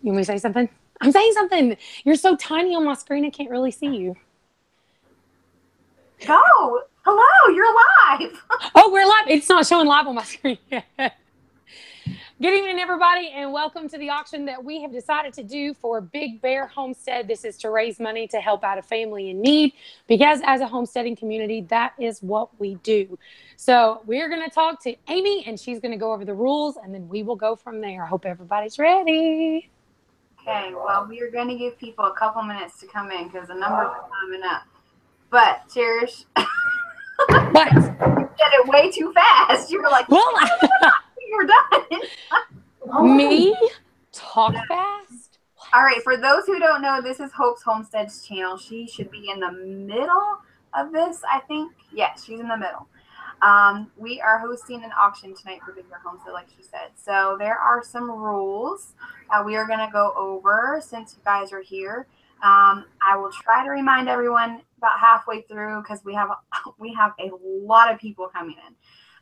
You want me to say something? I'm saying something. You're so tiny on my screen, I can't really see you. Go. Hello, you're live. Oh, we're live. It's not showing live on my screen. Good evening, everybody, and welcome to the auction that we have decided to do for Big Bear Homestead. This is to raise money to help out a family in need because as a homesteading community, that is what we do. So we're going to talk to Amy, and she's going to go over the rules, and then we will go from there. I hope everybody's ready. Okay, well, we are going to give people a couple minutes to come in because the numbers are coming up. But, Cherish, But, you said it way too fast. You were like, well, you were done. me talk fast? All right, for those who don't know, this is Hope's Homestead's channel. She should be in the middle of this, I think. Yes, she's in the middle. We are hosting an auction tonight for Big Bear Homestead, like she said. So there are some rules we are going to go over since you guys are here. I will try to remind everyone about halfway through because we have a lot of people coming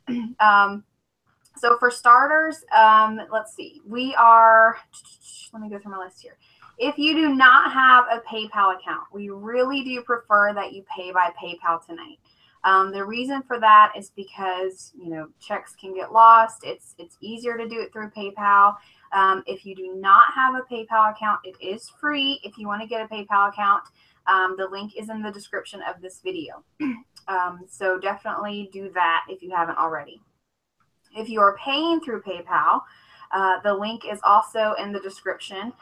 in. So for starters, let's see. Let me go through my list here. If you do not have a PayPal account, we really do prefer that you pay by PayPal tonight. The reason for that is because, checks can get lost. It's easier to do it through PayPal. If you do not have a PayPal account, it is free. If you want to get a PayPal account, the link is in the description of this video. So definitely do that if you haven't already. If you are paying through PayPal, the link is also in the description.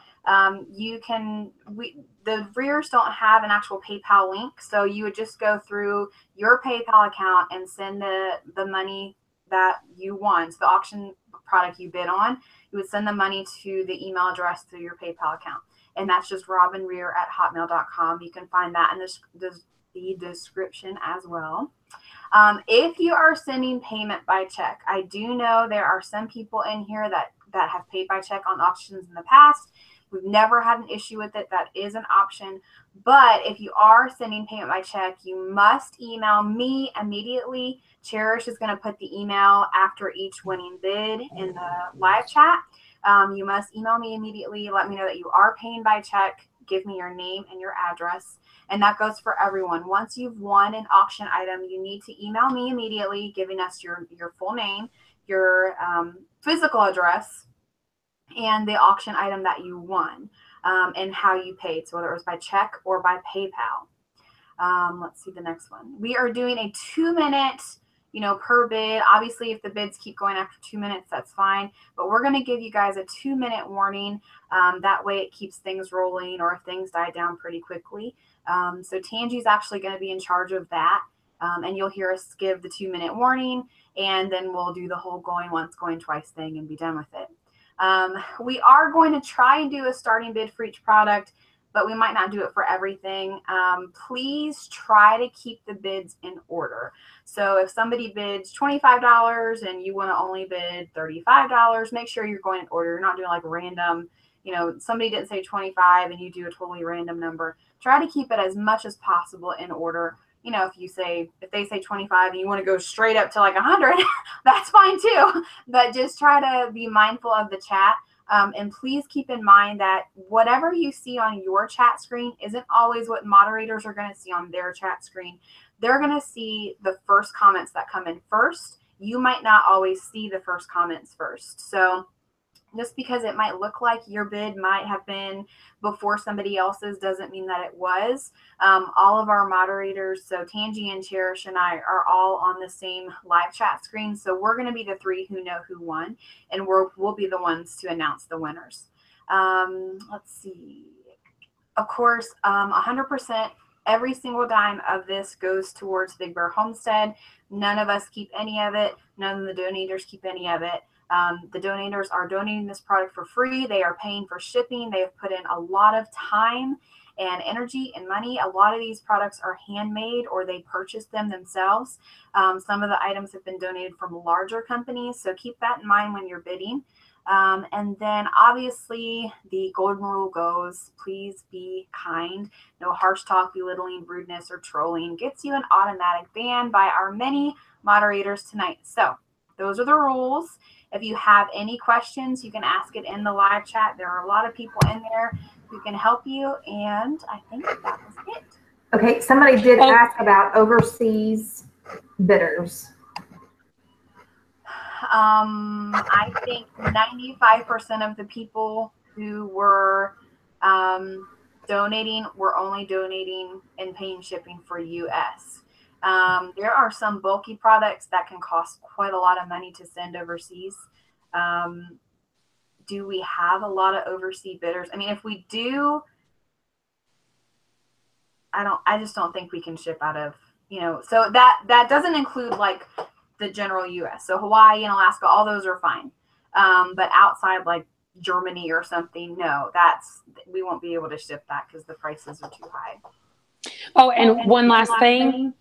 The rears don't have an actual PayPal link, so you would just go through your PayPal account and send the money that you won, so the auction product you bid on. You would send the money to the email address through your PayPal account, and that's just robinrear@hotmail.com. You can find that in the description as well. If you are sending payment by check, I do know there are some people in here that have paid by check on auctions in the past. We've never had an issue with it. That is an option. But if you are sending payment by check, you must email me immediately. Cherish is going to put the email after each winning bid in the live chat. You must email me immediately. Let me know that you are paying by check. Give me your name and your address. And that goes for everyone. Once you've won an auction item, you need to email me immediately, giving us your full name, your physical address, and the auction item that you won, and how you paid. So whether it was by check or by PayPal. Let's see the next one. We are doing a 2-minute, per bid. Obviously, if the bids keep going after 2 minutes, that's fine. But we're going to give you guys a 2-minute warning. That way it keeps things rolling, or if things die down pretty quickly. So Tangie's actually going to be in charge of that. And you'll hear us give the 2-minute warning, and then we'll do the whole going once, going twice thing and be done with it. We are going to try and do a starting bid for each product, but we might not do it for everything. Please try to keep the bids in order. So if somebody bids $25 and you want to only bid $35, make sure you're going in order. You're not doing like random, somebody didn't say 25 and you do a totally random number. Try to keep it as much as possible in order. If they say 25 and you want to go straight up to like 100, that's fine too. But just try to be mindful of the chat. And please keep in mind that whatever you see on your chat screen isn't always what moderators are going to see on their chat screen. They're going to see the first comments that come in first. You might not always see the first comments first. So just because it might look like your bid might have been before somebody else's doesn't mean that it was. All of our moderators, so Tangie and Cherish and I, are all on the same live chat screen. So we're going to be the three who know who won, and we'll be the ones to announce the winners. Let's see. Of course, 100%. Every single dime of this goes towards Big Bear Homestead. None of us keep any of it. None of the donators keep any of it. The donators are donating this product for free. They are paying for shipping. They have put in a lot of time and energy and money. A lot of these products are handmade or they purchased them themselves. Some of the items have been donated from larger companies, so keep that in mind when you're bidding. And then obviously the golden rule goes, please be kind. No harsh talk, belittling, rudeness, or trolling gets you an automatic ban by our many moderators tonight. So those are the rules. If you have any questions, you can ask it in the live chat. There are a lot of people in there who can help you. And I think that was it. Okay, somebody did ask about overseas bidders. I think 95% of the people who were donating were only donating and paying shipping for US. There are some bulky products that can cost quite a lot of money to send overseas. Do we have a lot of overseas bidders? I mean, if we do, I just don't think we can ship out of, so that doesn't include like the general US. So Hawaii and Alaska, all those are fine. But outside like Germany or something, no, we won't be able to ship that because the prices are too high. Oh, and one last thing.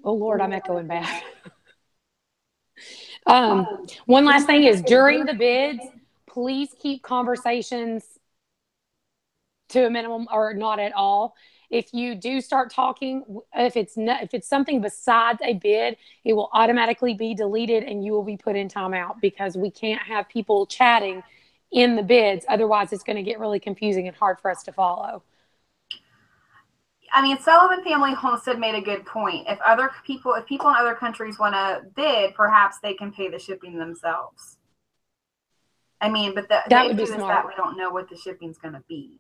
Oh Lord, I'm echoing back. One last thing is during the bids, please keep conversations to a minimum or not at all. If you do start talking, if it's something besides a bid, it will automatically be deleted and you will be put in timeout because we can't have people chatting in the bids. Otherwise, it's going to get really confusing and hard for us to follow. I mean, Sullivan Family Homestead made a good point. If people in other countries want to bid, perhaps they can pay the shipping themselves. I mean, but the issue is that we don't know what the shipping's going to be.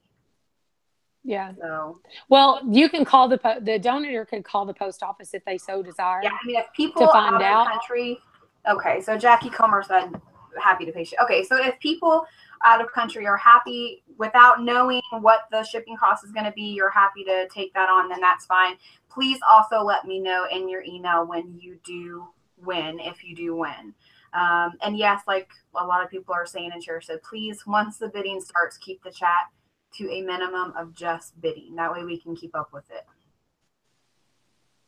Yeah. So, well, you can call the donator could call the post office if they so desire. Yeah, I mean, if people out of the country. Okay, so Jackie Comer said, "Happy to pay ship." Okay, so if people out of country are happy without knowing what the shipping cost is going to be, you're happy to take that on, then that's fine. Please also let me know in your email when you do win, if you do win. And yes, like a lot of people are saying in share said, please, once the bidding starts, keep the chat to a minimum of just bidding. That way we can keep up with it.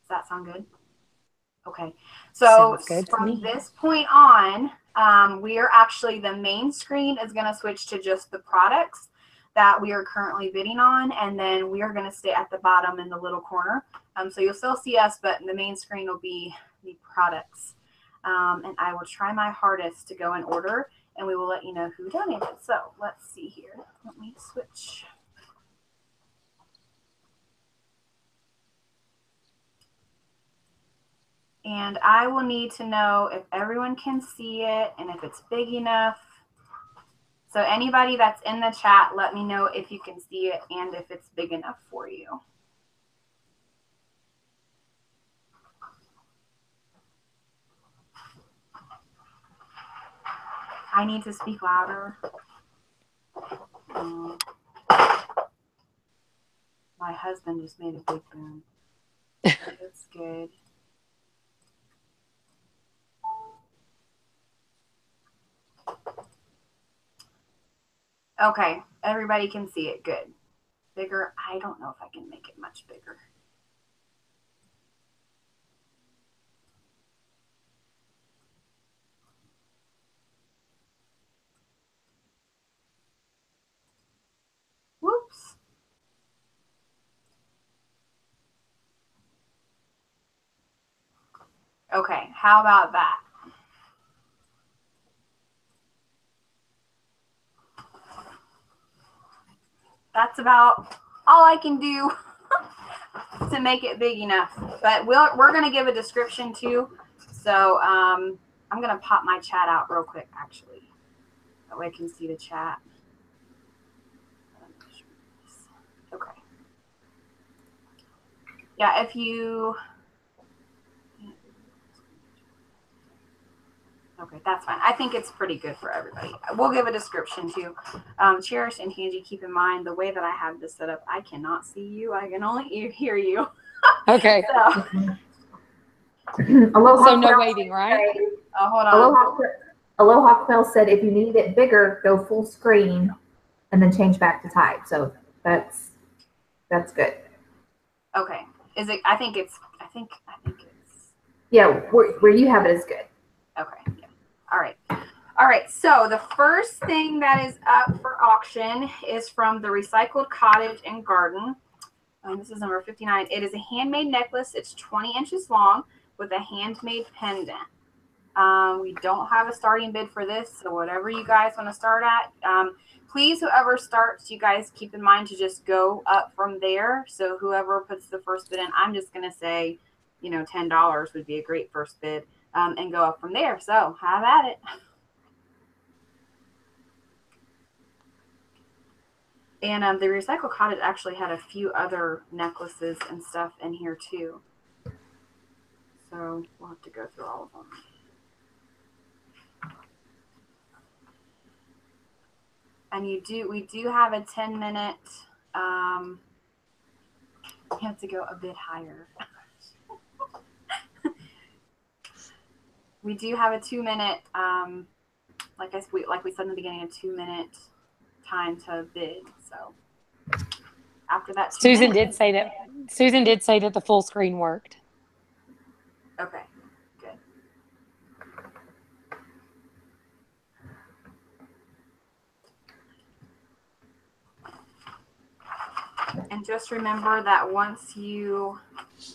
Does that sound good? Okay. So from this point on, we are actually, the main screen is going to switch to just the products that we are currently bidding on. And then we are going to stay at the bottom in the little corner. So you'll still see us, but the main screen will be the products. And I will try my hardest to go in order, and we will let you know who donated. So let's see here. Let me switch. And I will need to know if everyone can see it and if it's big enough. So anybody that's in the chat, let me know if you can see it and if it's big enough for you. I need to speak louder. My husband just made a big boom. That's good. Okay, everybody can see it. Good. Bigger. I don't know if I can make it much bigger. Whoops. Okay, how about that? That's about all I can do to make it big enough. But we're going to give a description too. So I'm going to pop my chat out real quick, actually. That way I can see the chat. Okay. Yeah, if you... Okay, that's fine. I think it's pretty good for everybody. We'll give a description too. Cherish and Tangie, keep in mind the way that I have this set up, I cannot see you. I can only hear you. Okay. So, Aloha no waving, right? Hold on. Aloha Quell said if you need it bigger, go full screen and then change back to type. So that's good. Okay. Is it? I think it's. Yeah, where you have it is good. Okay. Yeah. All right. All right. So the first thing that is up for auction is from the Recycled Cottage and Garden. This is number 59. It is a handmade necklace. It's 20 inches long with a handmade pendant. We don't have a starting bid for this, so whatever you guys want to start at, please, whoever starts, you guys keep in mind to just go up from there. So whoever puts the first bid in, I'm just going to say, you know, $10 would be a great first bid, and go up from there. So have at it. And the Recycle Cottage actually had a few other necklaces and stuff in here too. So we'll have to go through all of them. And we do have a 10-minute, you have to go a bit higher. We do have a 2-minute, like we said in the beginning, a 2-minute time to bid. So after that, Susan did say that the full screen worked. Okay, good. And just remember that once you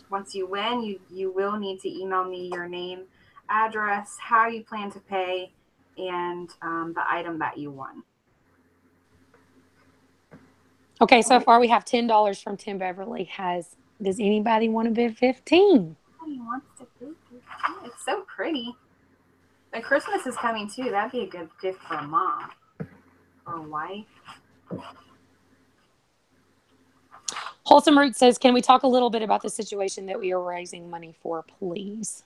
win, you will need to email me your name, address, how you plan to pay, and the item that you won. Okay, so far we have $10 from Tim Beverly. Does anybody want to bid 15? Nobody wants to bid 15. It's so pretty. And Christmas is coming too. That'd be a good gift for a mom or a wife. Wholesome Root says, can we talk a little bit about the situation that we are raising money for, please?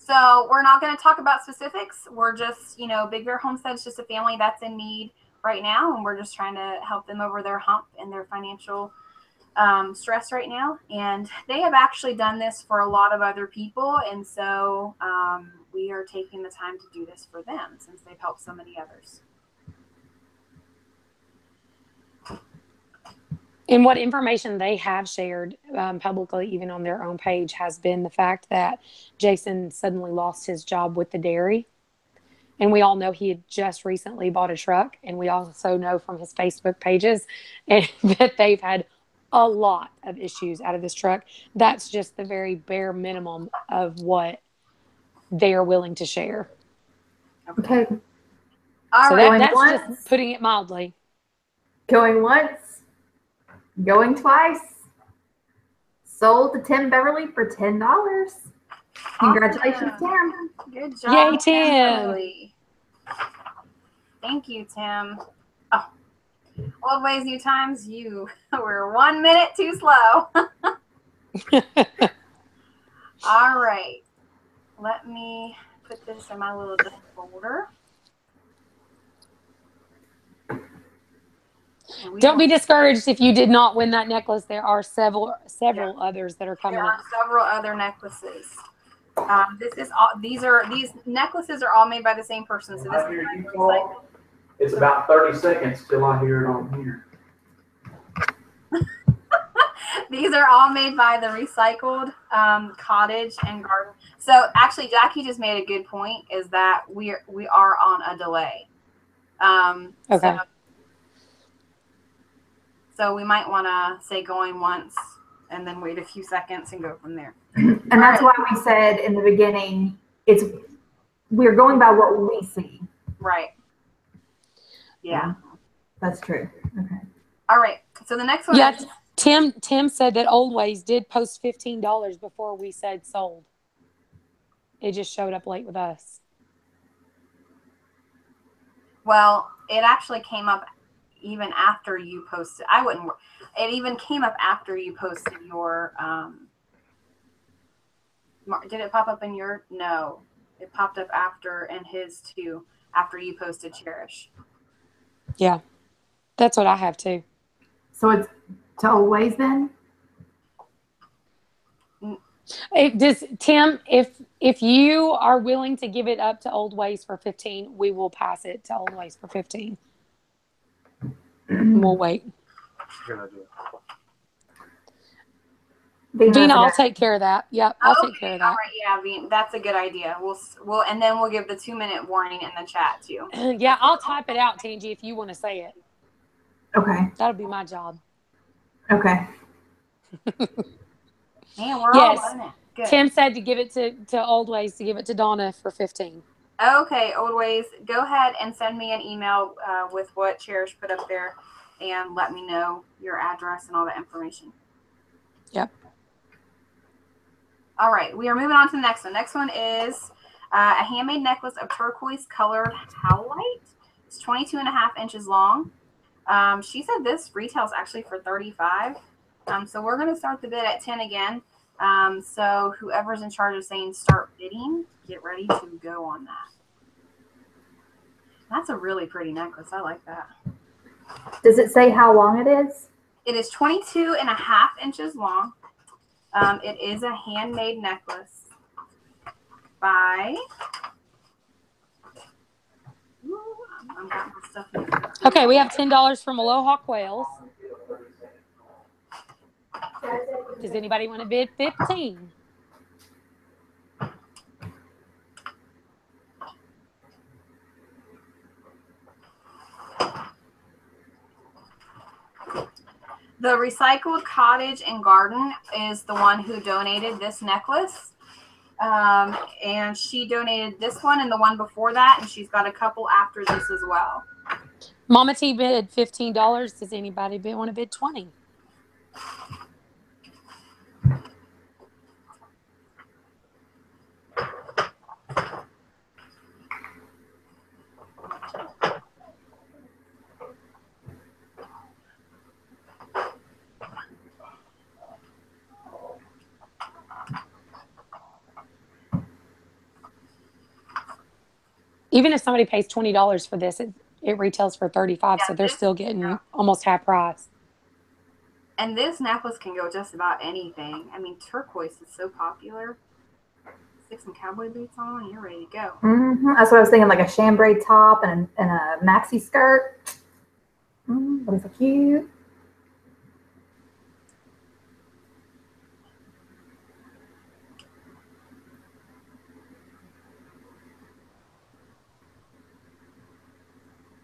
So we're not going to talk about specifics. We're just, you know, Big Bear Homestead is just a family that's in need right now, and we're just trying to help them over their hump and their financial stress right now. And they have actually done this for a lot of other people, and so we are taking the time to do this for them since they've helped so many others. And what information they have shared publicly, even on their own page, has been the fact that Jason suddenly lost his job with the dairy. And we all know he had just recently bought a truck. And we also know from his Facebook pages that they've had a lot of issues out of this truck. That's just the very bare minimum of what they are willing to share. Okay. So that's just putting it mildly. Going once. Going twice. Sold to Tim Beverly for $10. Congratulations, Tim. Good job. Yay, Tim. Thank you, Tim. Oh, old ways, new times. You were 1 minute too slow. All right. Let me put this in my little folder. Don't be discouraged if you did not win that necklace. There are several others that are coming up. There are several other necklaces. These necklaces are all made by the same person. So this is it's about 30 seconds till I hear it on here. These are all made by the Recycled Cottage and Garden. So actually, Jackie just made a good point. Is that we are on a delay. Okay. So we might want to say going once and then wait a few seconds and go from there. And that's why we said in the beginning, we're going by what we see. Right. Yeah. That's true. Okay. All right. So the next one is Tim said that Old Ways did post $15 before we said sold. It just showed up late with us. Well, it actually came up even after you posted. It even came up after you posted your, did it pop up in your? No, it popped up after and his too, after you posted Cherish. Yeah, that's what I have too. So it's to Old Ways then? Tim, if you are willing to give it up to Old Ways for 15, we will pass it to Old Ways for 15. We'll wait. Good idea. Vina, I'll take care of that. Yep, I'll take care of that. All right, yeah, Vina, that's a good idea. And then we'll give the 2-minute warning in the chat too. Yeah, I'll type it out, Tangie, if you want to say it. Okay. That'll be my job. Okay. Man, we're Yes. all on it. Good. Tim said to give it to Old Ways, to give it to Donna for 15. Okay, Old Ways, go ahead and send me an email with what Cherish put up there and let me know your address and all that information. Yep. All right, we are moving on to the next one. Next one is a handmade necklace of turquoise colored howlite. It's 22.5 inches long. She said this retails actually for $35. So we're going to start the bid at 10 again. So whoever's in charge of saying start bidding, get ready to go on that. That's a really pretty necklace. I like that. Does it say how long it is? It is 22.5 inches long. It is a handmade necklace by. I've got my stuff in here. Okay, we have $10 from Aloha Quails. Does anybody want to bid 15? The Recycled Cottage and Garden is the one who donated this necklace. And she donated this one and the one before that, and she's got a couple after this as well. Mama T bid $15. Does anybody want to bid 20? Even if somebody pays $20 for this, it retails for $35, so they're still getting almost half price. And this necklace can go just about anything. I mean, turquoise is so popular. Stick some cowboy boots on and you're ready to go. Mm-hmm. That's what I was thinking, like a chambray top and a maxi skirt. That is so cute.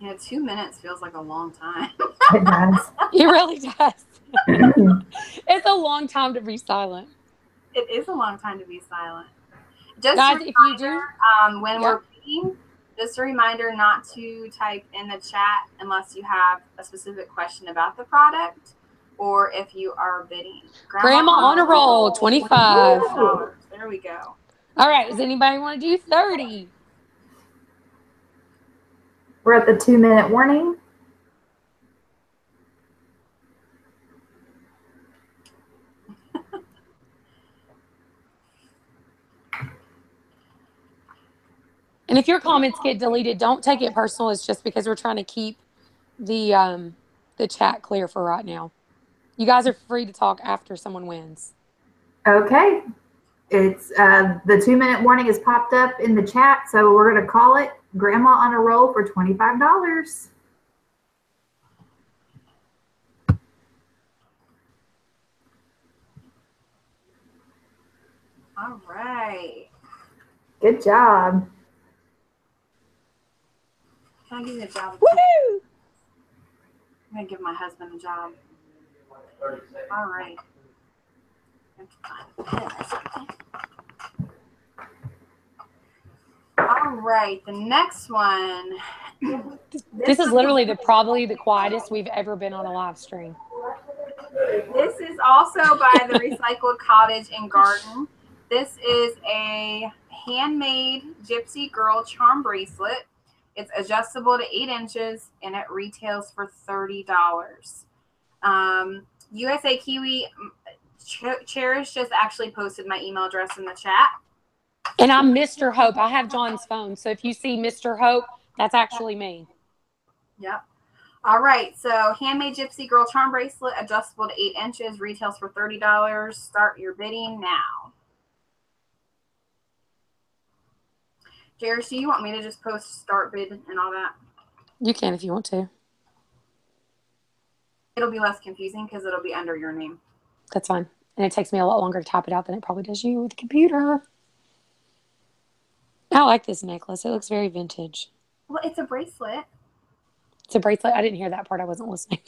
You know, 2 minutes feels like a long time. It does. It really does. It's a long time to be silent. It is a long time to be silent. Just Guys, a reminder, if you do, when we're bidding, just a reminder not to type in the chat unless you have a specific question about the product or if you are bidding. Grandma on a roll, 25. There we go. All right, does anybody want to do 30? We're at the 2-minute warning. And if your comments get deleted, don't take it personal. It's just because we're trying to keep the chat clear for right now. You guys are free to talk after someone wins. Okay. It's the 2-minute warning has popped up in the chat, so we're going to call it Grandma on a Roll for $25. All right. Good job. Can I give you a job? Woohoo! I'm going to give my husband a job. All right. All right, the next one. This is literally probably the quietest we've ever been on a live stream. This is also by the Recycled Cottage and Garden. This is a handmade Gypsy Girl charm bracelet. It's adjustable to 8 inches and it retails for $30. USA Kiwi Cherish just actually posted my email address in the chat. And I'm Mr. Hope. I have John's phone. So if you see Mr. Hope, that's actually me. Yep. All right. So handmade Gypsy Girl charm bracelet, adjustable to 8 inches, retails for $30. Start your bidding now. Jared, do you want me to just post start bid and all that? You can if you want to. It'll be less confusing because it'll be under your name. That's fine. And it takes me a lot longer to type it out than it probably does you with the computer. I like this necklace. It looks very vintage. Well, it's a bracelet. It's a bracelet. I didn't hear that part. I wasn't listening.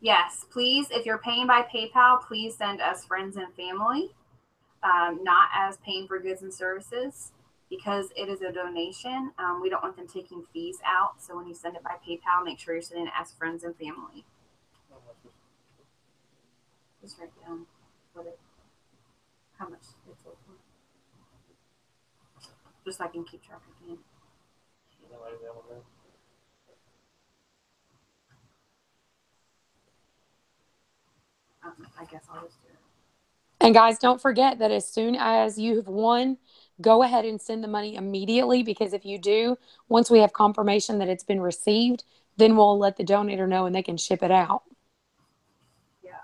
Yes, please, if you're paying by PayPal, please send us friends and family, not as paying for goods and services, because it is a donation. We don't want them taking fees out. So when you send it by PayPal, make sure you're sending it as friends and family. Just write down how much it's worth. Just so I can keep track again. I guess I'll just do it. And guys, don't forget that as soon as you've won, go ahead and send the money immediately, because if you do, once we have confirmation that it's been received, then we'll let the donator know and they can ship it out. Yeah.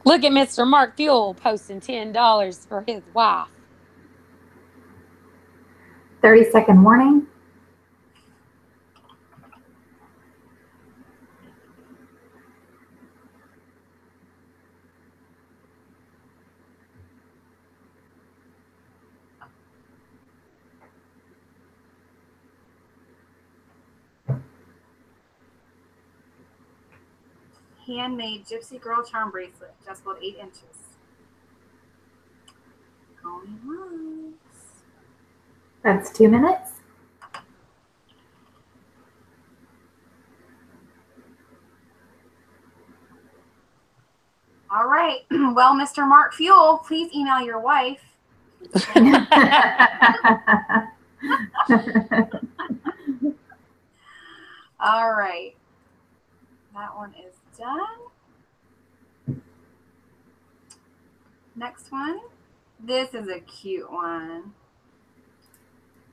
Look at Mr. Mark Fuel posting $10 for his wife. 30-second warning. Handmade Gypsy Girl Charm Bracelet, just about 8 inches. Going once. That's 2 minutes. All right. Well, Mr. Mark Fuel, please email your wife. All right. That one is done. Next one. This is a cute one.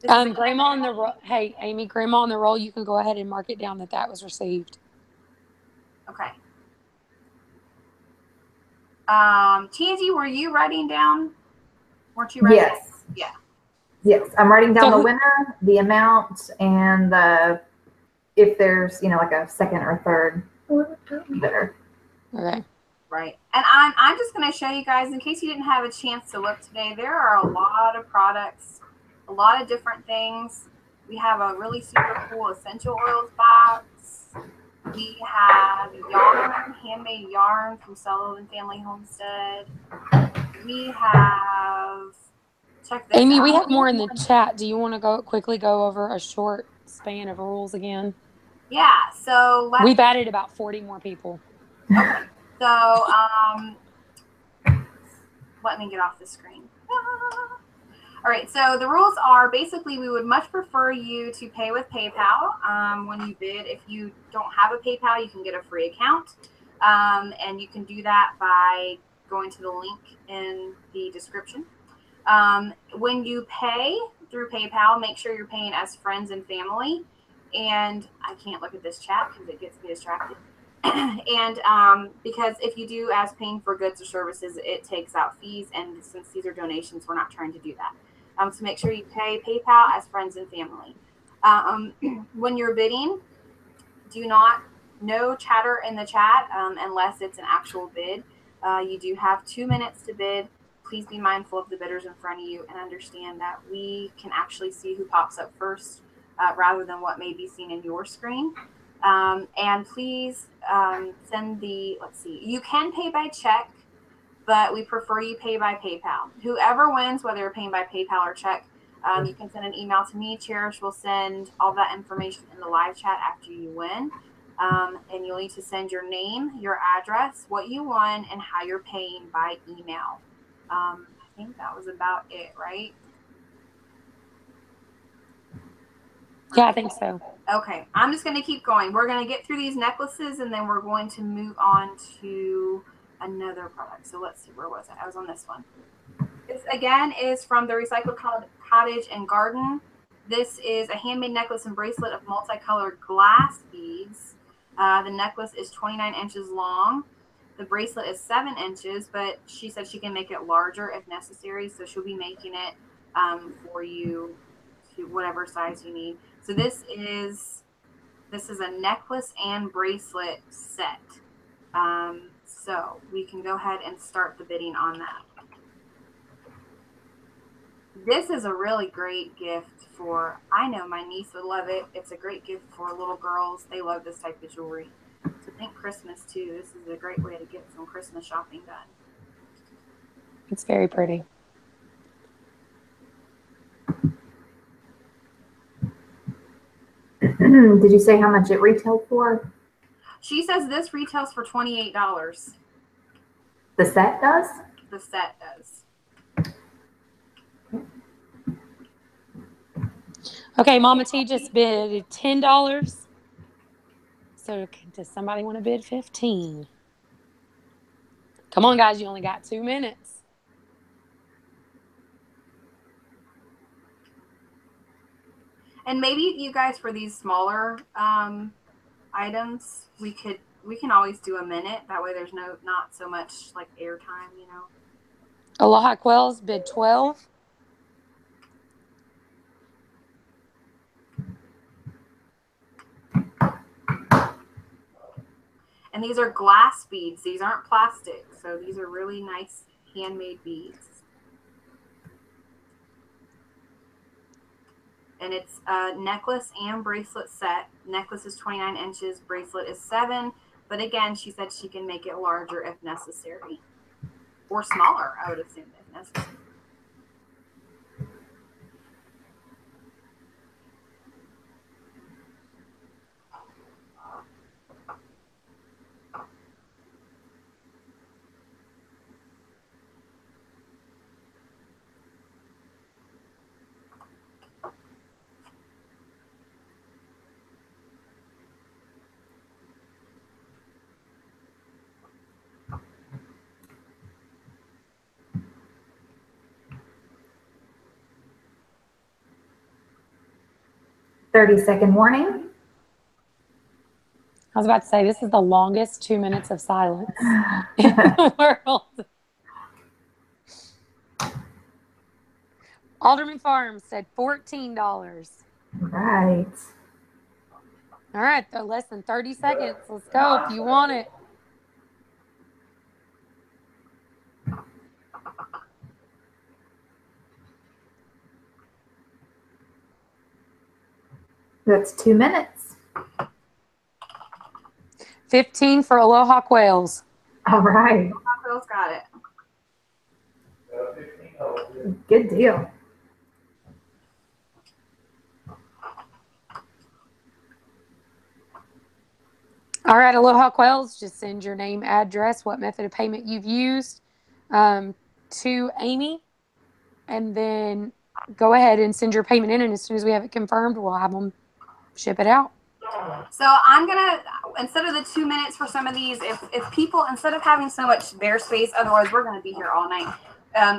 Grandma on the roll. Hey, Amy, Grandma on the roll. You can go ahead and mark it down that was received. Okay. Tansy, were you writing down? Weren't you writing? Yes. Yeah. Yes, I'm writing down the winner, the amount, and if there's like a second or third bidder. Okay. Right. And I'm just going to show you guys, in case you didn't have a chance to look today, there are a lot of products, a lot of different things. We have a really super cool essential oils box. We have yarn, handmade yarn from Sullivan Family Homestead. We have, check this Amy, out. we have more in the chat. Do you want to quickly go over a short span of rules again? Yeah. So we've added about 40 more people. Okay. So let me get off the screen. All right, so the rules are basically we would much prefer you to pay with PayPal when you bid. If you don't have a PayPal, you can get a free account. And you can do that by going to the link in the description. When you pay through PayPal, make sure you're paying as friends and family. And I can't look at this chat because it gets me distracted. And because if you do as paying for goods or services, it takes out fees. And since these are donations, we're not trying to do that. So make sure you pay PayPal as friends and family. When you're bidding, no chatter in the chat unless it's an actual bid. You do have 2 minutes to bid. Please be mindful of the bidders in front of you and understand that we can actually see who pops up first rather than what may be seen in your screen. And please send you can pay by check, but we prefer you pay by PayPal. Whoever wins, whether you're paying by PayPal or check, you can send an email to me. Cherish will send all that information in the live chat after you win. And you'll need to send your name, your address, what you won, and how you're paying by email. I think that was about it, right? Yeah, I think so. Okay, I'm just going to keep going. We're going to get through these necklaces, and then we're going to move on to another product. So let's see, where was it? I was on this one. This, again, is from the Recycled Cottage and Garden. This is a handmade necklace and bracelet of multicolored glass beads. The necklace is 29 inches long. The bracelet is 7 inches, but she said she can make it larger if necessary. So she'll be making it for you to whatever size you need. So this is a necklace and bracelet set. So we can go ahead and start the bidding on that. This is a really great gift for, I know my niece would love it. It's a great gift for little girls. They love this type of jewelry. So think Christmas too. This is a great way to get some Christmas shopping done. It's very pretty. Did you say how much it retailed for? She says this retails for $28. The set does? The set does. Okay, Mama T just bid $10. So does somebody want to bid 15? Come on, guys, you only got 2 minutes. And maybe you guys, for these smaller items, we can always do a minute. That way there's not so much like airtime, you know. Aloha Quells bid 12. And these are glass beads. These aren't plastic. So these are really nice handmade beads. And it's a necklace and bracelet set. Necklace is 29 inches. Bracelet is 7. But again, she said she can make it larger if necessary. Or smaller, I would assume, if necessary. Thirty-second warning. I was about to say, this is the longest 2 minutes of silence in the world. Alderman Farms said $14. Right. All right, so less than 30 seconds. Let's go if you want it. That's 2 minutes. 15 for Aloha Quails. All right. Quails got it. Good deal. All right, Aloha Quails, just send your name, address, what method of payment you've used to Amy, and then go ahead and send your payment in, and as soon as we have it confirmed, we'll have them ship it out. So I'm gonna, instead of the 2 minutes for some of these, if people, instead of having so much bare space, otherwise we're gonna be here all night.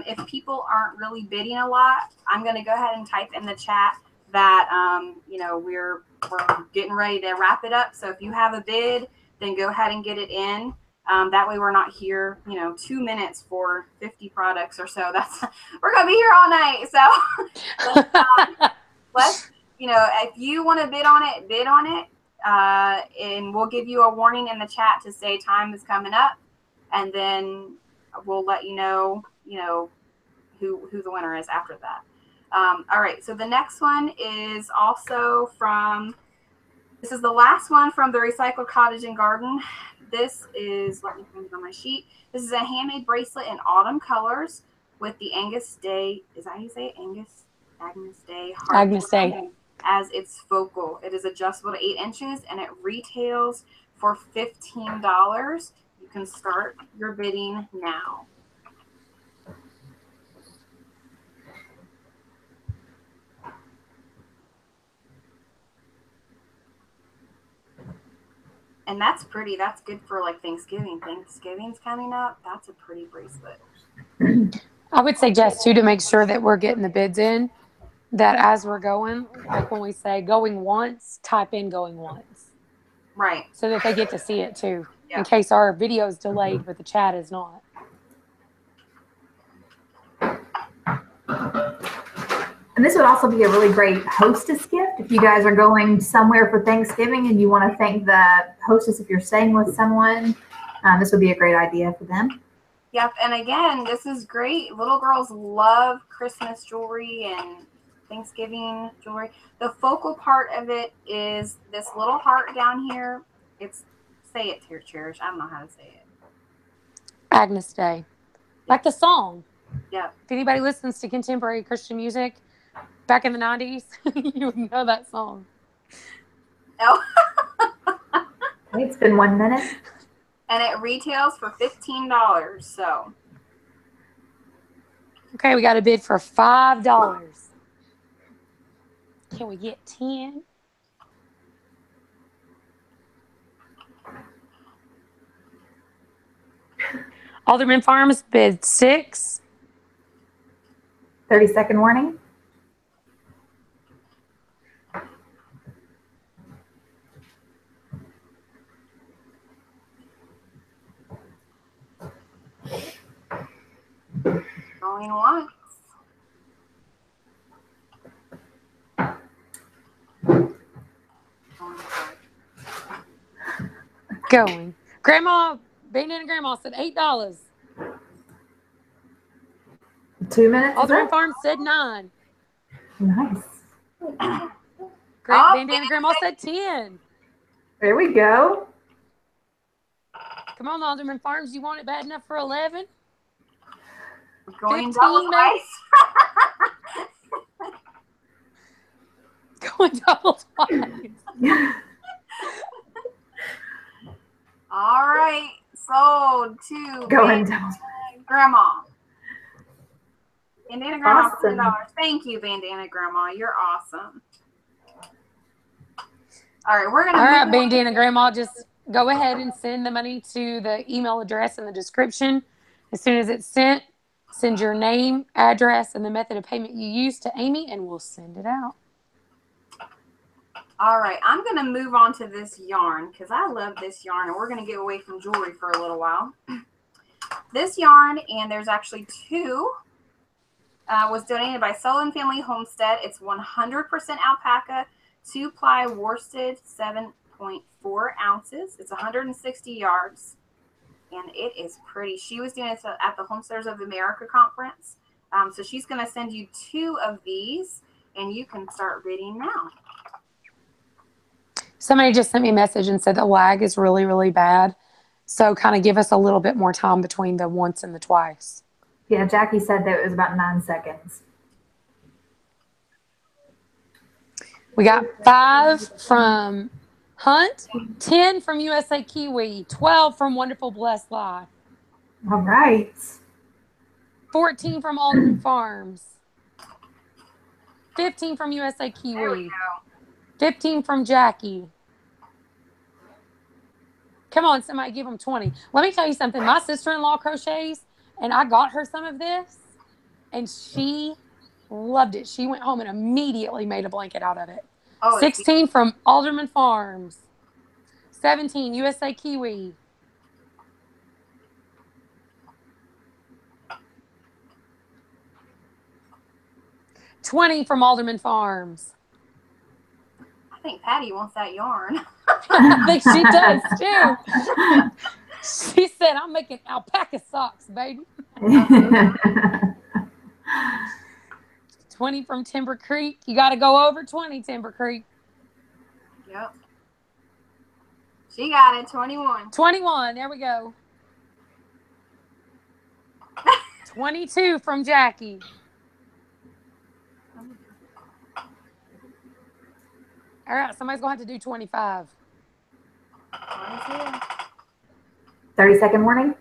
If people aren't really bidding a lot, I'm gonna go ahead and type in the chat that you know, we're getting ready to wrap it up. So if you have a bid, then go ahead and get it in. That way we're not here, you know, 2 minutes for 50 products or so. That's, we're gonna be here all night. So let's, you know, if you want to bid on it, bid on it. And we'll give you a warning in the chat to say time is coming up, and then we'll let you know who the winner is after that. All right, so the next one is also from, this is the last one from the Recycled Cottage and Garden. This is, let me find it on my sheet. This is a handmade bracelet in autumn colors with the Angus Day, is that how you say it? Agnes Day. Agnes Day. As its focal. It is adjustable to 8 inches and it retails for $15. You can start your bidding now. And that's pretty. That's good for like Thanksgiving. Thanksgiving's coming up. That's a pretty bracelet. I would suggest too, to make sure that we're getting the bids in, that as we're going, like when we say going once, type in going once. Right. So that they get to see it too, Yeah. in case our video is delayed, but the chat is not. And this would also be a really great hostess gift if you guys are going somewhere for Thanksgiving and you want to thank the hostess if you're staying with someone. This would be a great idea for them. Yep, and again, this is great. Little girls love Christmas jewelry and Thanksgiving jewelry. The focal part of it is this little heart down here. It's, say it here, Cherish. I don't know how to say it. Agnes Day. Like the song. Yep. If anybody listens to contemporary Christian music back in the 90s, you would know that song. Oh. It's been 1 minute. And it retails for $15. So. Okay, we got a bid for $5. Can we get 10? Alderman Farms bid 6. 30-second warning. Going once. Going. Grandma, Bandana Grandma said $8. 2 minutes. Alderman Farms said 9. Nice. Bandana Grandma said 10. There we go. Come on, Alderman Farms, you want it bad enough for 11? Going 15, double twice. Going double twice. All right. Sold to Going down. Grandma. Bandana Grandma, Awesome. $10. Thank you, Bandana Grandma. You're awesome. All right, we're gonna. All right, Bandana Grandma, just go ahead and send the money to the email address in the description. As soon as it's sent, send your name, address, and the method of payment you use to Amy, and we'll send it out. All right, I'm gonna move on to this yarn because I love this yarn, and we're gonna get away from jewelry for a little while. This yarn, and there's actually two, was donated by Sullivan Family Homestead. It's 100% alpaca, 2-ply worsted, 7.4 ounces. It's 160 yards, and it is pretty. She was doing it at the Homesteaders of America conference. So she's going to send you 2 of these, and you can start bidding now. Somebody just sent me a message and said the lag is really, really bad. So kind of give us a little bit more time between the once and the twice. Yeah, Jackie said that it was about 9 seconds. We got 5 from Hunt, 10 from USA Kiwi, 12 from Wonderful Blessed Life. All right. 14 from Alderman Farms. 15 from USA Kiwi. 15 from Jackie. Come on, somebody give them 20. Let me tell you something. My sister-in-law crochets, and I got her some of this, and she loved it. She went home and immediately made a blanket out of it. 16 from Alderman Farms. 17, USA Kiwi. 20 from Alderman Farms. I think Patty wants that yarn. I think she does too. She said, I'm making alpaca socks, baby. 20 from Timber Creek. You got to go over 20, Timber Creek. Yep. She got it, 21. 21, there we go. 22 from Jackie. All right, somebody's going to have to do 25. 30-second warning.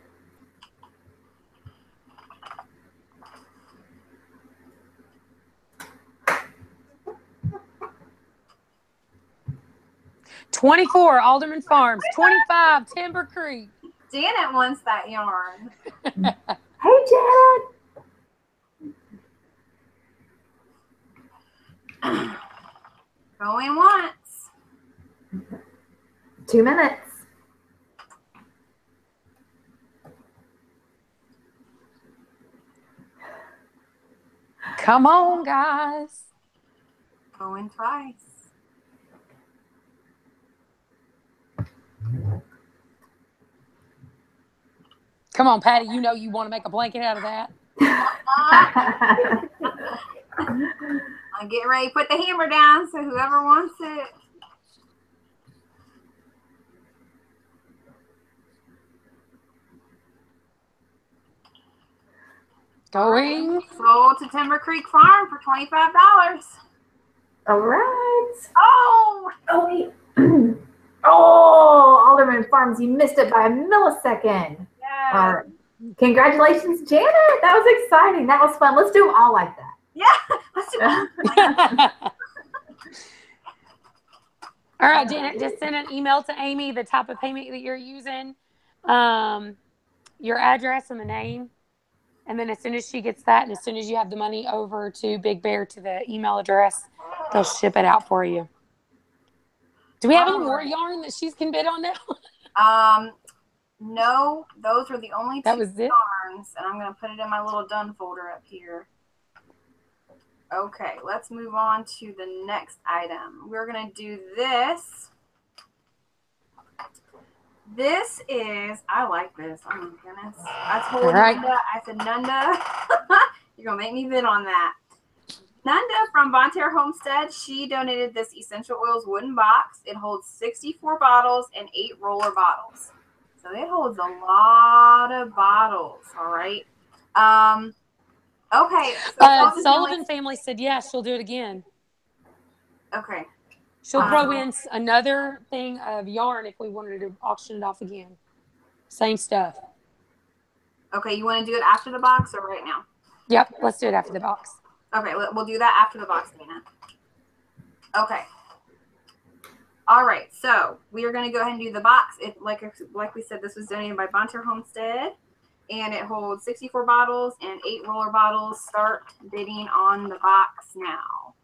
$24, Alderman Farms. 25, Timber Creek. Janet wants that yarn. Hey, Janet. Going once. 2 minutes. Come on, guys. Going twice. Come on, Patty. You know you want to make a blanket out of that. I'm getting ready to put the hammer down, so whoever wants it. Going. Sold to Timber Creek Farm for $25. All right. Oh! Oh, wait. Oh, Alderman Farms, you missed it by a millisecond. Yeah. All right. Congratulations, Janet. That was exciting. That was fun. Let's do them all like that. Yeah. Let's do it. All right, Janet, just send an email to Amy, the type of payment that you're using, your address and the name. And then as soon as she gets that, and as soon as you have the money over to Big Bear to the email address, they'll ship it out for you. Do we have any more yarn that she can bid on now? No, those were the only two was it? yarns, and I'm going to put it in my little done folder up here. Okay, let's move on to the next item. We're going to do this. This is, I like this. Oh my goodness. I told Nunda, I said, Nunda, you're going to make me bid on that. Nunda from Big Bear Homestead, she donated this Essential Oils wooden box. It holds 64 bottles and 8 roller bottles. So it holds a lot of bottles, all right? Okay. So Sullivan family said, yes, she'll do it again. Okay. She'll throw in another thing of yarn if we wanted to auction it off again. Same stuff. Okay, you want to do it after the box or right now? Yep, let's do it after the box. Okay, we'll do that after the box, Dana. Okay. All right, so we are going to go ahead and do the box. It, like we said, this was donated by Big Bear Homestead, and it holds 64 bottles and 8 roller bottles. Start bidding on the box now.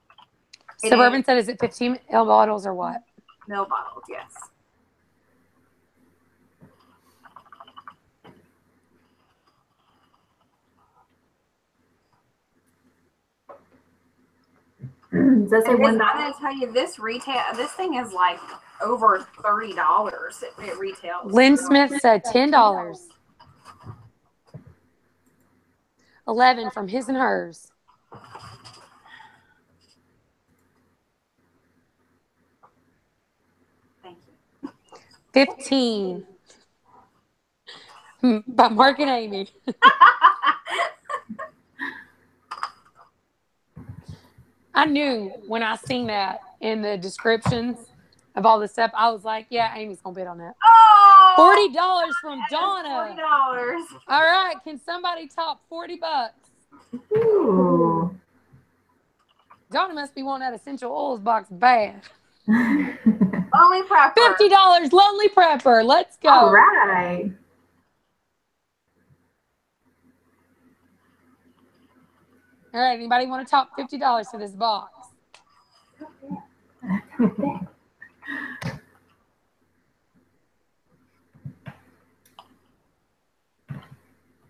Suburban said, is it 15 ml bottles or what? Mil bottles, yes. Does that say $1? I'm going to tell you, this thing is like over $30. It retails. Lynn Smith said $10. 11 from his and hers. Thank you. 15 by Mark and Amy. I knew when I seen that in the descriptions of all the stuff, I was like, yeah, Amy's going to bid on that. Oh! $40 from Donna. $40. All right. Can somebody top $40? Ooh. Donna must be wanting that essential oils box bad. Lonely Prepper. $50, Lonely Prepper. Let's go. All right. All right. Anybody want to top $50 for this box?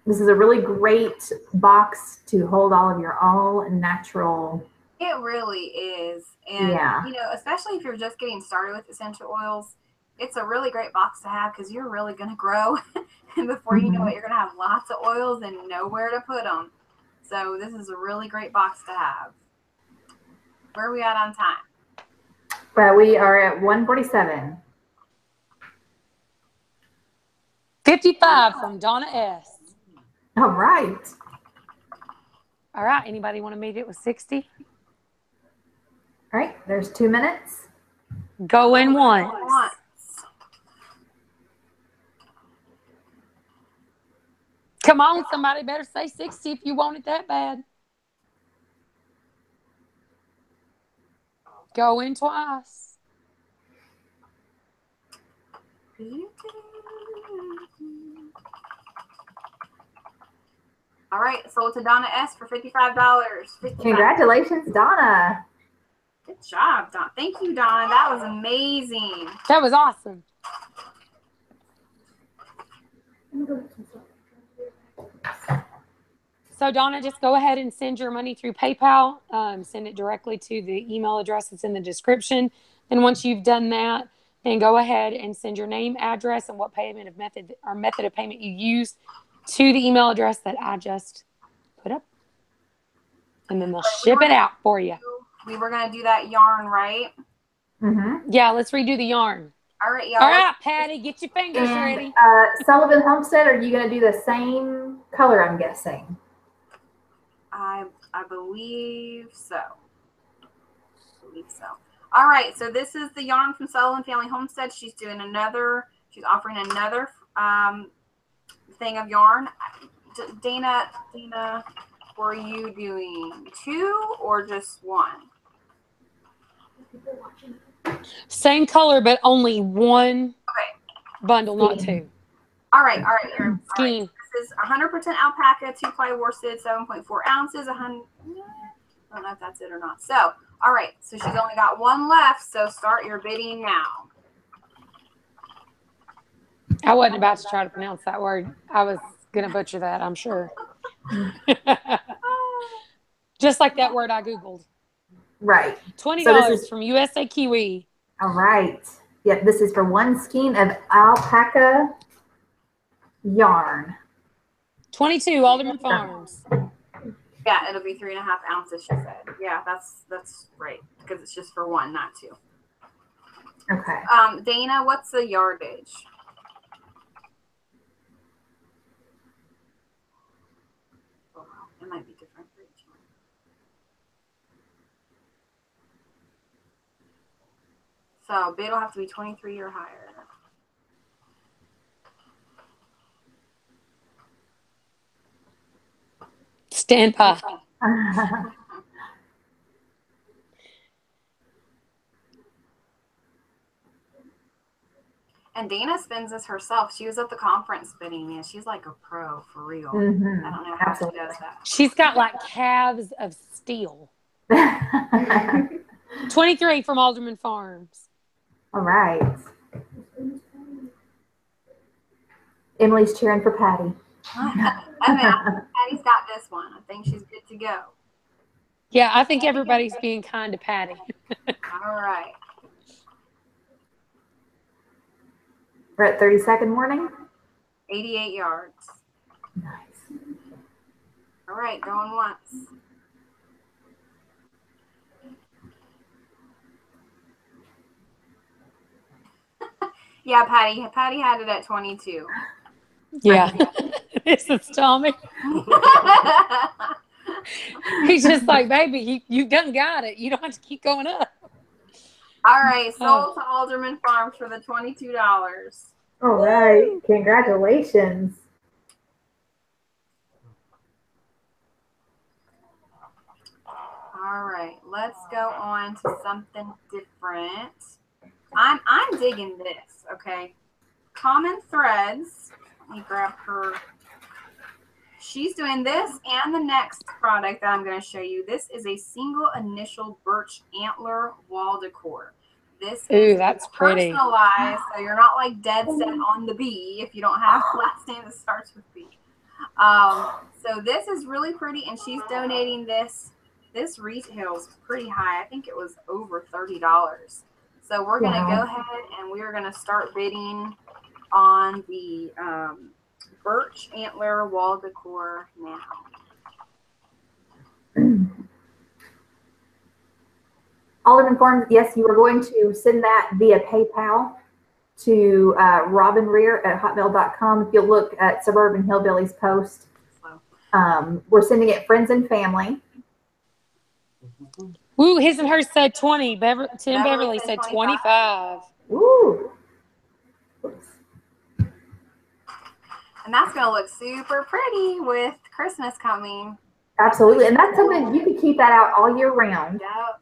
This is a really great box to hold all of your all natural. It really is. And, you know, especially if you're just getting started with essential oils, it's a really great box to have because you're really going to grow. And before you know it, you're going to have lots of oils and nowhere to put them. So this is a really great box to have. Where are we at on time? We are at 1:47. 55 from Donna S. All right. All right. Anybody want to meet it with 60? All right. There's 2 minutes. Going once. Come on, somebody better say 60 if you want it that bad. Going twice. All right, sold to Donna S for $55. Congratulations, Donna. Good job, Donna. Thank you, Donna. That was amazing. That was awesome. So, Donna, just go ahead and send your money through PayPal. Send it directly to the email address that's in the description. Then once you've done that, then go ahead and send your name, address, and what payment of method or method of payment you used to the email address that I just put up. And then they'll ship it out for you. We were going to do that yarn, right? Mm-hmm. Yeah, let's redo the yarn. All right, y'all. All right, Patty, get your fingers And ready. Sullivan Homestead, are you going to do the same color, I'm guessing? I believe so. All right, so this is the yarn from Sullivan Family Homestead. She's offering another thing of yarn. Dana, were you doing 2 or just 1? Same color, but only 1 bundle, not 2. All right, here. Skein. This is 100% alpaca, 2-ply worsted, 7.4 ounces. I don't know if that's it or not. So, all right, so she's only got 1 left. So start your bidding now. I wasn't about to try to pronounce that word. I was going to butcher that, I'm sure. Just like that word I Googled. Right. $20 So from USA Kiwi. All right. Yep, this is for 1 skein of alpaca yarn. 22 Alderman Farms. Yeah, it'll be 3.5 ounces, she said. Yeah, that's right, because it's just for 1, not 2. Okay. Dana, what's the yardage? Oh, it might be different for each one. So bid will have to be 23 or higher. Stand by. And Dana spins this herself. She was at the conference spinning it. She's like a pro for real. Mm-hmm. I don't know how she does that. She's got like calves of steel. 23 from Alderman Farms. All right. Emily's cheering for Patty. Patty's got this one. I think she's good to go. Yeah, I think everybody's being kind to Patty. All right. We're at 32nd warning. 88 yards. Nice. All right, going once. Yeah, Patty had it at 22. Yeah. This is Tommy. He's just like, baby, you done got it. You don't have to keep going up. All right, sold to Alderman Farms for the $22. All right. Congratulations. All right, let's go on to something different. I'm digging this, okay? Common Threads. Let me grab her. She's doing this and the next product that I'm going to show you. This is a single initial birch antler wall decor. This is that's pretty. Personalized, so you're not like dead set on the B if you don't have a last name that starts with B. So this is really pretty, and she's donating this. This retails pretty high. I think it was over $30. So we're going to go ahead and we are going to start bidding on the birch antler wall decor now. Alderman Farms, yes, you are going to send that via PayPal to robinrear@hotmail.com. If you'll look at Suburban Hillbillies post, we're sending it friends and family. Woo, his and hers said 20. Tim Beverly said 25. Ooh. Oops. And that's going to look super pretty with Christmas coming. Absolutely. And that's something you could keep that out all year round. Yep.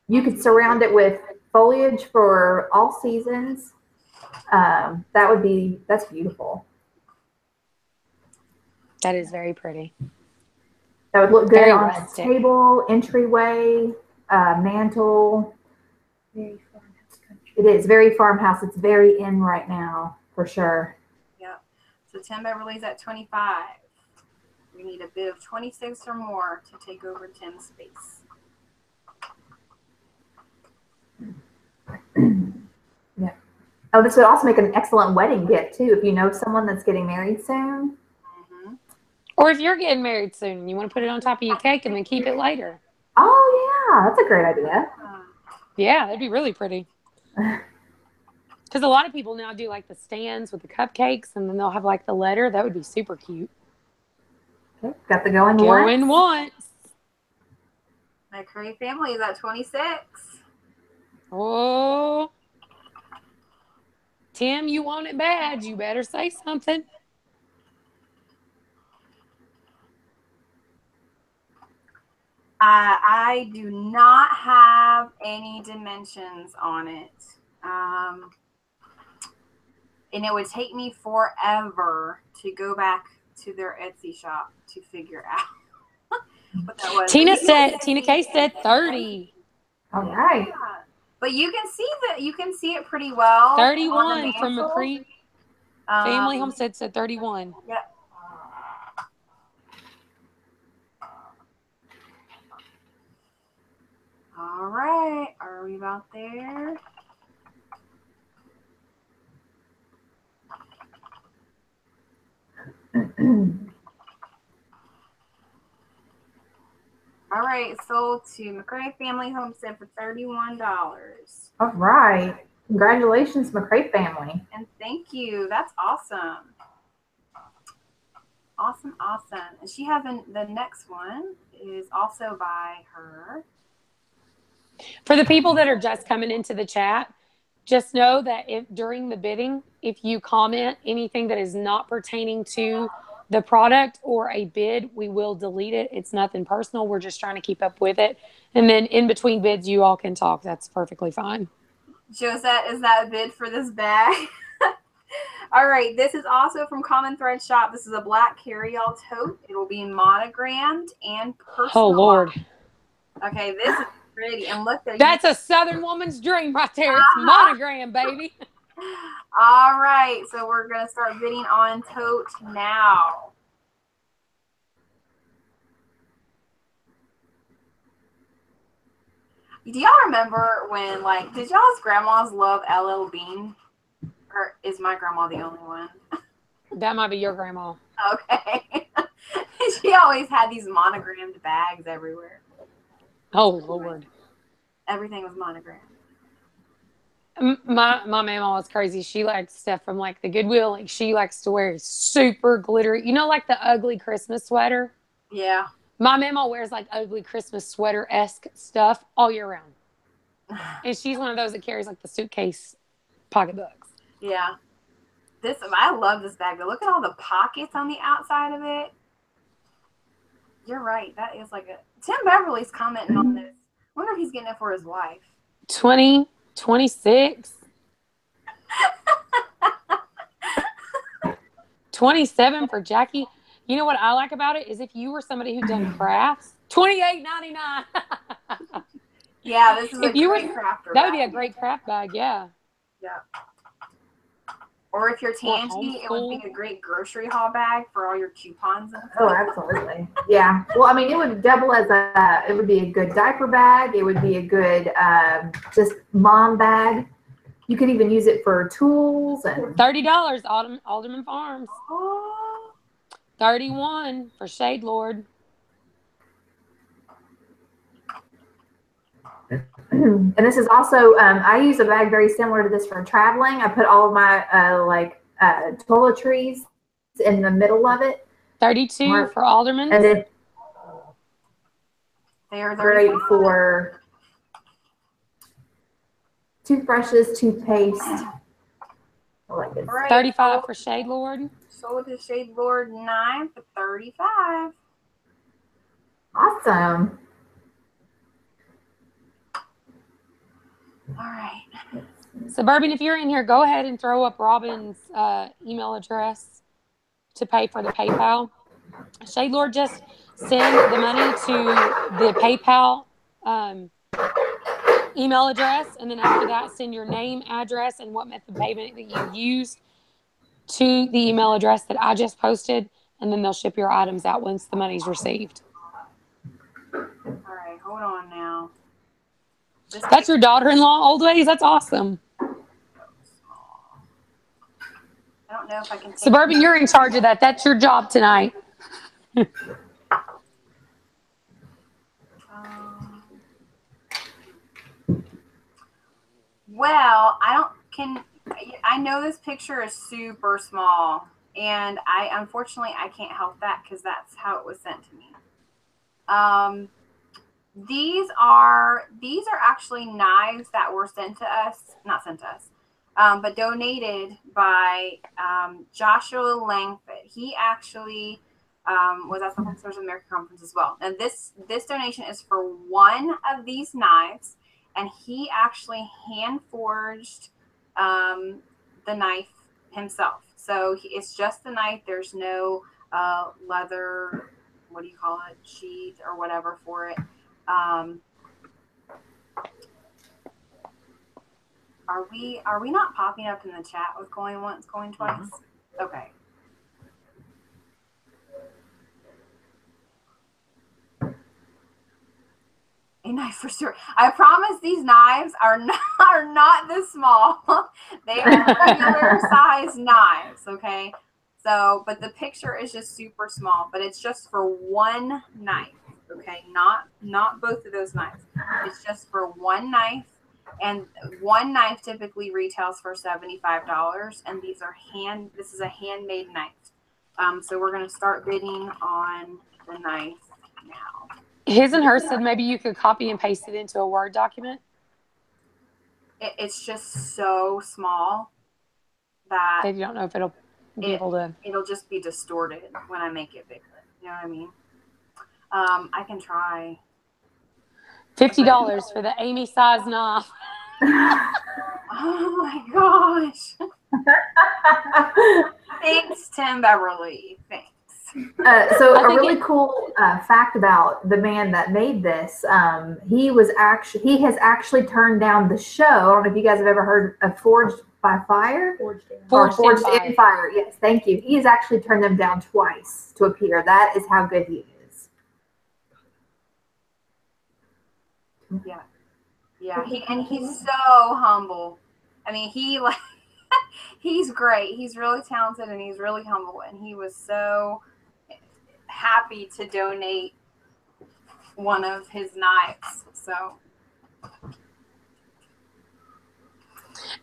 You could surround it with foliage for all seasons. That's beautiful. That is very pretty. That would look good Very on rustic. a table, entryway, mantle. Very farmhouse country. It is very farmhouse. It's very in right now, for sure. Yep. So Tim Beverly's at 25. We need a bid of 26 or more to take over Tim's space. Yeah. Oh, this would also make an excellent wedding gift too. If you know someone that's getting married soon, Or if you're getting married soon and you want to put it on top of your cake and then keep it later. Oh, yeah. That's a great idea. Yeah, that'd be really pretty. Because a lot of people now do like the stands with the cupcakes and then they'll have like the letter. That would be super cute. Okay. Got the going once. Going once. My Curry family is at 26. Oh. Tim, you want it bad. You better say something. I do not have any dimensions on it. And it would take me forever to go back to their Etsy shop to figure out what that was. Tina K said 30. All right. Yeah. But you can see it pretty well. 31 from McCree. Family Homestead said 31. Yep. All right. Are we about there? All right, sold to McCray Family Homestead for $31. All right. Congratulations, McCray family. And thank you. That's awesome. Awesome, awesome. And she has the next one is also by her. For the people that are just coming into the chat, just know that if during the bidding, if you comment anything that is not pertaining to the product or a bid, we will delete it. It's nothing personal. We're just trying to keep up with it. And then in between bids, you all can talk. That's perfectly fine. Josette, is that a bid for this bag? All right, this is also from Common Thread Shop. This is a black carry-all tote. It will be monogrammed and personalized. Oh, Lord. Okay, this is pretty. And look there. That's a Southern woman's dream right there. It's monogram, baby. All right, so we're going to start bidding on tote now. Do y'all remember when, like, did y'all's grandmas love LL Bean? Or is my grandma the only one? That might be your grandma. Okay. She always had these monogrammed bags everywhere. Oh, Lord. Everything was monogrammed. My mama was crazy. She liked stuff from like the Goodwill. Like she likes to wear super glittery. You know, like the ugly Christmas sweater? Yeah. My mama wears like ugly Christmas sweater-esque stuff all year round. And she's one of those that carries like the suitcase pocketbooks. Yeah. I love this bag, but look at all the pockets on the outside of it. You're right. That is like Tim Beverly's commenting on this. I wonder if he's getting it for his wife. 20, 26. 27 for Jackie. You know what I like about it is if you were somebody who done crafts, $28.99. Yeah, this is a great crafter. That would be a great craft bag, yeah. Yeah. Or if you're Tangy, it would be a great grocery haul bag for all your coupons and stuff. Oh, absolutely. Yeah. Well, I mean, it would double as it would be a good diaper bag. It would be a good just mom bag. You could even use it for tools. And $30, Alderman Farms. Oh. 31 for Shade Lord. And this is also, I use a bag very similar to this for traveling. I put all of my toiletries in the middle of it. 32 for Alderman. And then They are great for toothbrushes, toothpaste. I like this. Right. 35 for Shade Lord. Sold to Shade Lord 9 for $35. Awesome. All right. Suburban, if you're in here, go ahead and throw up Robin's email address to pay for the PayPal. Shade Lord, just send the money to the PayPal email address, and then after that, send your name, address, and what method of payment that you used to the email address that I just posted, and then they'll ship your items out once the money's received. All right, hold on now. That's your daughter-in-law, old ladies? That's awesome. I don't know if I can. Suburban, you're in charge of that. That's your job tonight. Well, I know this picture is super small, and unfortunately I can't help that because that's how it was sent to me. These are actually knives that were sent to us, not sent to us, but donated by Joshua Langford. He actually was at the Homesteaders of America conference as well. And this donation is for one of these knives, and he actually hand forged the knife himself. So it's just the knife. There's no leather, what do you call it, sheath or whatever for it. Are we not popping up in the chat with going once, going twice? Mm-hmm. Okay. A knife for sure. I promise these knives are not this small. They are regular size knives, okay? So, but the picture is just super small, but it's just for one knife, okay? Not both of those knives. It's just for one knife, and one knife typically retails for $75, and this is a handmade knife. So we're going to start bidding on the knife now. His and hers said maybe you could copy and paste it into a Word document. It's just so small that they don't know if it'll be able to. It'll just be distorted when I make it bigger. You know what I mean? I can try. $50 for the Amy size knife. Oh my gosh! Thanks, Tim Beverly. Thanks. So a really cool fact about the man that made this, he has actually turned down the show. I don't know if you guys have ever heard of Forged by Fire? Forged in Fire. Yes, thank you. He has actually turned them down twice to appear. That is how good he is. Yeah. Yeah. He's so humble. I mean, he's great. He's really talented and he's really humble. And he was so happy to donate one of his knives. So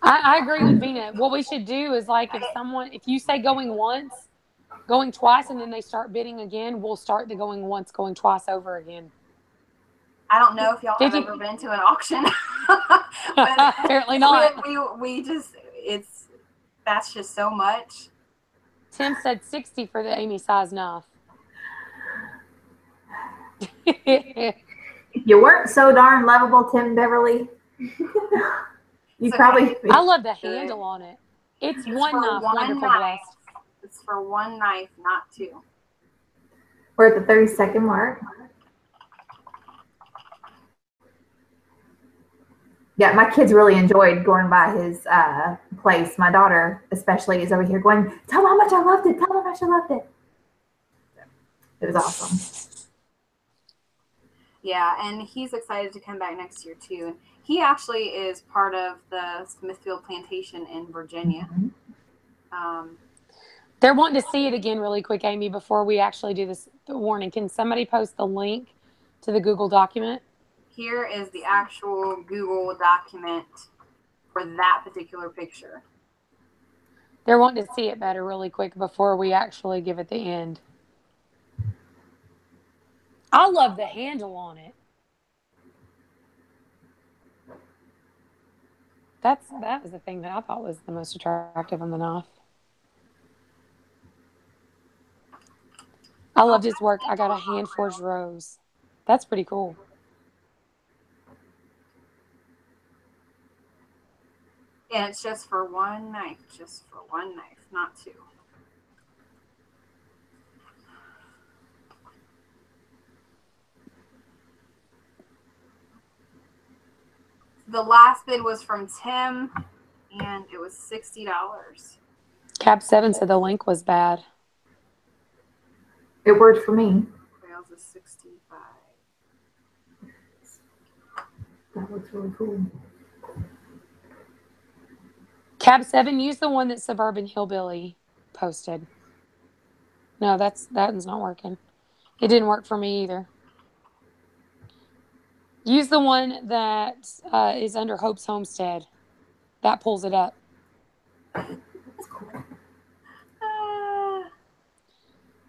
I agree with Vina. What we should do is, like, if you say going once, going twice, and then they start bidding again, we'll start the going once, going twice over again. I don't know if y'all have ever been to an auction. Apparently not. We just, that's just so much. Tim said 60 for the Amy size knife. If you weren't so darn lovable, Tim Beverly, you probably. I love the handle on it. It's one knife. Wonderful knife. It's for one knife, not two. We're at the 30-second mark. Yeah, my kids really enjoyed going by his place. My daughter especially is over here going, tell them how much I loved it. Tell them how much I loved it. It was awesome. Yeah, and he's excited to come back next year too. He actually is part of the Smithfield Plantation in Virginia. Mm-hmm. They're wanting to see it again really quick, Amy, before we actually do this warning. Can somebody post the link to the Google document? Here is the actual Google document for that particular picture. They're wanting to see it better really quick before we actually give it the end. I love the handle on it. That was the thing that I thought was the most attractive on the knife. I loved his work. I got a hand forged rose. That's pretty cool. And it's just for one knife, not two. The last bid was from Tim, and it was $60. Cab 7 said the link was bad. It worked for me. Rails is 65. That looks really cool. Cab 7, use the one that Suburban Hillbilly posted. No, that one's not working. It didn't work for me either. Use the one that is under Hope's Homestead. That pulls it up.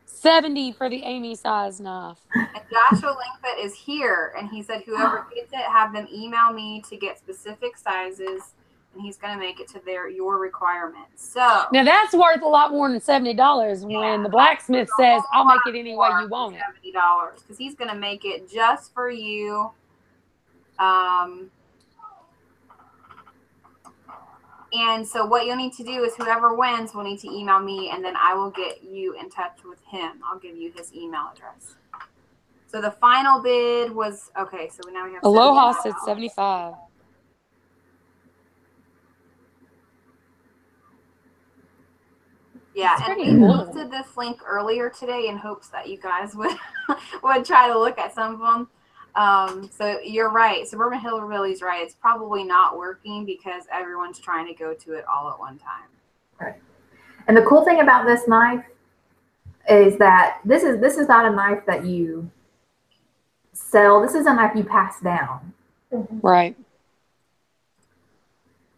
$70 for the Amy size knife. And Joshua Langford is here, and he said whoever gets it, have them email me to get specific sizes, and he's going to make it to your requirements. So now that's worth a lot more than $70 when the blacksmith says, "I'll make it any way you want it." $70 because he's going to make it just for you. And so what you'll need to do is whoever wins will need to email me, and then I will get you in touch with him. I'll give you his email address. So the final bid was, okay, so now we have Aloha said 75. Yeah, and we posted this link earlier today in hopes that you guys would try to look at some of them. So you're right. Suburban Hillbilly's right. It's probably not working because everyone's trying to go to it all at one time. Right. And the cool thing about this knife is that this is not a knife that you sell. This is a knife you pass down. Right.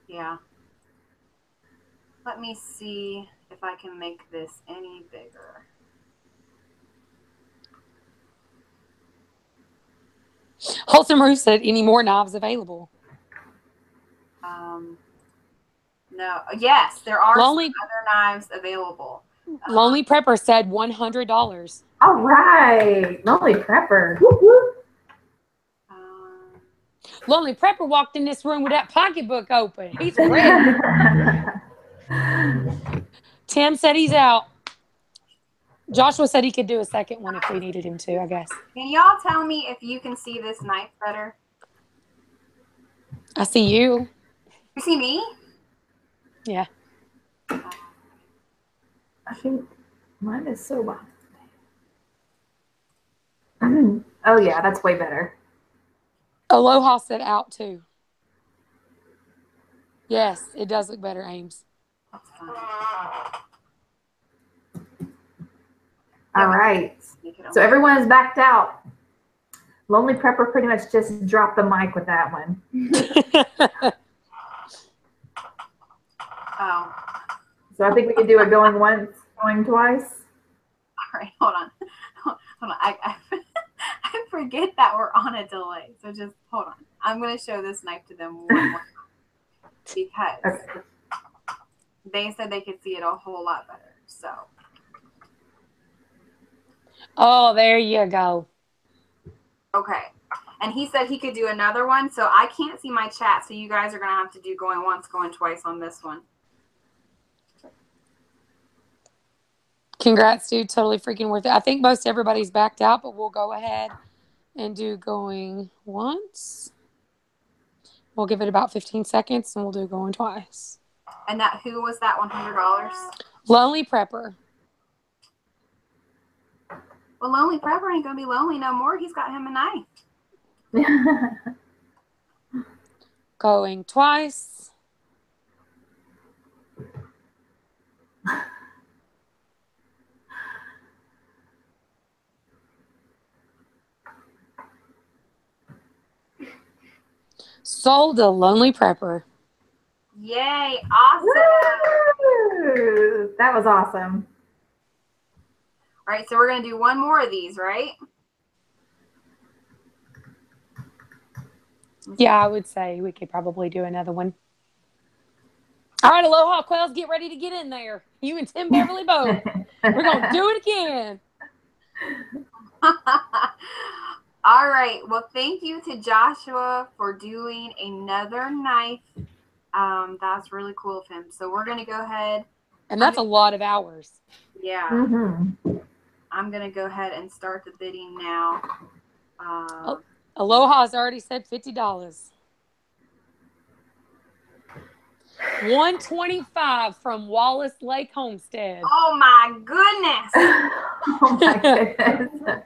Yeah. Let me see if I can make this any bigger. Wholesome Roof said, "Any more knives available?" No. Yes, there are some Lonely other knives available. Lonely Prepper said $100. All right, Lonely Prepper. Lonely Prepper walked in this room with that pocketbook open. He's ready. Tim said he's out. Joshua said he could do a second one if we needed him to, I guess. Can y'all tell me if you can see this knife better? I see you. You see me? Yeah. I think mine is so bad. Oh yeah, that's way better. Aloha said out too. Yes, it does look better, Ames. That's fine. All right. So everyone is backed out. Lonely Prepper pretty much just dropped the mic with that one. Oh. So I think we could do it going once, going twice. All right, hold on. Hold on. I forget that we're on a delay. So just hold on. I'm going to show this knife to them one more time because they said they could see it a whole lot better. So. Oh, there you go. Okay. And he said he could do another one. So I can't see my chat. So you guys are going to have to do going once, going twice on this one. Congrats, dude. Totally freaking worth it. I think most everybody's backed out, but we'll go ahead and do going once. We'll give it about 15 seconds and we'll do going twice. And that, who was that $100? Lonely Prepper. Well, Lonely Prepper ain't going to be lonely no more. He's got him a knife. Going twice. Sold a Lonely Prepper. Yay. Awesome. Woo! That was awesome. All right, so we're going to do one more of these, right? Yeah, I would say we could probably do another one. All right, Aloha Quells, get ready to get in there. You and Tim Beverly both. We're going to do it again. All right. Well, thank you to Joshua for doing another knife. That's really cool of him. So we're going to go ahead. And that's a lot of hours. Yeah. Mm-hmm. I'm going to go ahead and start the bidding now. Aloha's already said $50. $125 from Wallace Lake Homestead. Oh my goodness. Oh my goodness.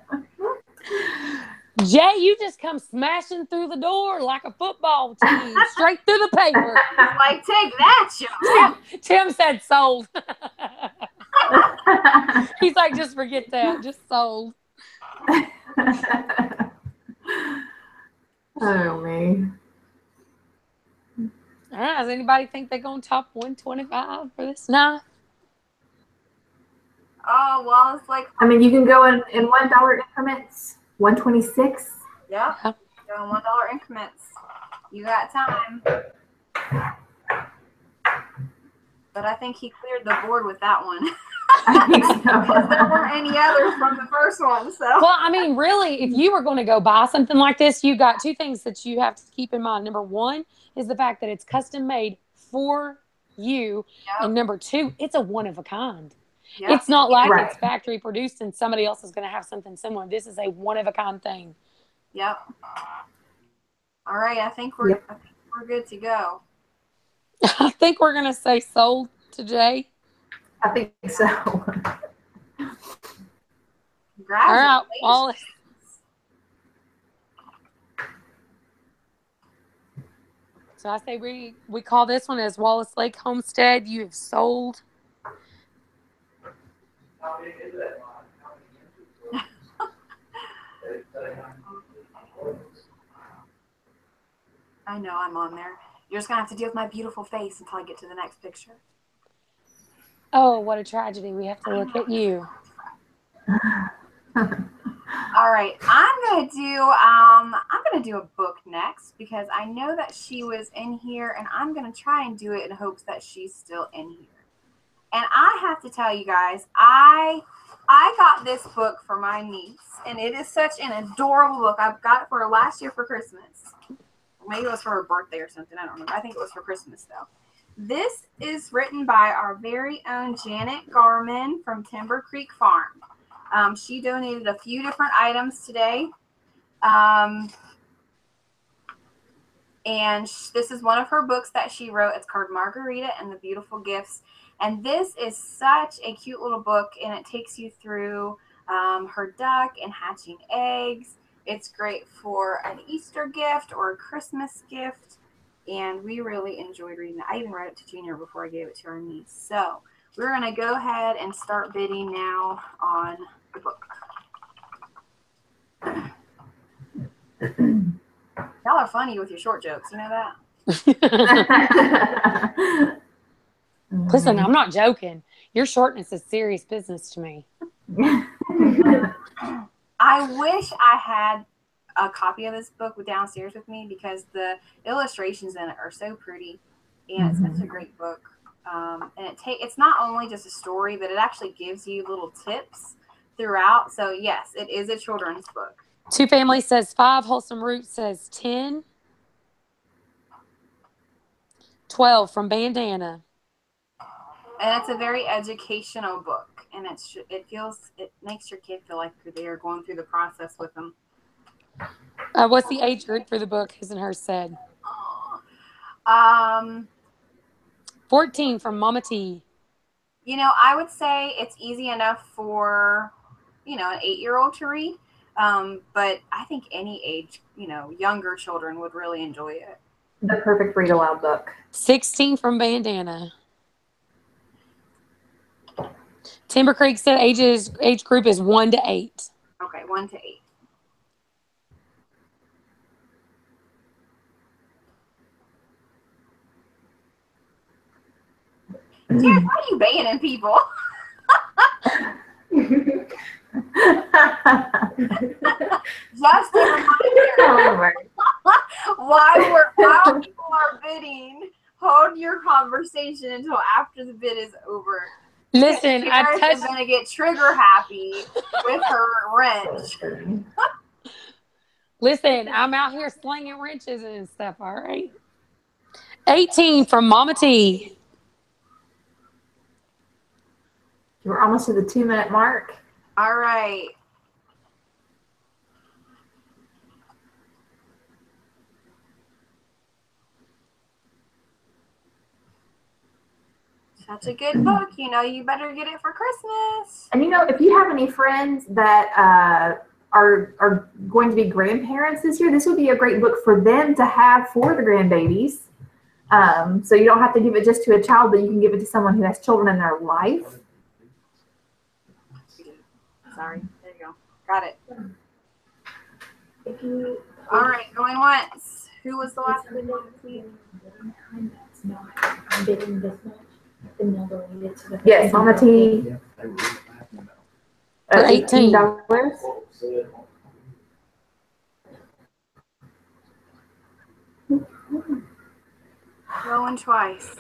Jay, you just come smashing through the door like a football team, straight through the paper. Like, take that, Joe. Tim said sold. He's like, just forget that. Just sold. Oh, me. All right. Does anybody think they're going to top 125 for this knife? Oh, well, it's like. I mean, you can go in $1 increments. 126. Yep. Go in $1 increments. You got time. But I think he cleared the board with that one. I think so. Because there weren't any others from the first one. So. Well, I mean, really, if you were going to go buy something like this, you got two things that you have to keep in mind. Number one is the fact that it's custom made for you. Yep. And number two, it's a one of a kind. Yep. It's not like Right. it's factory produced and somebody else is going to have something similar. This is a one of a kind thing. Yep. All right. I think we're good to go. I think we're going to say sold to Jay. I think so. Congratulations. All right, Wallace. So I say we call this one as Wallace Lake Homestead. You have sold. I know I'm on there. You're just going to have to deal with my beautiful face until I get to the next picture. Oh, what a tragedy. We have to look at you. All right, I'm gonna do a book next because I know that she was in here, and I'm gonna try and do it in hopes that she's still in here. And I have to tell you guys, I got this book for my niece, and it is such an adorable book. I got it for her last year for Christmas. Maybe it was for her birthday or something. I don't remember. I think it was for Christmas though. This is written by our very own Janet Garman from Timber Creek Farm. She donated a few different items today. And this is one of her books that she wrote. It's called Margarita and the Beautiful Gifts. And this is such a cute little book, and it takes you through her duck and hatching eggs. It's great for an Easter gift or a Christmas gift. And we really enjoyed reading it. I even read it to Junior before I gave it to our niece. So we're going to go ahead and start bidding now on the book. Y'all are funny with your short jokes. You know that? Listen, I'm not joking. Your shortness is serious business to me. I wish I had a copy of this book downstairs with me because the illustrations in it are so pretty, and it's such a great book. And it's not only just a story, but it actually gives you little tips throughout. So yes, it is a children's book. Two Family says 5. Wholesome Roots says 10. 12 from Bandana. And it's a very educational book, and it makes your kid feel like they are going through the process with them. What's the age group for the book? His and hers said. 14 from Mama T. You know, I would say it's easy enough for, an 8-year-old to read. But I think any age, younger children would really enjoy it. The perfect read aloud book. 16 from Bandana. Timber Creek said age group is 1 to 8. Okay, 1 to 8. Dude, why are you banning people? Just a reminder, while people are bidding, hold your conversation until after the bid is over. Listen, Karen is going to get trigger happy with her wrench. Listen, I'm out here slinging wrenches and stuff, all right? 18 from Mama T. We're almost to the 2-minute mark. All right. Such a good book. You better get it for Christmas. And if you have any friends that are going to be grandparents this year, this would be a great book for them to have for the grandbabies. So you don't have to give it just to a child, but you can give it to someone who has children in their life. Sorry. There you go. Got it. All right, going once. Who was the last bid? Yes, Mama T. For $18. Going twice.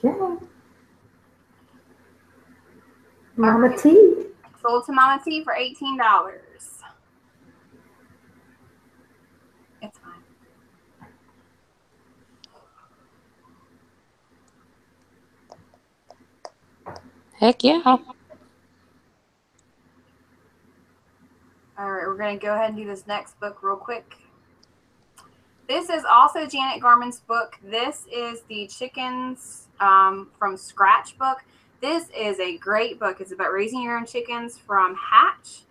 Okay. Mama T. Sold to Mama T for $18. It's fine. Heck yeah. All right, we're going to go ahead and do this next book real quick. This is also Janet Garman's book. This is the Chickens from Scratch book. This is a great book. It's about raising your own chickens from hatch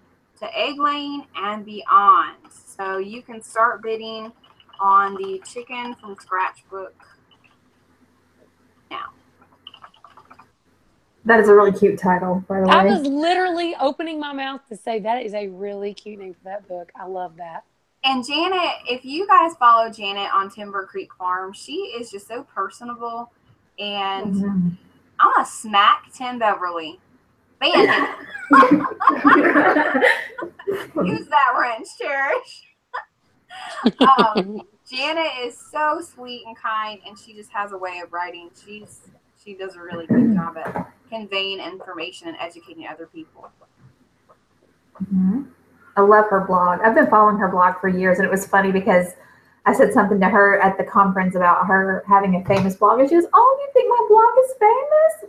to egg laying and beyond. So you can start bidding on the Chicken from Scratch book now. That is a really cute title, by the way. I was literally opening my mouth to say that is a really cute name for that book. I love that. And Janet, if you guys follow Janet on Timber Creek Farm, she is just so personable. And I'm going to smack Tim Beverly. Ban him. Use that wrench, Cherish. Janet is so sweet and kind, and she just has a way of writing. She does a really good job at conveying information and educating other people. I love her blog. I've been following her blog for years, and it was funny because I said something to her at the conference about her having a famous blog, and she goes, "Oh, you think my blog is famous?"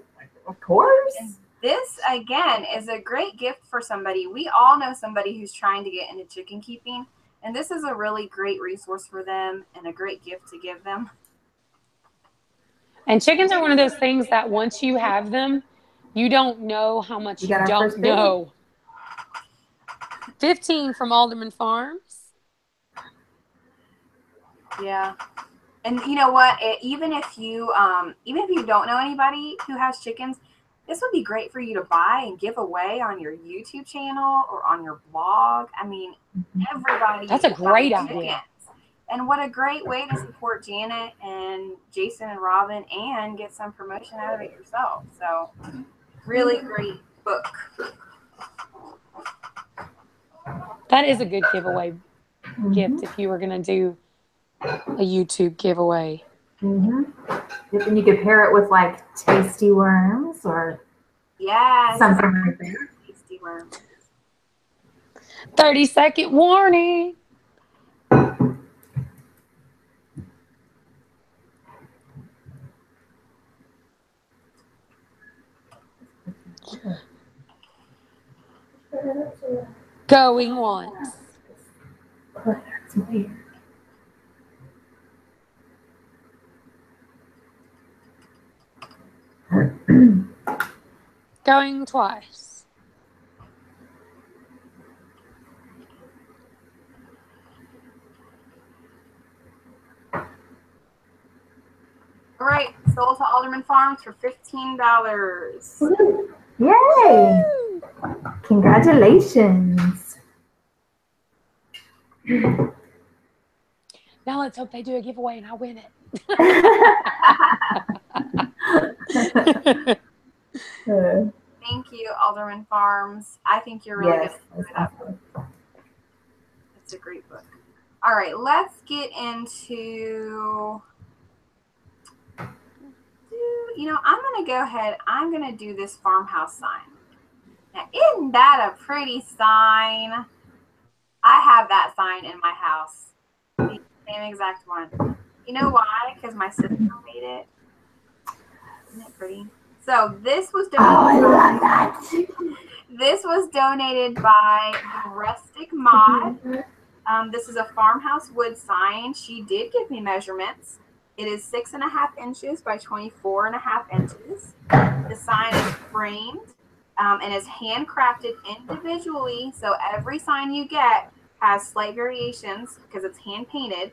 Of course. And this, again, is a great gift for somebody. We all know somebody who's trying to get into chicken keeping, and this is a really great resource for them and a great gift to give them. And chickens are one of those things that once you have them, you don't know how much you don't know. 15 from Alderman Farms. Yeah. And you know what? Even if you don't know anybody who has chickens, this would be great for you to buy and give away on your YouTube channel or on your blog. I mean, everybody. That's a great idea. Chickens. And what a great way to support Janet and Jason and Robin and get some promotion out of it yourself. So, really great book. That is a good giveaway gift if you were going to do a YouTube giveaway. And you could pair it with like tasty worms or something like that. Tasty worms. 30-second warning. Going once. Going twice. All right, sold to Alderman Farms for $15. Yay! Congratulations. Now let's hope they do a giveaway and I win it. Thank you, Alderman Farms. I think you're really good at that book. It's a great book. All right, let's get into... I'm going to go ahead. I'm going to do this farmhouse sign. Now, isn't that a pretty sign? I have that sign in my house. The same exact one. You know why? Because my sister made it. Isn't it pretty? So this was donated. Oh, I love that. This was donated by Rustic Mod. This is a farmhouse wood sign. She did give me measurements. It is 6.5 inches by 24.5 inches. The sign is framed and is handcrafted individually. So every sign you get has slight variations because it's hand painted.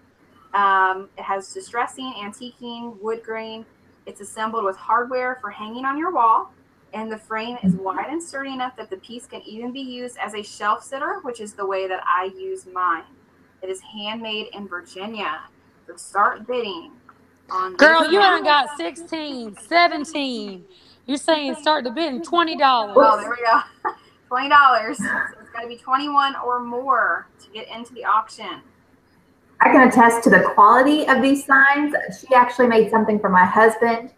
It has distressing, antiquing, wood grain. It's assembled with hardware for hanging on your wall. And the frame is wide and sturdy enough that the piece can even be used as a shelf sitter, which is the way that I use mine. It is handmade in Virginia. So start bidding on Girl, this you now. ain't got 16, 17. You're saying start the bid $20. Oh, there we go. $20. So it's got to be 21 or more to get into the auction. I can attest to the quality of these signs. She actually made something for my husband.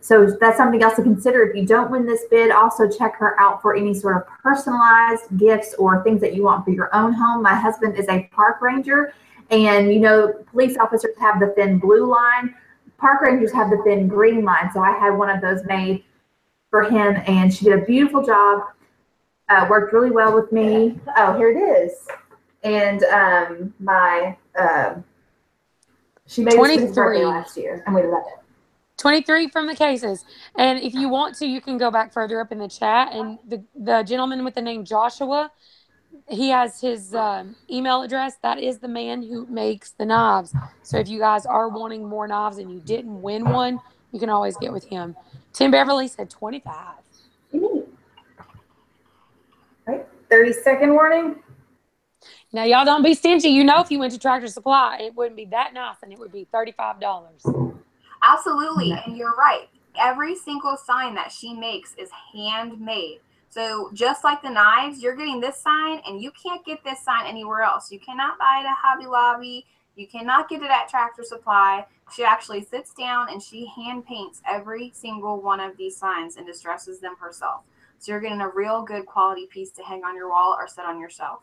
So that's something else to consider. If you don't win this bid, also check her out for any sort of personalized gifts or things that you want for your own home. My husband is a park ranger, and you know, police officers have the thin blue line. Park rangers have the thin green line. So I had one of those made for him, and she did a beautiful job. Worked really well with me. Oh, here it is. And she made this for his birthday last year, and we love it. 23 from the cases. And if you want to, you can go back further up in the chat. And the gentleman with the name Joshua, he has his email address. That is the man who makes the knives. So if you guys are wanting more knives and you didn't win one, you can always get with him. Tim Beverly said 25. Right, 30-second warning. Now, y'all don't be stingy. You know, if you went to Tractor Supply, it wouldn't be that nice, and it would be $35. Absolutely, and you're right. Every single sign that she makes is handmade. So just like the knives, you're getting this sign, and you can't get this sign anywhere else. You cannot buy it at Hobby Lobby. You cannot get it at Tractor Supply. She actually sits down and she hand paints every single one of these signs and distresses them herself. So you're getting a real good quality piece to hang on your wall or set on your shelf.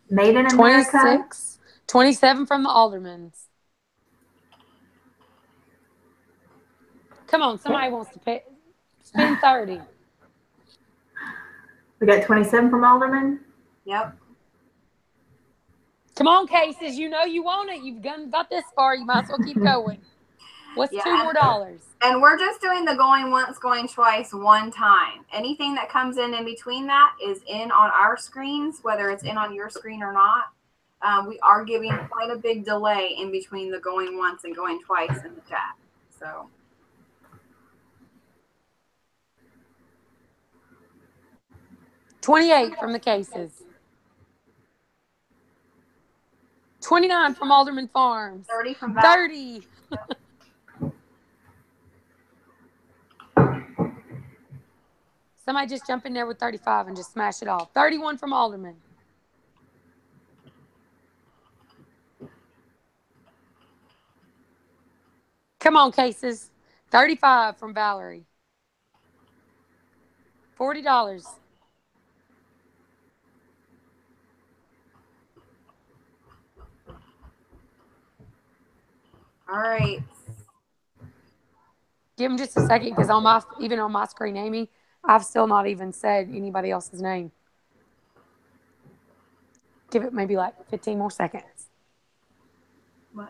Made in America. 26, 27 from the Aldermans. Come on, somebody wants to pay. Spend 30. We got 27 from Alderman. Yep. Come on, Cases. You know you want it. You've got this far. You might as well keep going. What's $2 more? And we're just doing the going once, going twice, one time. Anything that comes in between that is in on our screens, whether it's in on your screen or not. We are giving quite a big delay in between the going once and going twice in the chat. So. $28 from the Cases. 29 from Alderman Farms. 30 from that. 30. Somebody just jump in there with 35 and just smash it off. 31 from Alderman. Come on, Cases. 35 from Valerie. $40. All right. Give him just a second, because even on my screen, Amy, I've still not even said anybody else's name. Give it maybe like 15 more seconds. What?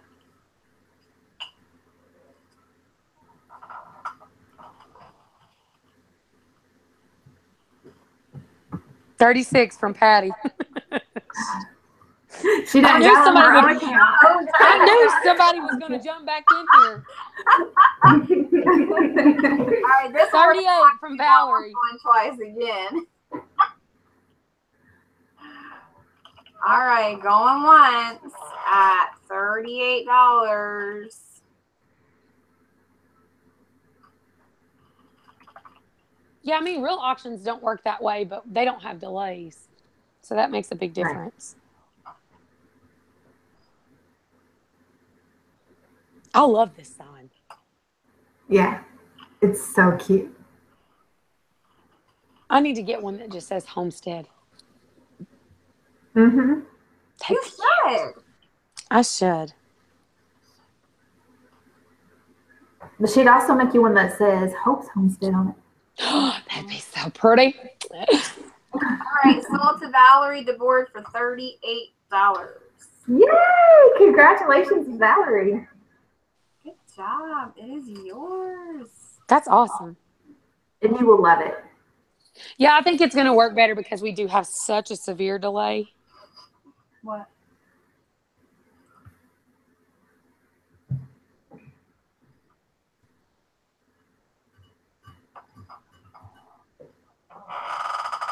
$36 from Patty. She didn't I knew know somebody was going to jump back in here. All right, this 38 from Valerie. Going twice again. All right, going once at $38. Yeah, I mean, real auctions don't work that way, but they don't have delays. So that makes a big difference. Right. I love this sign. Yeah, it's so cute. I need to get one that just says Homestead. Mm-hmm. You should. I should. But she'd also make you one that says Hope's Homestead on it. That'd be so pretty. All right, sold to Valerie DeBoard for $38. Yay! Congratulations, Valerie. Good job. It is yours. That's awesome. And you will love it. Yeah, I think it's going to work better because we do have such a severe delay. What?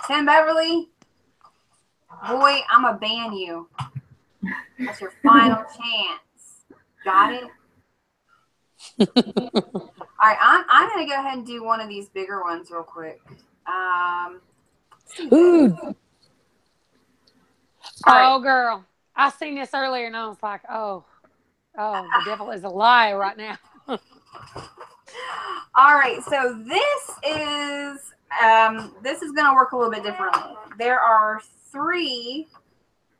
Tim Beverly, boy, I'm going to ban you. That's your final chance. Got it? All right, I'm going to go ahead and do one of these bigger ones real quick. Ooh. Right. Oh, girl. I seen this earlier and I was like, oh, the devil is a lie right now. All right, so this is going to work a little bit differently. There are 3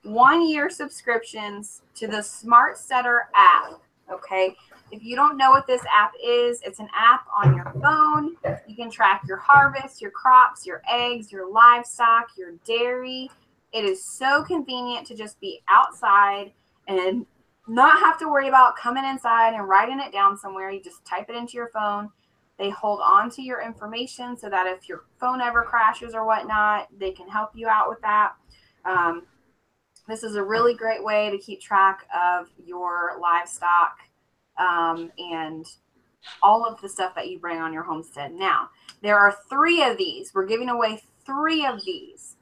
one-year subscriptions to the Smart Setter app. Okay, if you don't know what this app is, it's an app on your phone. You can track your harvest, your crops, your eggs, your livestock, your dairy. It is so convenient to just be outside and not have to worry about coming inside and writing it down somewhere. You just type it into your phone. They hold on to your information so that if your phone ever crashes or whatnot, they can help you out with that. This is a really great way to keep track of your livestock and all of the stuff that you bring on your homestead. Now, there are 3 of these. We're giving away 3 of these.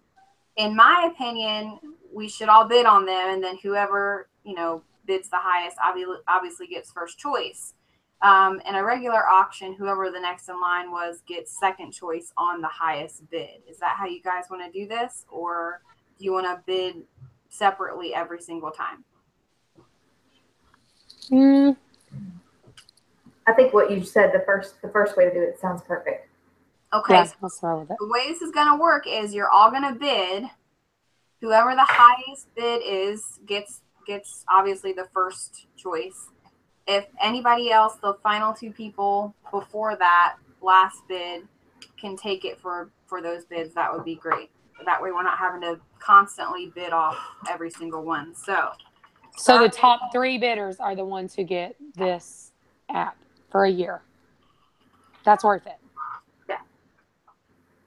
In my opinion, we should all bid on them, and then whoever, bids the highest obviously gets first choice. In a regular auction, whoever the next in line was gets second choice on the highest bid. Is that how you guys want to do this, or do you want to bid separately every single time? I think what you said, the first way to do it sounds perfect. Okay, Yeah, so what's wrong with it? the way this is going to work is you're all going to bid. Whoever the highest bid is gets obviously the first choice. If anybody else, the final 2 people before that last bid can take it for those bids, that would be great. That way we're not having to constantly bid off every single one. So the top 3 bidders are the ones who get this app for a year. That's worth it. Yeah.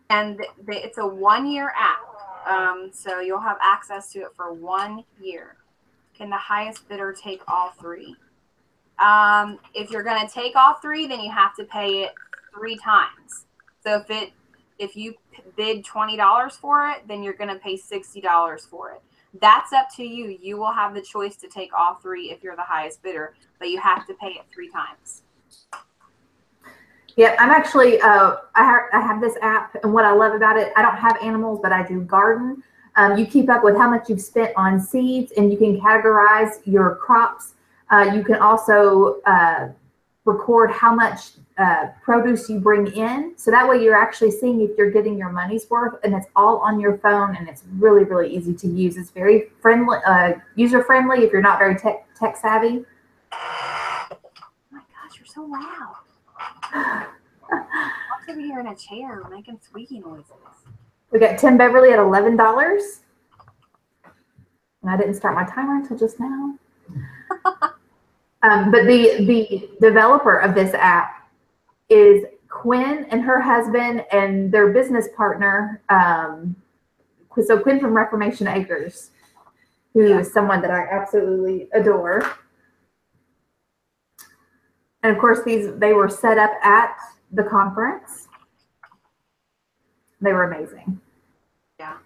And it's a 1-year app. So you'll have access to it for 1 year. Can the highest bidder take all 3? If you're going to take all 3, then you have to pay it 3 times. So if you bid $20 for it, then you're going to pay $60 for it. That's up to you. You will have the choice to take all 3 if you're the highest bidder, but you have to pay it 3 times. Yeah, I'm actually, I have this app, and what I love about it, I don't have animals, but I do garden. You keep up with how much you've spent on seeds, and you can categorize your crops. You can also record how much produce you bring in. So that way you're actually seeing if you're getting your money's worth, and it's all on your phone, and it's really, really easy to use. It's very friendly, user-friendly if you're not very tech savvy. Oh my gosh, you're so loud. Watch over here in a chair making squeaky noises. We got Tim Beverly at $11. And I didn't start my timer until just now. But the developer of this app is Quinn and her husband and their business partner. So Quinn from Reformation Acres, who is someone that I absolutely adore. And of course, they were set up at the conference. They were amazing. Yeah.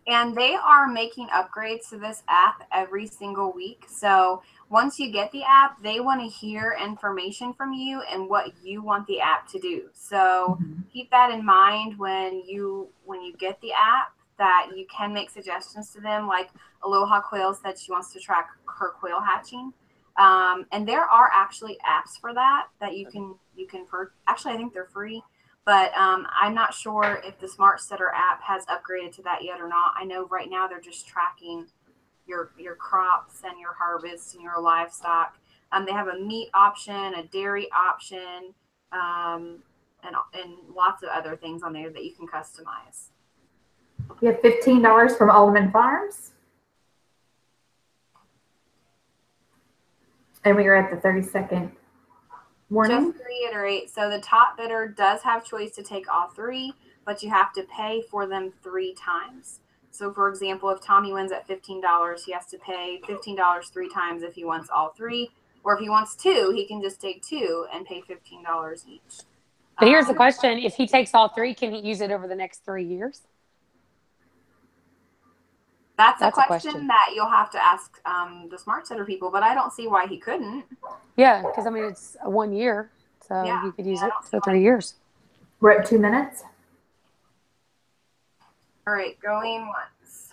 And they are making upgrades to this app every single week. So once you get the app, they want to hear information from you and what you want the app to do. So keep that in mind when you get the app, that you can make suggestions to them. Like Aloha Quail said she wants to track her quail hatching. And there are actually apps for that you can actually, I think they're free, but I'm not sure if the Smart Setter app has upgraded to that yet or not. I know right now they're just tracking your crops and your harvest and your livestock. They have a meat option, a dairy option, and lots of other things on there that you can customize. We have $15 from Alderman Farms. And we are at the 30-second warning. Just to reiterate, so the top bidder does have choice to take all 3, but you have to pay for them 3 times. So for example, if Tommy wins at $15, he has to pay $15 3 times if he wants all 3. Or if he wants 2, he can just take 2 and pay $15 each. But here's the question. If he takes all 3, can he use it over the next 3 years? That's a question that you'll have to ask the Smart Setter people, but I don't see why he couldn't. Yeah, because I mean, it's 1 year, so you could use it for 3 years. We're at 2 minutes. All right, going once.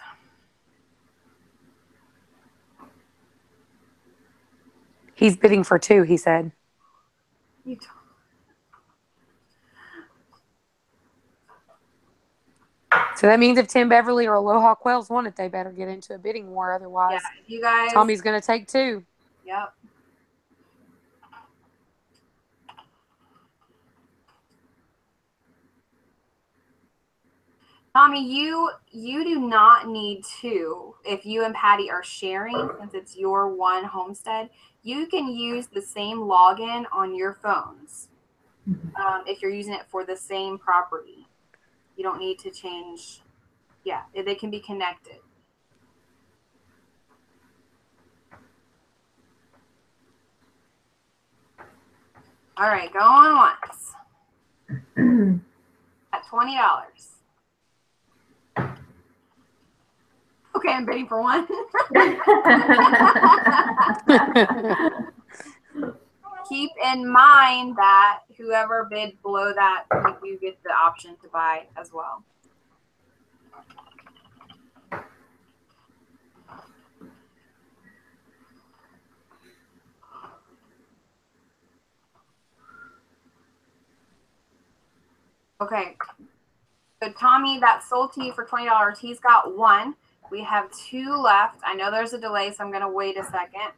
He's bidding for 2, he said. So that means if Tim Beverly or Aloha Quails want it, they better get into a bidding war. Otherwise, you guys, Tommy's going to take 2. Yep. Tommy, you do not need 2 if you and Patty are sharing, since it's your one homestead. You can use the same login on your phones if you're using it for the same property. You don't need to change. Yeah, they can be connected. All right, going once. At $20. Okay, I'm bidding for 1. Keep in mind that whoever bid below that, you get the option to buy as well. Okay. So Tommy, that sold to you for $20. He's got 1. We have 2 left. I know there's a delay, so I'm going to wait a second.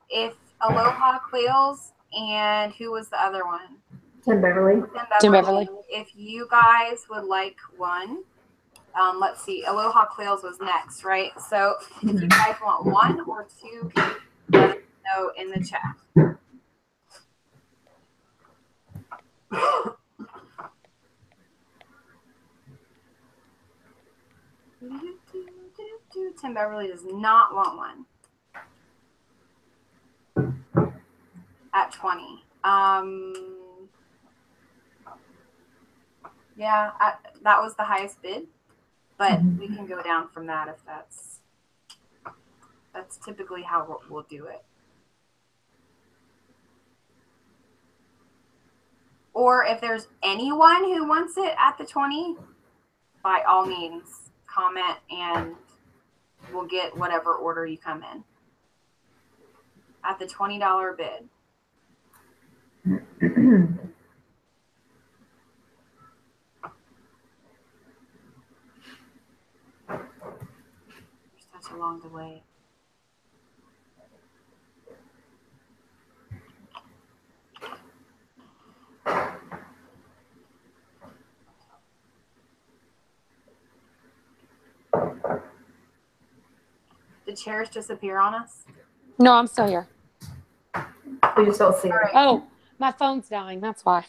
If Aloha Quails and who was the other one? Tim Beverly. Tim Beverly. If you guys would like 1, let's see. Aloha Quails was next, right? So if you guys want 1 or 2, let us know in the chat. Tim Beverly does not want 1 at 20. Yeah, that was the highest bid, but we can go down from that if that's typically how we'll do it. Or if there's anyone who wants it at the 20, by all means, comment and we'll get whatever order you come in at the $20 bid. There's such a long delay. Did chairs disappear on us? No, I'm still here. We just don't see it. Right. Oh, my phone's dying. That's why.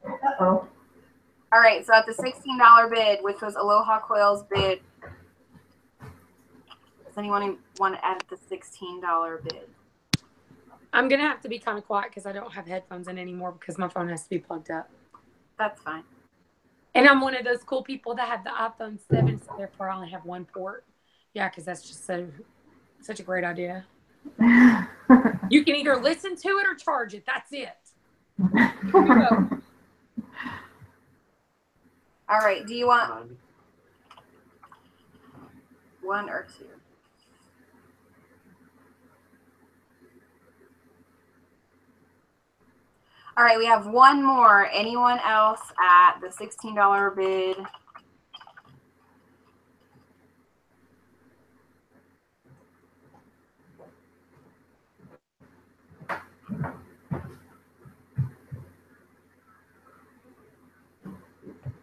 Uh-oh. All right, so at the $16 bid, which was Aloha Coil's bid, does anyone want to add the $16 bid? I'm going to have to be kind of quiet because I don't have headphones in anymore because my phone has to be plugged up. That's fine. And I'm one of those cool people that have the iPhone 7, so therefore I only have 1 port. Yeah, because that's just such a great idea. You can either listen to it or charge it. That's it. All right. Do you want 1 or 2? All right. We have 1 more. Anyone else at the $16 bid?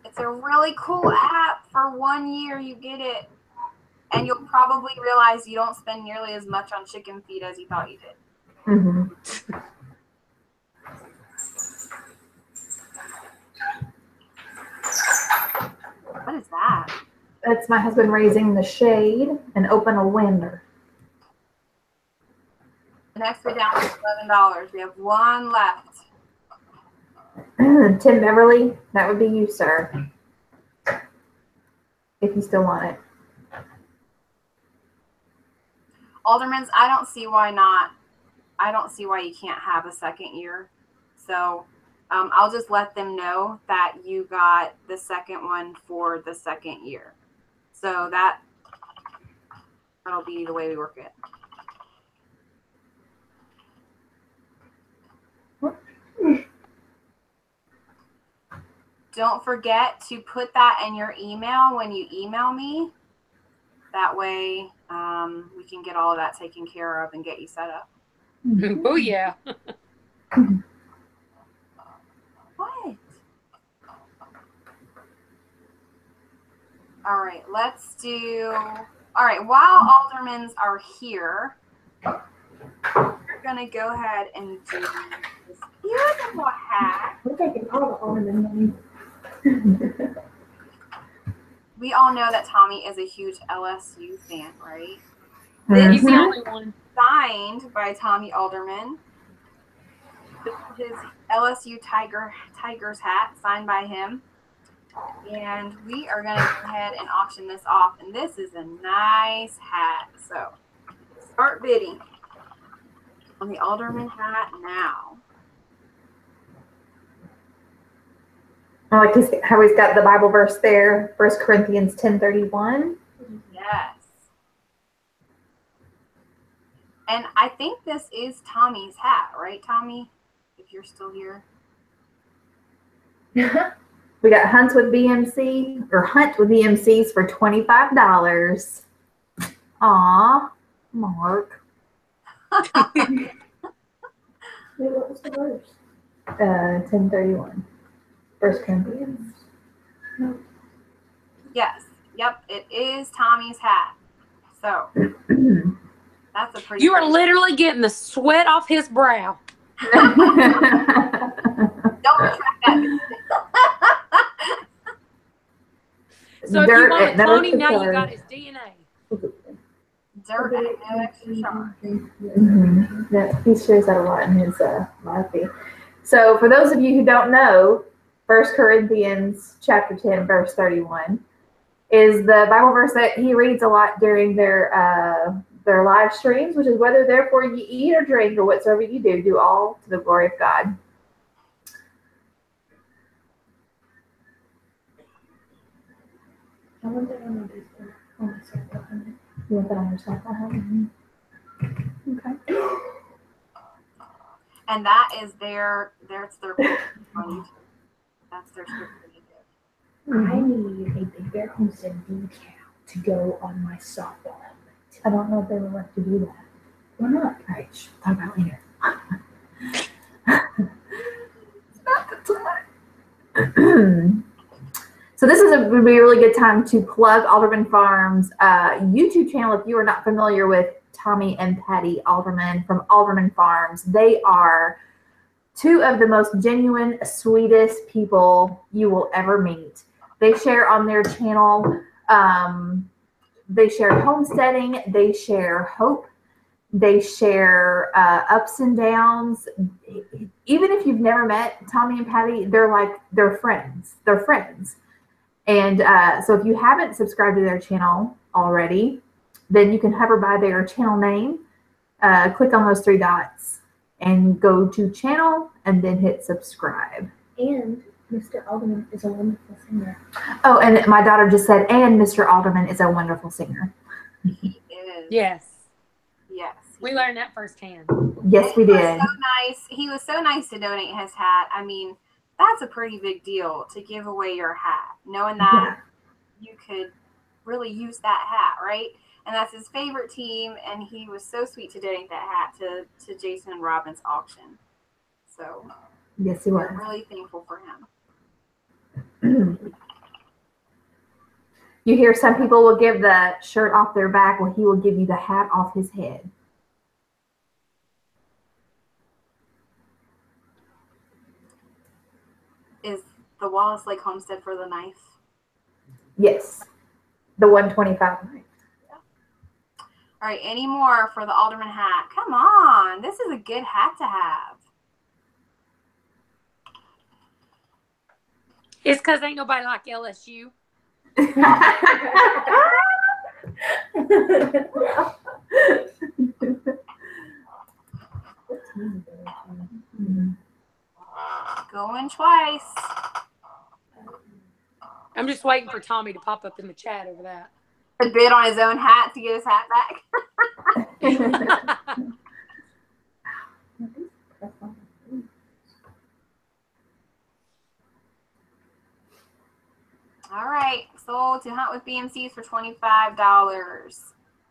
It's a really cool app. For 1 year, you get it. And you'll probably realize you don't spend nearly as much on chicken feed as you thought you did. Mm-hmm. What is that? That's my husband raising the shade and open a window. The next bid down is $11. We have 1 left. Tim Beverly, that would be you, sir. If you still want it. Aldermans, I don't see why not. I don't see why you can't have a second year. So I'll just let them know that you got the second one for the second year. So that'll be the way we work it. Don't forget to put that in your email when you email me. That way we can get all of that taken care of and get you set up. Oh, yeah. What? All right, let's do. All right, while aldermans are here, we're going to go ahead and do this beautiful hat. We're taking all the alderman money. We all know that Tommy is a huge LSU fan, right? He's the only one. Signed by Tommy Alderman. His LSU Tigers hat signed by him. And we are going to go ahead and auction this off. And this is a nice hat. So start bidding on the Alderman hat now. I like how he's got the Bible verse there, 1 Corinthians 10:31. Yes. And I think this is Tommy's hat, right, Tommy? If you're still here. We got Hunt with BMCs for $25. Aw, Mark. What was the verse? 10:31. 1 Corinthians. No. Yes. Yep. It is Tommy's hat. So that's a pretty. You are literally getting the sweat off his brow. Don't retract that. So if you want a cloning, now you got his DNA. Dirt and no extra charge. Yeah, he shares that a lot in his live feed. So for those of you who don't know, 1 Corinthians chapter 10, verse 31 is the Bible verse that he reads a lot during their live streams, which is whether therefore you eat or drink or whatsoever you do, do all to the glory of God. I want that on my Discord. On my circle. You want that on your circle? Okay. And that is their on YouTube. That's their script that they give. I need a Big Bear Homestead decal to go on my softball helmet. I don't know if they would like to do that. Why not? All right, talk about it later. It's not the time. So this would be a really good time to plug Alderman Farms' YouTube channel. If you are not familiar with Tommy and Patty Alderman from Alderman Farms, they are two of the most genuine, sweetest people you will ever meet. They share on their channel, they share homesteading, they share hope, they share ups and downs. Even if you've never met Tommy and Patty, they're friends. They're friends. And so if you haven't subscribed to their channel already, then you can hover by their channel name, click on those three dots, and go to channel, and then hit subscribe. And Mr. Alderman is a wonderful singer. Oh, and my daughter just said, and Mr. Alderman is a wonderful singer. He is. Yes. Yes. We learned that firsthand. Yes, we did. So nice. He was so nice to donate his hat. I mean, that's a pretty big deal to give away your hat, knowing that you could really use that hat, right? And that's his favorite team, and he was so sweet to donate that hat to Jason and Robin's auction. So Yes, he was. we're really thankful for him. You hear some people will give the shirt off their back, well, he will give you the hat off his head. Is the Wallace Lake Homestead for the knife? Yes, the 125 knife. All right, any more for the Alderman hat? Come on, this is a good hat to have. It's because ain't nobody like LSU. just waiting for Tommy to pop up in the chat over that. A bid on his own hat to get his hat back. All right, sold to Hunt with BMCs for $25.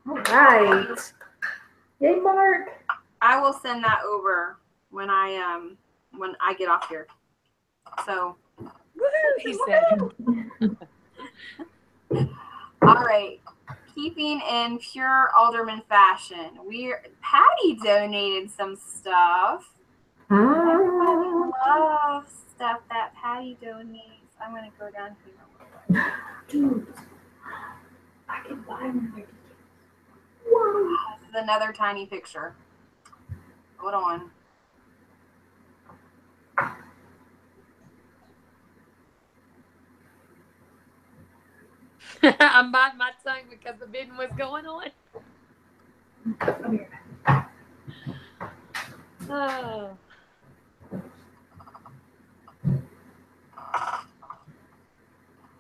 All right. Yay, Mark. I will send that over when I get off here. So, Woohoo, he said. all right. Keeping in pure alderman fashion, Patty donated some stuff. Everybody loves stuff that Patty donates. I'm gonna go down here. Dude, I can buy one there. Wow. This is another tiny picture. Hold on. I'm biting my tongue because the bidding was going on. Oh.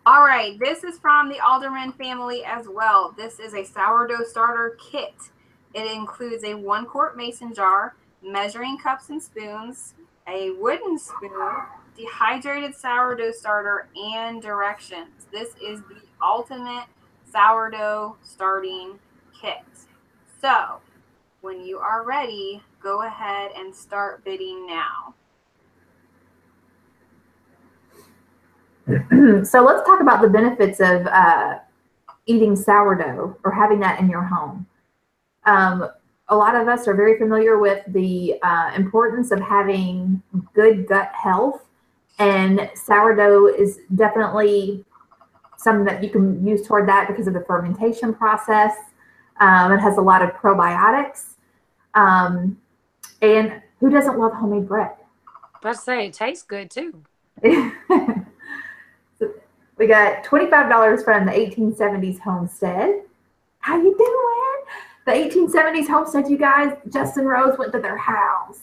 All right, this is from the Alderman family as well. This is a sourdough starter kit. It includes a 1-quart mason jar, measuring cups and spoons, a wooden spoon, dehydrated sourdough starter, and directions. This is the ultimate sourdough starting kit. So, when you are ready, go ahead and start bidding now. So let's talk about the benefits of eating sourdough or having that in your home. A lot of us are very familiar with the importance of having good gut health, and sourdough is definitely something that you can use toward that because of the fermentation process. It has a lot of probiotics. And who doesn't love homemade bread? I say it tastes good too. We got $25 from the 1870s Homestead. How you doing? The 1870s Homestead, you guys. Justin Rose went to their house.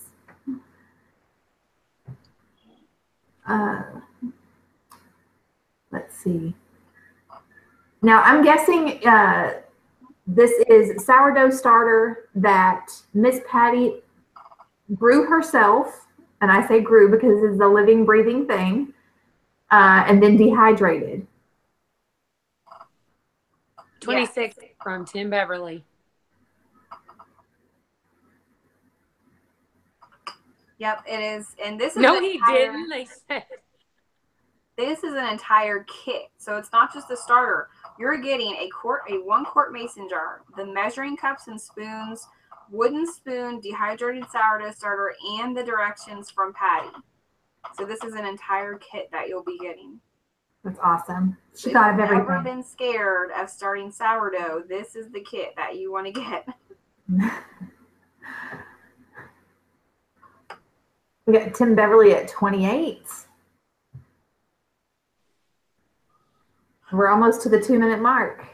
Let's see. Now, I'm guessing this is sourdough starter that Miss Patty grew herself. And I say grew because it's a living, breathing thing. And then dehydrated. 26 from Tim Beverly. Yep, it is. And this is no, he didn't. They said this is an entire kit. So it's not just a starter. You're getting a 1-quart mason jar, the measuring cups and spoons, wooden spoon, dehydrated sourdough starter, and the directions from Patty. So this is an entire kit that you'll be getting. That's awesome. She thought of everything. If you've ever been scared of starting sourdough, this is the kit that you want to get. We got Tim Beverly at 28. We're almost to the 2-minute mark.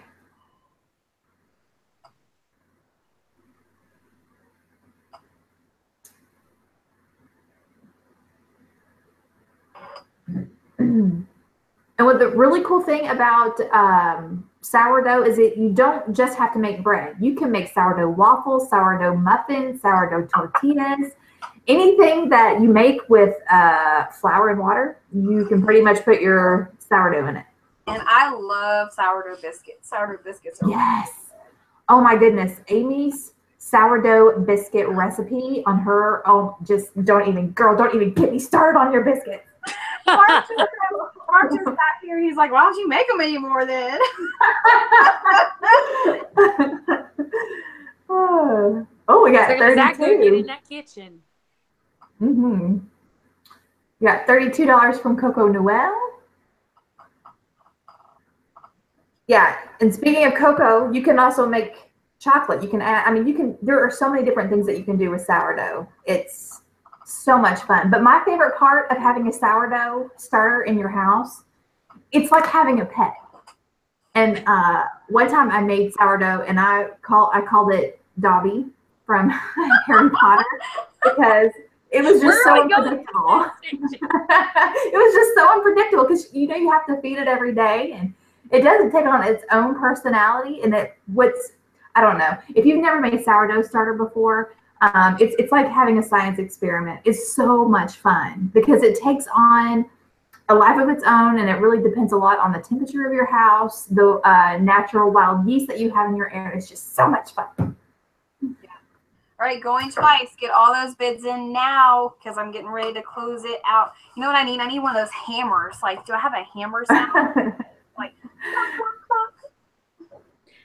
And what the really cool thing about sourdough is that you don't just have to make bread. You can make sourdough waffles, sourdough muffins, sourdough tortillas, anything that you make with flour and water. You can pretty much put your sourdough in it. And I love sourdough biscuits. Sourdough biscuits are yes. Oh my goodness, Amy's sourdough biscuit recipe on her. Oh, just don't even get me started on your biscuits. Mark just got here. He's like, why don't you make them anymore then? Oh, we got 32. Exactly. Get in that kitchen. Mm-hmm. We got $32 from Coco Noel. Yeah, and speaking of cocoa, you can also make chocolate. You can add, there are so many different things that you can do with sourdough. It's so much fun. But my favorite part of having a sourdough starter in your house, it's like having a pet. And one time I made sourdough and I called it Dobby from Harry Potter because It was just so unpredictable. It was just so unpredictable because you have to feed it every day, and it doesn't take on its own personality. And I don't know, if you've never made sourdough starter before, it's like having a science experiment. It's so much fun because it takes on a life of its own, and it really depends a lot on the temperature of your house, the natural wild yeast that you have in your air. It's just so much fun. All right, going twice. Get all those bids in now because I'm getting ready to close it out. You know what I need? I need one of those hammers. Like, do I have a hammer sound? Like,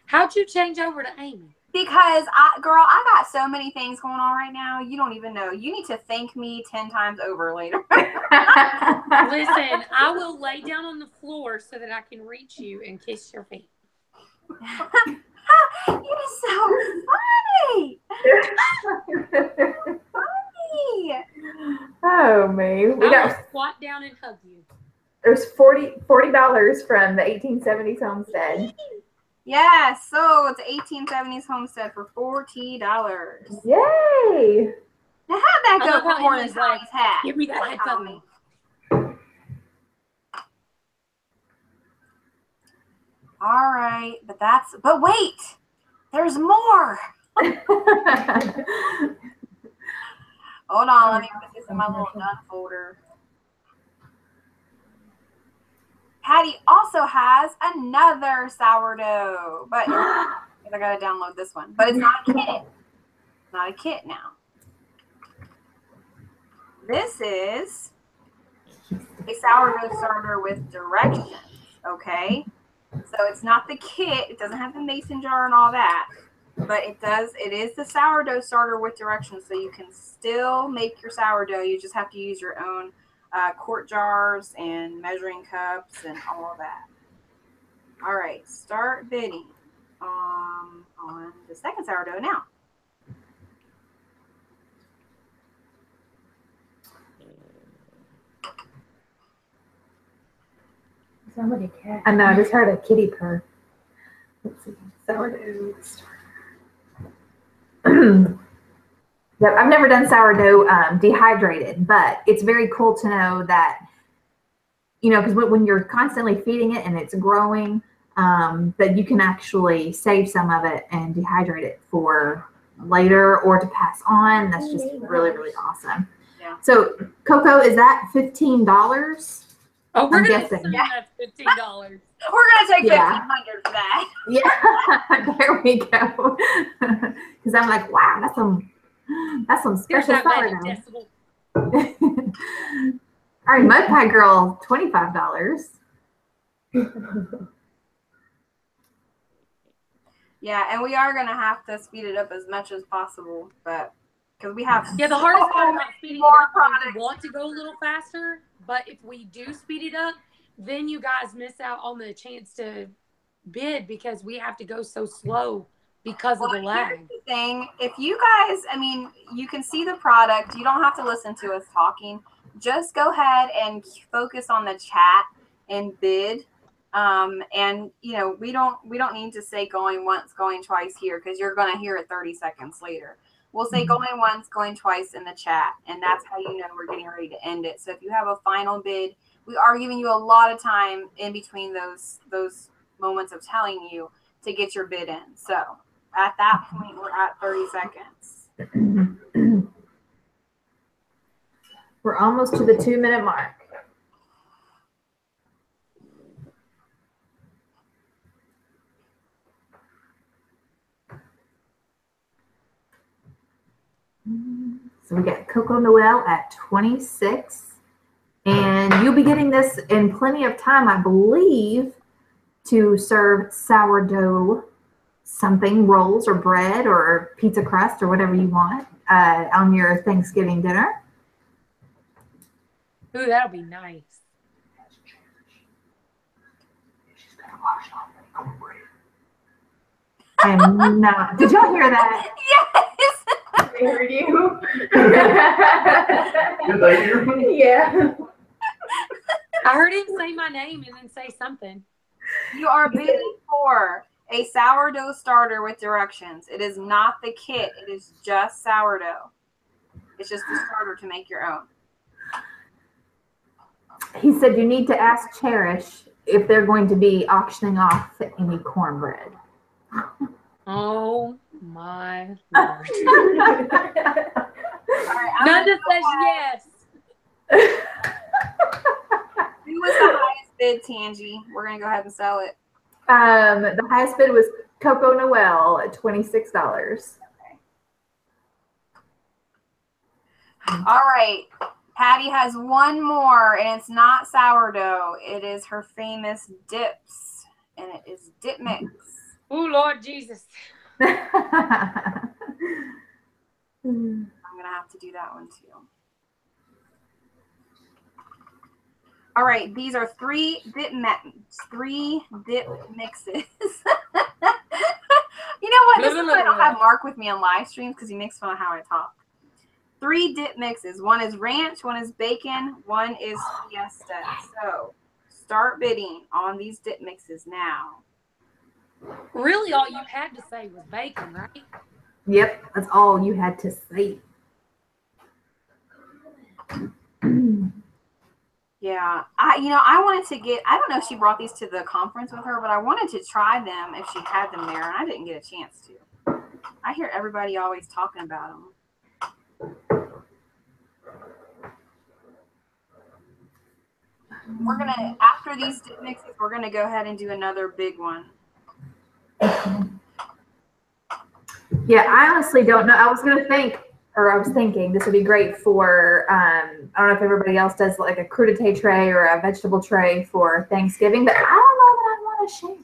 how'd you change over to Amy? Because, girl, I got so many things going on right now. You don't even know. You need to thank me 10 times over later. Listen, I will lay down on the floor so that I can reach you and kiss your feet. You're so funny. Funny. Oh, man. I will squat down and hug you. There's $40 from the 1870s homestead. Yeah, so it's 1870s homestead for $40. Yay! Now, how'd that go for more than Sally's hat? Give me that head button. All right, but wait, there's more. Hold on, let me put this in my little done folder. Patty also has another sourdough, but I gotta download this one. But it's not a kit. It's not a kit now. This is a sourdough starter with directions, okay? So it's not the kit. It doesn't have the mason jar and all that, but it is the sourdough starter with directions, so you can still make your sourdough. You just have to use your own quart jars and measuring cups and all of that. All right, start bidding on the second sourdough now. Somebody cat. I know, I just heard a kitty purr. Let's see. Sourdough starter. Yep, I've never done sourdough dehydrated, but it's very cool to know that, because when you're constantly feeding it and it's growing, that you can actually save some of it and dehydrate it for later or to pass on. That's just really, really awesome. Yeah. So, Coco, is that $15? Oh, we're going to guessing. assume that's $15. We're going to take $1,500 for that. Yeah, there we go. Because I'm like, wow, that's some special sourdough. All right, Mud Pie Girl, $25. Yeah, and we are going to have to speed it up as much as possible, but because we have the hardest part about speeding it up is we want to go a little faster, but if we do speed it up, then you guys miss out on the chance to bid because we have to go so slow because of the lag. Here's the thing, if you guys, you can see the product. You don't have to listen to us talking. Just go ahead and focus on the chat and bid. And we don't need to say going once, going twice here because you're going to hear it 30 seconds later. We'll say going once, going twice in the chat, and that's how you know we're getting ready to end it. So if you have a final bid, we are giving you a lot of time in between those moments of telling you to get your bid in. So at that point, we're at 30 seconds. We're almost to the 2-minute mark. So we got Coco Noel at 26. And you'll be getting this in plenty of time, I believe, to serve sourdough something, rolls or bread or pizza crust or whatever you want on your Thanksgiving dinner. Ooh, that'll be nice. I'm not. Did y'all hear that? Yes. I heard you. Did they hear me? Yeah. I heard him say my name and then say something. You are bidding for a sourdough starter with directions. It is not the kit. It is just sourdough. It's just the starter to make your own. He said you need to ask Cherish if they're going to be auctioning off any cornbread. Oh my Lord. Right, Nanda says yes. Who was the highest bid, Tangi? We're gonna go ahead and sell it. The highest bid was Coco Noel at $26. All right. Patty has one more, and it's not sourdough. It is her famous dips, and it is dip mix. Oh, Lord Jesus. I'm going to have to do that one too. All right. These are three dip mixes. You know what? This is why I don't have Mark with me on live streams, because he makes fun of how I talk. 3 dip mixes. One is ranch, one is bacon, one is fiesta. So start bidding on these dip mixes now. Really, all you had to say was bacon, right? Yep, that's all you had to say. Yeah, I wanted to get, I don't know if she brought these to the conference with her, but I wanted to try them if she had them there, and I didn't get a chance to. I hear everybody always talking about them. We're gonna, after these dip mixes, we're gonna go ahead and do another big one. Yeah, I honestly don't know. I was thinking this would be great for, I don't know if everybody else does like a crudité tray or a vegetable tray for Thanksgiving, but I don't know that I want to share.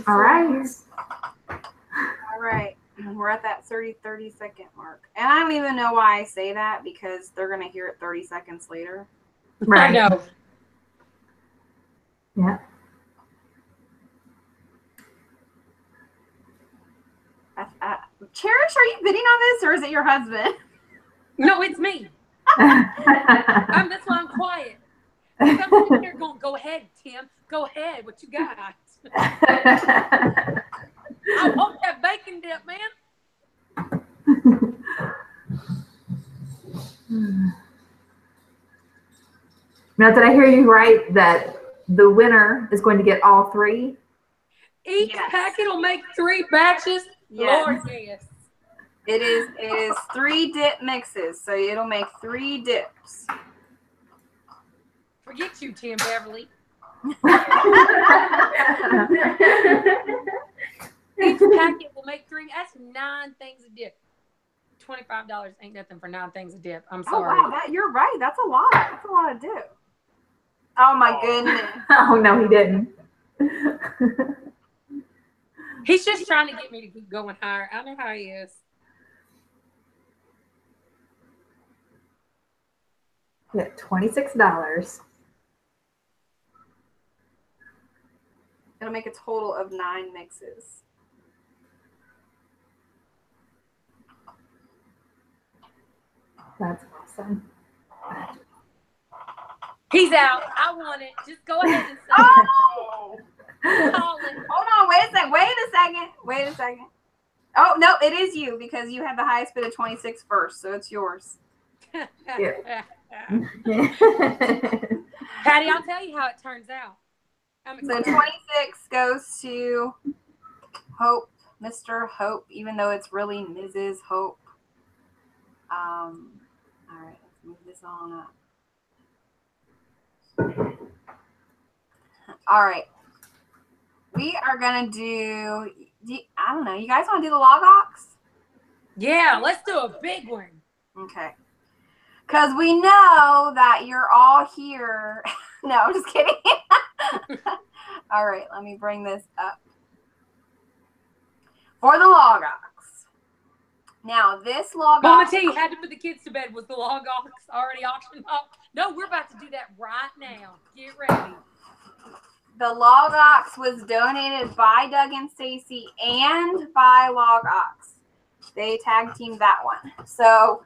All right. All right. We're at that 30-second mark. And I don't even know why I say that, because they're going to hear it 30 seconds later. Right. I know. Yeah. Cherish, are you bidding on this, or is it your husband? No, it's me. That's why I'm quiet. I'm sitting here going, go ahead, Tim. Go ahead. What you got? I want that bacon dip, man. Now, did I hear you right that the winner is going to get all 3? Each packet will make 3 batches? Yes. Lord, yes. It is 3 dip mixes, so it'll make 3 dips. Forget you, Tim Beverly. Each packet will make 3. That's 9 things a dip. $25 ain't nothing for 9 things a dip. I'm sorry. Oh, wow, you're right. That's a lot. That's a lot of dip. Oh, my goodness. Oh, no, he didn't. He's just trying to get me to keep going higher. I know how he is. Yeah, $26. It'll make a total of 9 mixes. That's awesome. He's out. I want it. Just go ahead and say Oh! it. Call it. Hold on. Wait a second. Oh, no, it is you, because you had the highest bid of 26 first, so it's yours. Yeah. Patty, I'll tell you how it turns out. So 26 goes to Hope, Mr. Hope, even though it's really Mrs. Hope. All right, let's move this on up. All right. We are going to do, I don't know, you guys want to do the log ox? Yeah, let's do a big one. Okay. Because we know that you're all here. No, I'm just kidding. All right, let me bring this up. For the log ox. Now, this log Mama ox. T had to put the kids to bed. Was the log ox already auctioned off? No, we're about to do that right now. Get ready. The log ox was donated by Doug and Stacy and by Log Ox. They tag teamed that one. So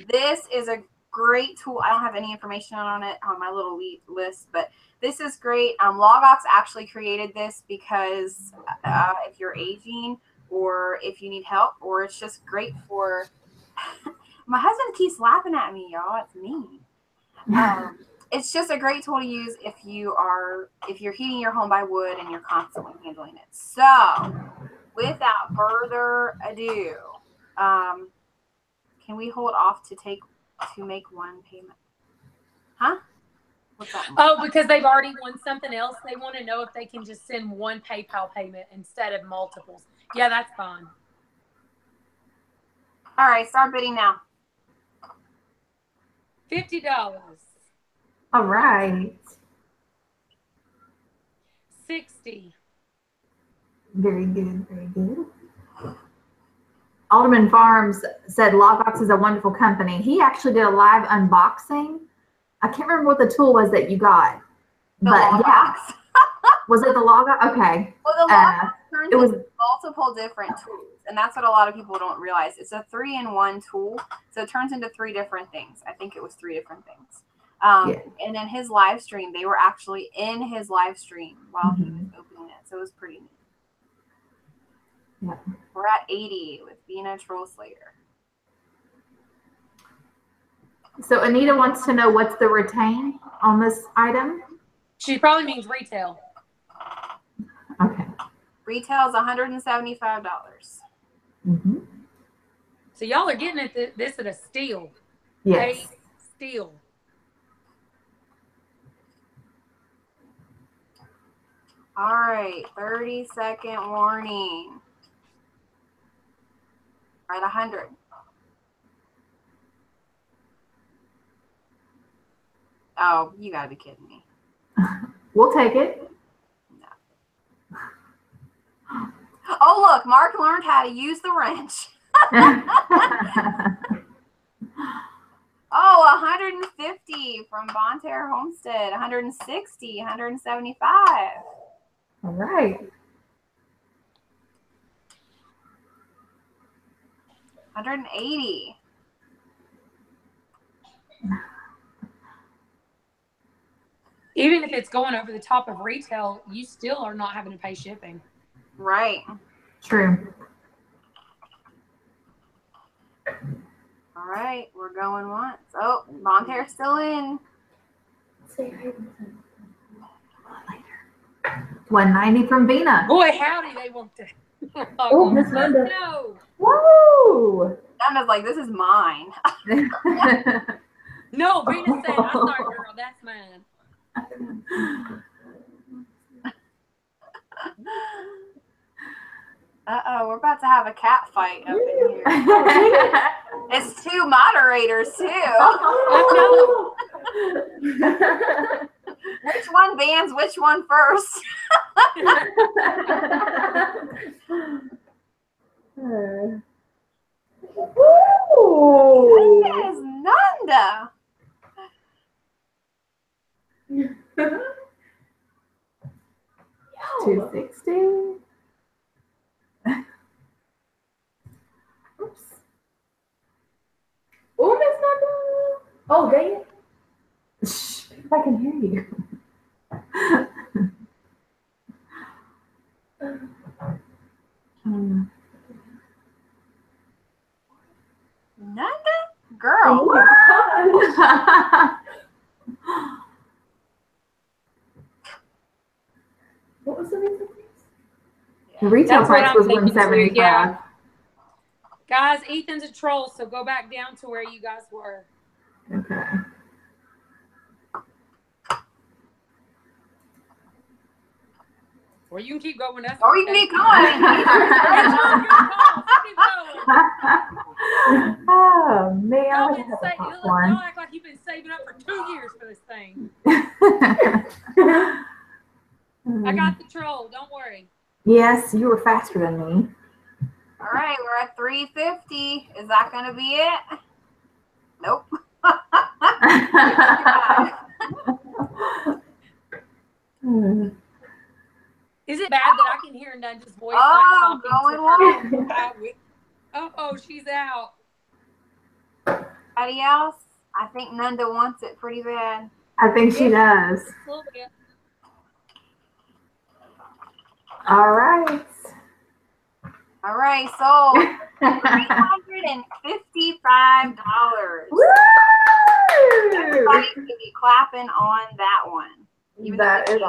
this is a great tool. I don't have any information on it on my little list, but this is great. Logox actually created this because if you're aging or if you need help, or it's just great for. My husband keeps laughing at me, y'all. It's mean. It's just a great tool to use if you're heating your home by wood and you're constantly handling it. So, without further ado, can we hold off to make one payment? Huh? What's that mean? Oh, because they've already won something else. They want to know if they can just send one PayPal payment instead of multiples. Yeah, that's fine. All right, start bidding now. $50. All right. 60. Very good. Very good. Alderman Farms said Logox is a wonderful company. He actually did a live unboxing. I can't remember what the tool was that you got. The but Logox. Yeah. Was it the Logox? Okay. Well, the Logox turns into multiple different tools. And that's what a lot of people don't realize. It's a 3-in-1 tool. So it turns into 3 different things. I think it was 3 different things. And in his live stream, they were actually in his live stream while he was opening it. So it was pretty neat. Yeah. We're at 80 with being a troll slayer. So Anita wants to know what's the retain on this item. She probably means retail. Okay. Retail is $175. So y'all are getting this at a steal. Yes. A steal. All right, 30-second warning. All right, 100. Oh, you gotta be kidding me. We'll take it. No. Oh, look, Mark learned how to use the wrench. Oh, 150 from Big Bear Homestead. 160, 175. All right. 180. Even if it's going over the top of retail, you still are not having to pay shipping. Right. True. All right, we're going once. Oh, Big Bear's still in. Say hi. 190 from Vina. Boy, howdy, they want to. Oh, Miss Linda. No. Woo! Donna's like, this is mine. No, Venus said, I'm sorry, girl, that's mine. Uh-oh, we're about to have a cat fight up in here. It's 2 moderators, too. Which one bans which one first? Woo! That is Nanda. 260. Oops. Oh, Miss Linda. Oh, dang it. Shh, if I can hear you. Nanda? Girl. What was the reason? The retail That's what price I'm was thinking too, 175. yeah. Guys, Ethan's a troll, so go back down to where you guys were. Okay. Or you can keep going. That's Or you can keep going. Keep going. Oh man, I Y'all wish I been had sa- the y'all popcorn. act like you've been saving up for 2 years for this thing. I got the troll. Don't worry. Yes, you were faster than me. All right, we're at 350. Is that going to be it? Nope. Is it bad that I can hear Nanda's voice Oh, like talking going to her? Oh, she's out. Anybody else? I think Nanda wants it pretty bad. I think she does. A little bit. All right. All right, sold. $355. Woo! Everybody should be clapping on that one. Even That though is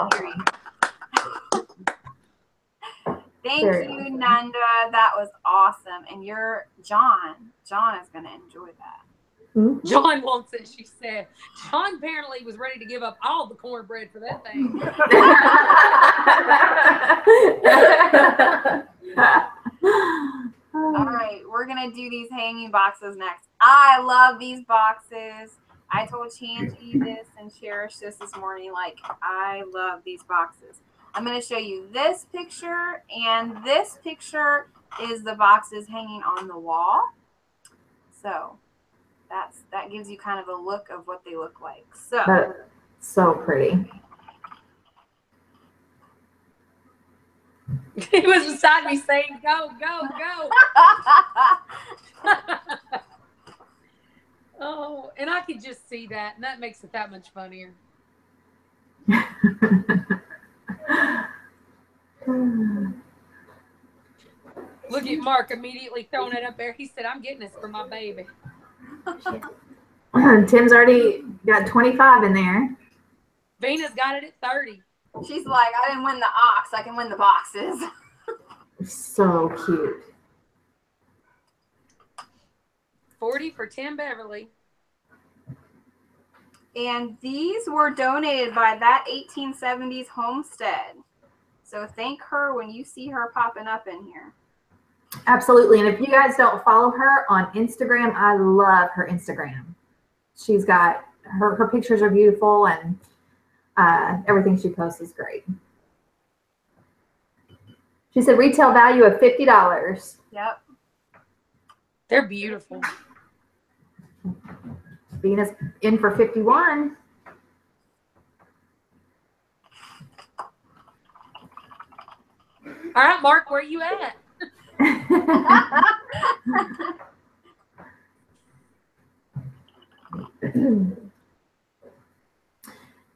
they can't hear you. Thank you, Nanda. That was awesome. And John is going to enjoy that. Mm-hmm. John wants it, she said. John apparently was ready to give up all the cornbread for that thing. All right, we're going to do these hanging boxes next. I love these boxes. I told Chanji this and Cherish this morning. Like, I love these boxes. I'm going to show you this picture, and this picture is the boxes hanging on the wall. So that gives you kind of a look of what they look like. So pretty. He was beside me saying, go, go, go. Oh, and I could just see that, and that makes it that much funnier. Look at Mark immediately throwing it up there. He said, I'm getting this for my baby. Tim's already got 25 in there. Venus got it at 30. She's like, I didn't win the ox, I can win the boxes. So cute. 40 for Tim Beverly. And these were donated by that 1870s homestead. So thank her when you see her popping up in here. Absolutely. And if you guys don't follow her on Instagram, I love her Instagram. She's got her pictures are beautiful, and everything she posts is great. She said retail value of $50. Yep. They're beautiful. Venus in for 51. All right, Mark, where you at?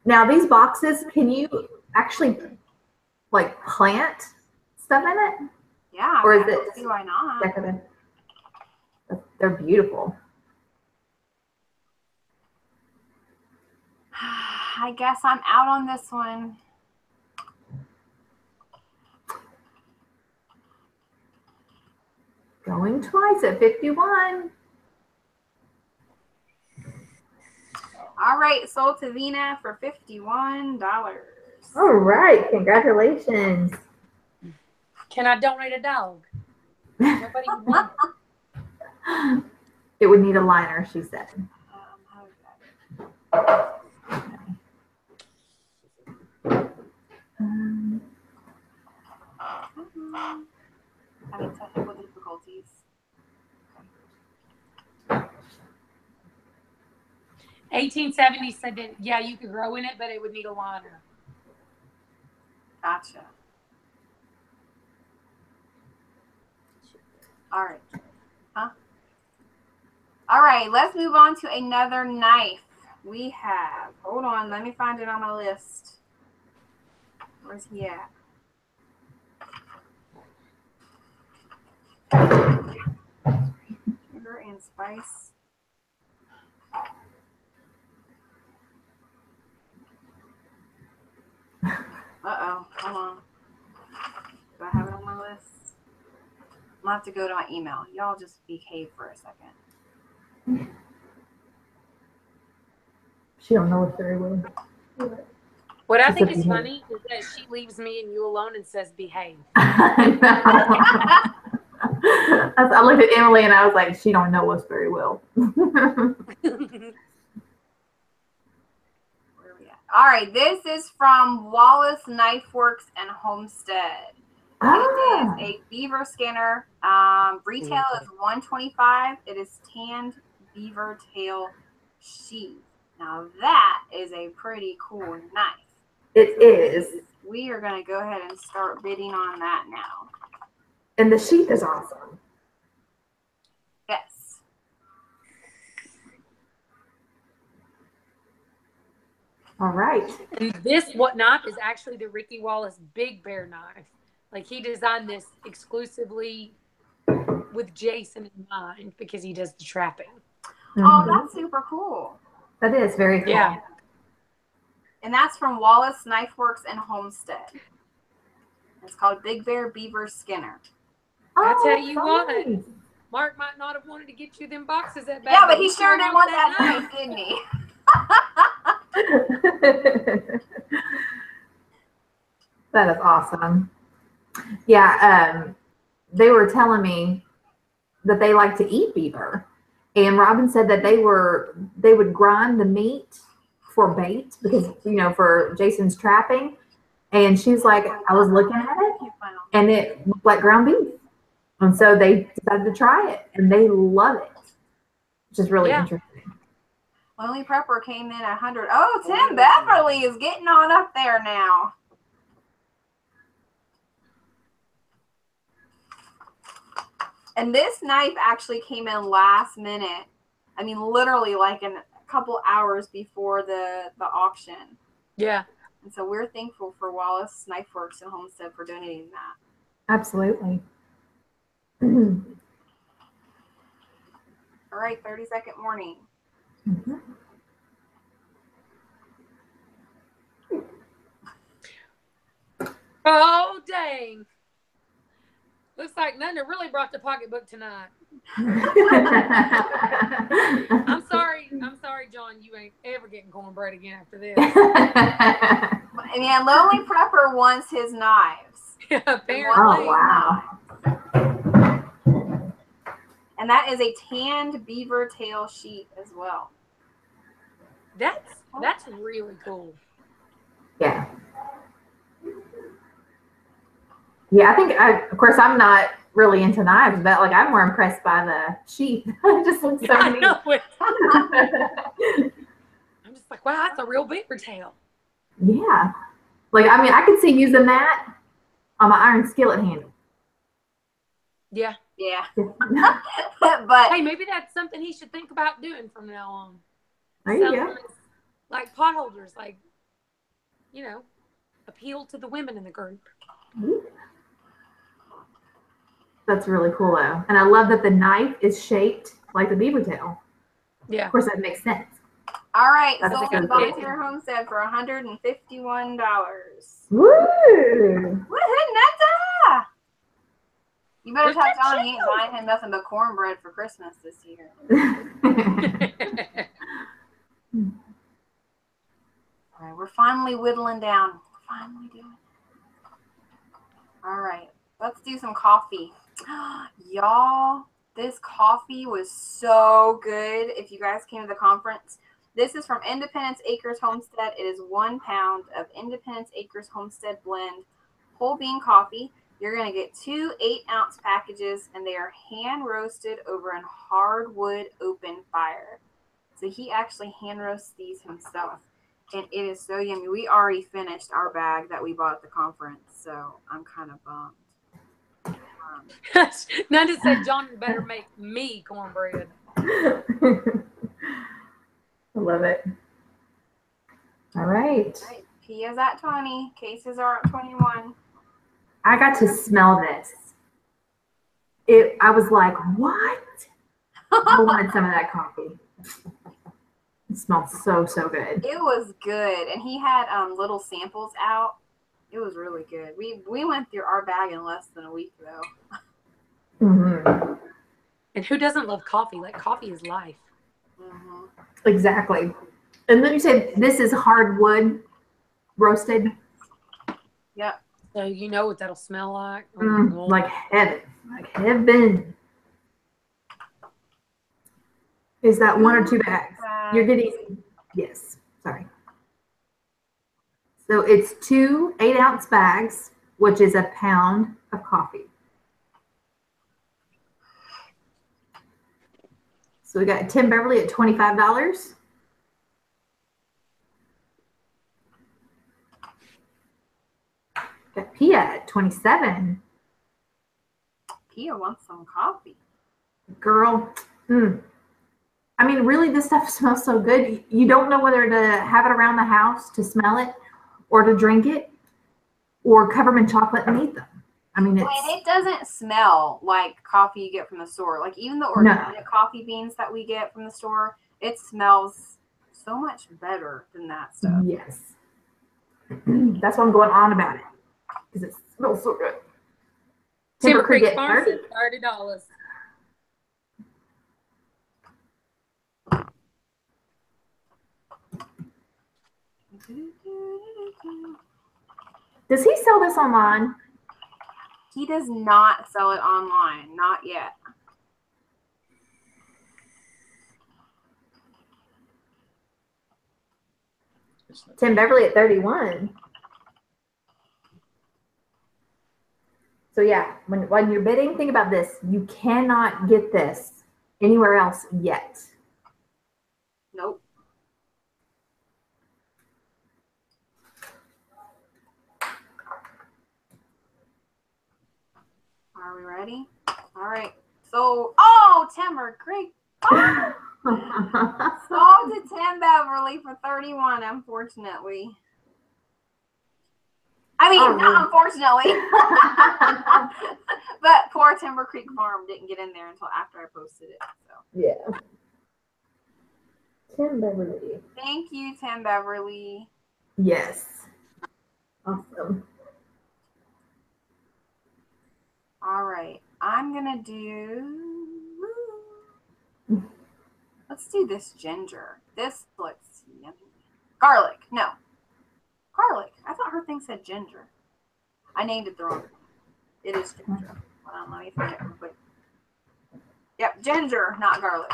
Now these boxes, can you actually like plant stuff in it? Yeah. Or is it see why not? decorative? They're beautiful. I guess I'm out on this one. Going twice at 51. All right, sold to Vina for $51. All right, congratulations. Can I donate a dog? Nobody wants it. It would need a liner, she said. Having technical difficulties. 1870 said that, yeah, you could grow in it, but it would need a liner. Gotcha. All right. Huh? All right, let's move on to another knife. We have, hold on, let me find it on my list. Where's he at? Sugar and spice. Uh-oh, hold on. Do I have it on my list? I'm gonna have to go to my email. Y'all just behave for a second. She don't know it very well. What I think is funny is that she leaves me and you alone and says behave. I looked at Emily and I was like, she don't know us very well. All right, this is from Wallace Knife Works and Homestead. It is a beaver skinner. Retail is $125. It is tanned beaver tail sheath. Now that is a pretty cool knife. It is. We are going to go ahead and start bidding on that now. And the sheath is awesome. Yes. All right. And this knife is actually the Ricky Wallace Big Bear knife. Like he designed this exclusively with Jason in mind because he does the trapping. Oh, that's super cool. That is very cool. Yeah. And that's from Wallace Knife Works and Homestead. It's called Big Bear Beaver Skinner. I tell you what, nice. Mark might not have wanted to get you them boxes that bad. Yeah, but he sure didn't want that knife, didn't he? That is awesome. Yeah, they were telling me that they like to eat beaver, and Robin said that they would grind the meat for bait because for Jason's trapping, and she's like, I was looking at it, and it looked like ground beef, and so they decided to try it, and they love it, which is really interesting. Lonely Prepper came in at 100. Oh, Tim Beverly is getting on up there now. And this knife actually came in last minute. I mean, literally like in a couple hours before the auction. Yeah. And so we're thankful for Wallace Knife Works and Homestead for donating that. Absolutely. All right, 30-second warning. Oh, dang. Looks like Nunda really brought the pocketbook tonight. I'm sorry, John. You ain't ever getting cornbread again after this. Yeah, Lonely Prepper wants his knives. Yeah, apparently. Oh, wow. And that is a tanned beaver tail sheet as well. That's really cool. Yeah. Yeah, I think of course I'm not really into knives, but like I'm more impressed by the sheath. It just looks so neat. I'm just like, wow, that's a real beaver tail. Yeah. Like I mean I could see using that on my iron skillet handle. Yeah. Yeah. But hey, maybe that's something he should think about doing from now on. There you go. Like pot holders, like, appeal to the women in the group. That's really cool though. And I love that the knife is shaped like the beaver tail. Yeah. Of course that makes sense. all right, That's sold a at good Big thing. Bear Homestead for $151. Woo! Woohoo, Netta! You better tell John he ain't buying him nothing but cornbread for Christmas this year. All right, we're finally whittling down. We're finally doing it. All right, let's do some coffee. Y'all, this coffee was so good. If you guys came to the conference, this is from Independence Acres Homestead. It is 1 pound of Independence Acres Homestead blend whole bean coffee. You're going to get 2 8-ounce packages, and they are hand roasted over a hardwood open fire. So he actually hand roasts these himself, and it is so yummy. We already finished our bag that we bought at the conference, so I'm kind of bummed. Nanda said John better make me cornbread. I love it. All right. Pia's at 20. Cases are at 21. I got to smell this. I was like, what? I wanted some of that coffee. It smelled so good. It was good. And he had little samples out. It was really good. We went through our bag in less than a week, though. Mm-hmm. And who doesn't love coffee? Like, coffee is life. Mm-hmm. Exactly. And then you said this is hardwood roasted. Yep. So you know what that'll smell like? Like heaven. Like heaven. Is that 1 or 2 bags? You're getting, yes, sorry. So it's 2 8-ounce bags, which is 1 pound of coffee. So we got Tim Beverly at $25. Got Pia at $27. Pia wants some coffee. Girl, I mean, really, this stuff smells so good. You don't know whether to have it around the house to smell it or to drink it or cover them in chocolate and eat them. I mean, it doesn't smell like coffee you get from the store. Like even the organic coffee beans that we get from the store, it smells so much better than that stuff. Yes. That's why I'm going on about it. Because it smells so good. Timber Creek Farm said $30. Does he sell this online? He does not sell it online. Not yet. Tim Beverly at 31. So yeah, when you're bidding, think about this. You cannot get this anywhere else yet. Nope. Are we ready? All right. So, Timber Creek. Sold to Tim Beverly for 31, unfortunately. I mean, not unfortunately. But poor Timber Creek Farm didn't get in there until after I posted it. So. Yeah. Tim Beverly. Thank you, Tim Beverly. Yes. Awesome. All right. I'm going to do... Let's do this ginger. This looks yummy. Garlic. No. Garlic. I thought her thing said ginger. I named it the wrong thing. It is ginger. Hold on, let me find it real quick. Yep, ginger, not garlic.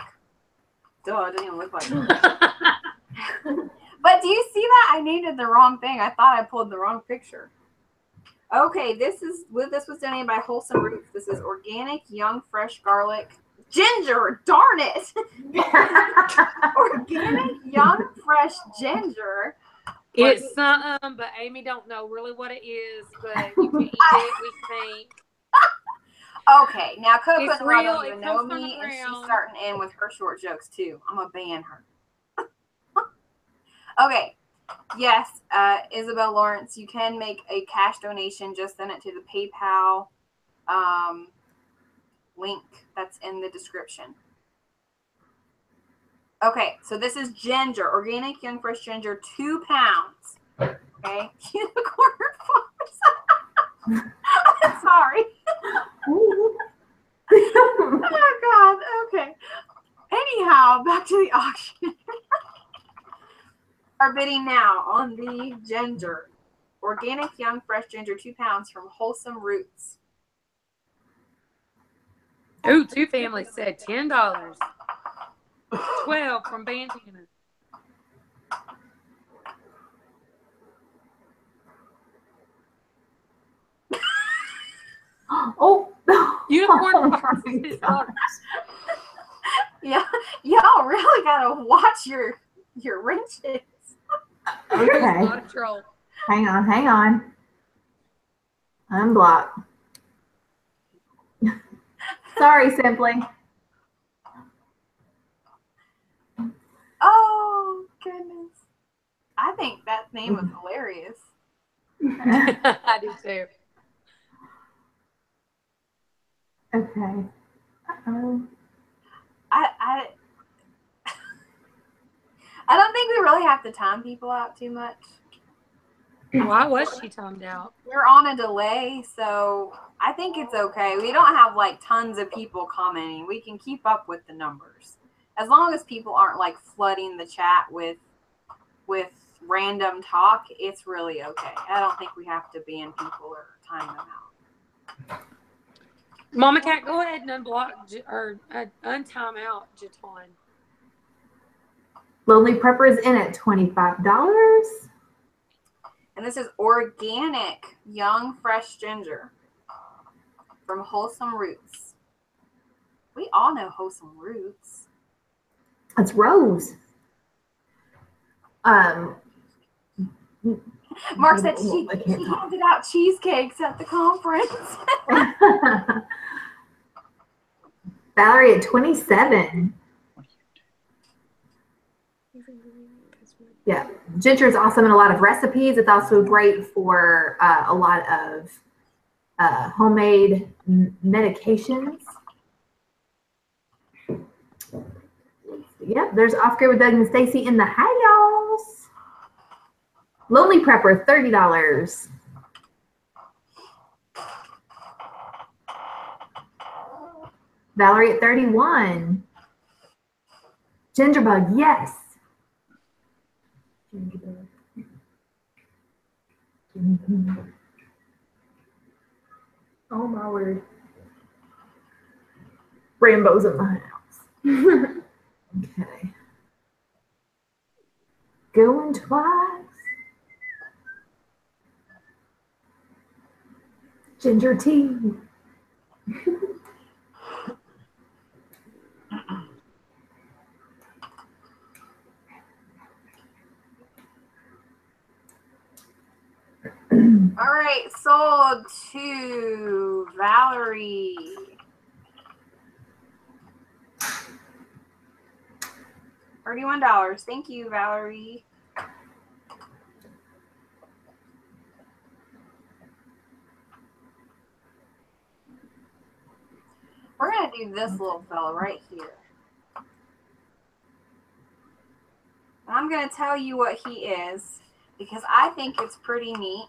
Duh, it doesn't even look like it. But do you see that? I named it the wrong thing. I thought I pulled the wrong picture. Okay, this was donated by Wholesome Roots. This is organic, young, fresh garlic. Ginger, darn it! Organic, young, fresh ginger. It's something, but Amy don't know really what it is, but you can eat it, we think. Okay, now Coco It's real, don't even know me, and she's starting in with her short jokes too. I'm gonna ban her. Okay, yes, Isabel Lawrence, you can make a cash donation. Just send it to the PayPal link that's in the description. Okay, so this is ginger, organic young fresh ginger, 2 pounds. Okay, unicorn farms. I'm sorry. Oh God. Okay. Anyhow, back to the auction. Are bidding now on the ginger, organic young fresh ginger, 2 pounds from Wholesome Roots. Ooh, two families said $10. 12 from Bandana. Oh, unicorn. Yeah, y'all really gotta watch your wrenches. Okay. Hang on. Unblock. Sorry, Simply. Oh goodness! I think that name was hilarious. I do too. Okay. I don't think we really have to time people out too much. Why was she timed out? We're on a delay, so I think it's okay. We don't have like tons of people commenting. We can keep up with the numbers. As long as people aren't like flooding the chat with random talk, it's really okay. I don't think we have to ban people or time them out. Mama Cat, go ahead and unblock or untime out Jaton. Lonely Prepper is in at $25. And this is organic, young, fresh ginger from Wholesome Roots. We all know Wholesome Roots. It's Rose. Mark said she handed out cheesecakes at the conference. Valerie at 27. Yeah, ginger is awesome in a lot of recipes. It's also great for a lot of homemade medications. Yep, there's Off Grid with Doug and Stacy in the house. Lonely Prepper, $30. Valerie at 31. Gingerbug, yes. Gingerbug. Oh my word. Rambo's in my house. Okay. Going twice. Ginger tea. All right, sold to Valerie. $31. Thank you, Valerie. We're going to do this little fella right here. And I'm going to tell you what he is because I think it's pretty neat.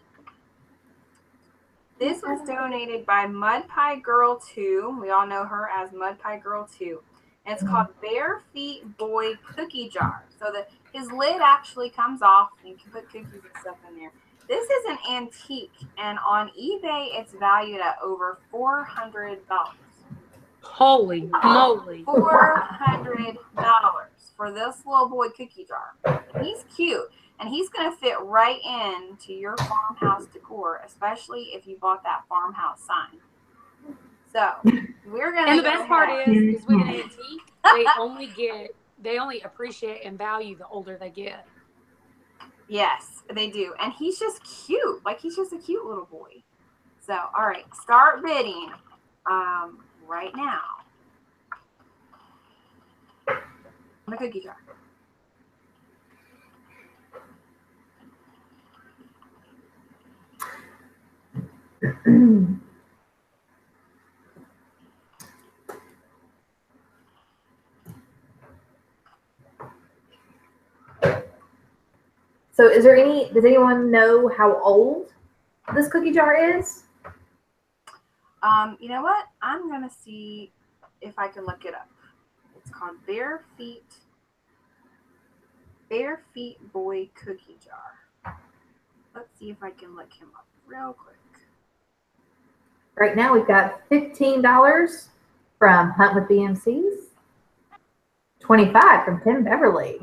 This was donated by Mud Pie Girl 2. We all know her as Mud Pie Girl 2. And it's called Bare Feet Boy Cookie Jar. So his lid actually comes off and you can put cookies and stuff in there. This is an antique, and on eBay it's valued at over $400. Holy moly. $400 for this little boy cookie jar. He's cute, and he's going to fit right into your farmhouse decor, especially if you bought that farmhouse sign. So we're going to. And the best part is with an antique, they only appreciate and value the older they get. Yes, they do, and he's just cute. Like, he's just a cute little boy. So, all right, start bidding right now. The cookie jar. So does anyone know how old this cookie jar is? You know what? I'm going to see if I can look it up. It's called Bare Feet Boy Cookie Jar. Let's see if I can look him up real quick. Right now we've got $15 from Hunt with BMCs, $25 from Tim Beverly.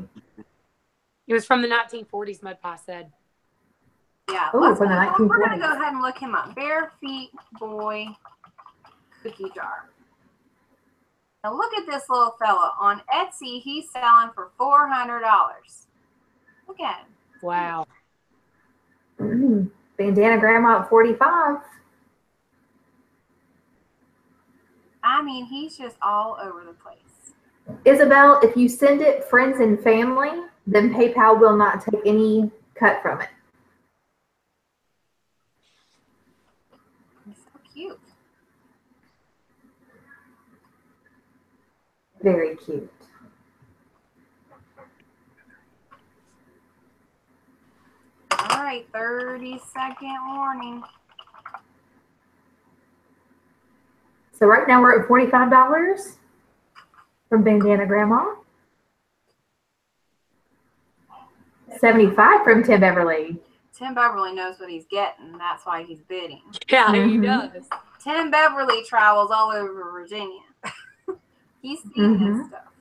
It was from the 1940s, Mud Pie said. Yeah, from the 1940s. We're going to go ahead and look him up. Bare Feet Boy Cookie Jar. Now look at this little fella. On Etsy, he's selling for $400. Look at him. Wow. Bandana Grandma at $45. I mean, he's just all over the place. Isabel, if you send it friends and family, then PayPal will not take any cut from it. He's so cute. Very cute. All right, 30-second warning. So right now we're at $45 from Bandana Grandma. $75 from Tim Beverly. Tim Beverly knows what he's getting. That's why he's bidding. Yeah, he does. Tim Beverly travels all over Virginia. He's seen this stuff.